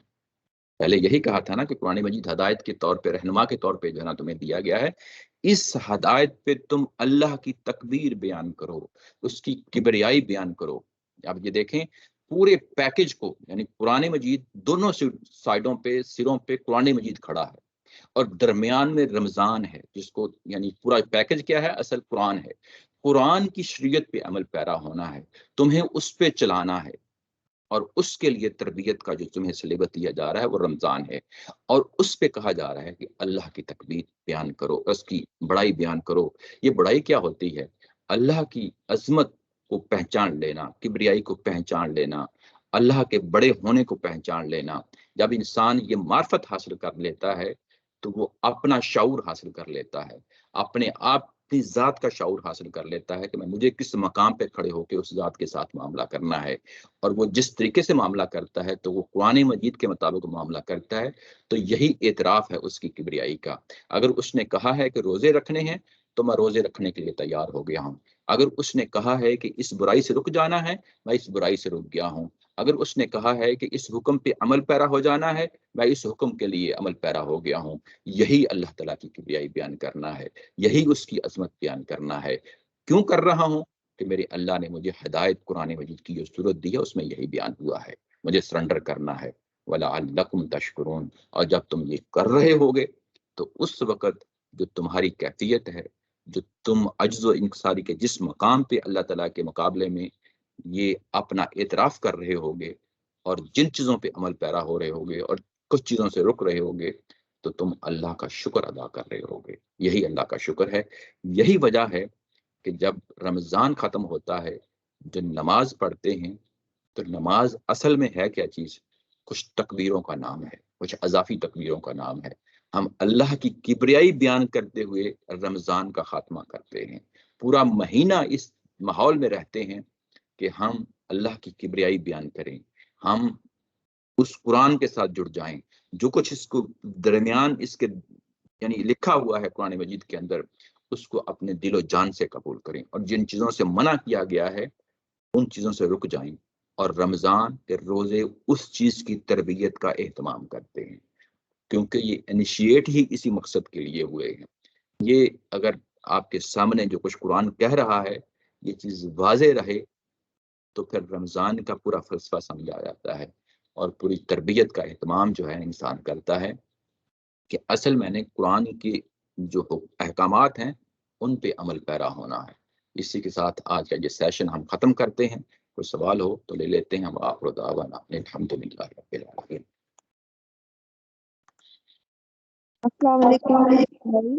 پہلے یہی کہا تھا نا کہ قرآن مجید ہدایت کے طور پہ، رہنما کے طور پہ جو ہے نا تمہیں دیا گیا ہے، اس ہدایت پہ تم اللہ کی تکبیر بیان کرو، اس کی کبریائی بیان کرو۔ اب یہ دیکھیں پورے پیکج کو، یعنی قرآن مجید دونوں سائڈوں پہ، سروں پہ قرآن مجید کھڑا ہے، اور درمیان میں رمضان ہے، جس کو یعنی پورا پیکج کیا ہے؟ اصل قرآن ہے۔ قرآن کی شریعت پہ عمل پیرا ہونا ہے، تمہیں اس پہ چلانا ہے، اور اس کے لیے تربیت کا جو تمہیں سلیبس دیا جا رہا ہے وہ رمضان ہے، اور اس پہ کہا جا رہا ہے کہ اللہ کی تکبیر بیان کرو، اس کی بڑائی بیان کرو۔ یہ بڑائی کیا ہوتی ہے؟ اللہ کی عظمت کو پہچان لینا، کبریائی کو پہچان لینا، اللہ کے بڑے ہونے کو پہچان لینا۔ جب انسان یہ معرفت حاصل کر لیتا ہے تو وہ اپنا شعور حاصل کر لیتا ہے، اپنے آپ اپنی ذات کا شعور حاصل کر لیتا ہے کہ مجھے کس مقام پہ کھڑے ہو کے اس ذات کے ساتھ معاملہ کرنا ہے، اور وہ جس طریقے سے معاملہ کرتا ہے تو وہ قرآن مجید کے مطابق معاملہ کرتا ہے، تو یہی اعتراف ہے اس کی کبریائی کا۔ اگر اس نے کہا ہے کہ روزے رکھنے ہیں تو میں روزے رکھنے کے لیے تیار ہو گیا ہوں، اگر اس نے کہا ہے کہ اس برائی سے رک جانا ہے، میں اس برائی سے رک گیا ہوں. اگر اس نے کہا ہے کہ اس حکم پہ عمل پیرا ہو جانا ہے، میں اس حکم کے لیے عمل پیرا ہو گیا ہوں. یہی اللہ تعالیٰ کی کبریائی بیان کرنا ہے، یہی اس کی عظمت بیان کرنا ہے. کیوں کر رہا ہوں؟ کہ میرے اللہ نے مجھے ہدایت قرآن مجید کی جو صورت دی ہے اس میں یہی بیان ہوا ہے، مجھے سرنڈر کرنا ہے. وَلَعَلَّكُمْ تَشْكُرُونَ. اور جب تم یہ کر رہے ہوگے تو اس وقت جو تمہاری کیفیت ہے، جو تم عجز و انکساری کے جس مقام پہ اللہ تعالیٰ کے مقابلے میں یہ اپنا اعتراف کر رہے ہوگے اور جن چیزوں پہ عمل پیرا ہو رہے ہوگے اور کچھ چیزوں سے رک رہے ہوگے، تو تم اللہ کا شکر ادا کر رہے ہوگے. یہی اللہ کا شکر ہے. یہی وجہ ہے کہ جب رمضان ختم ہوتا ہے، جو نماز پڑھتے ہیں، تو نماز اصل میں ہے کیا چیز؟ کچھ تکبیروں کا نام ہے، کچھ اضافی تکبیروں کا نام ہے. ہم اللہ کی کبریائی بیان کرتے ہوئے رمضان کا خاتمہ کرتے ہیں. پورا مہینہ اس ماحول میں رہتے ہیں کہ ہم اللہ کی کبریائی بیان کریں، ہم اس قرآن کے ساتھ جڑ جائیں. جو کچھ اس کو درمیان اس کے یعنی لکھا ہوا ہے قرآن مجید کے اندر، اس کو اپنے دل و جان سے قبول کریں، اور جن چیزوں سے منع کیا گیا ہے ان چیزوں سے رک جائیں. اور رمضان کے روزے اس چیز کی تربیت کا اہتمام کرتے ہیں، کیونکہ یہ انیشیٹ ہی اسی مقصد کے لیے ہوئے ہیں. یہ اگر آپ کے سامنے جو کچھ قرآن کہہ رہا ہے یہ چیز واضح رہے تو پھر رمضان کا پورا فلسفہ سمجھا جاتا ہے، اور پوری تربیت کا اہتمام جو ہے انسان کرتا ہے کہ اصل میں نے قرآن کی جو احکامات ہیں ان پہ عمل پیرا ہونا ہے. اسی کے ساتھ آج کا یہ سیشن ہم ختم کرتے ہیں. کوئی سوال ہو تو لے لیتے ہیں. ہم آخر دعوانا الحمدللہ رب العالمین. السلام علیکم.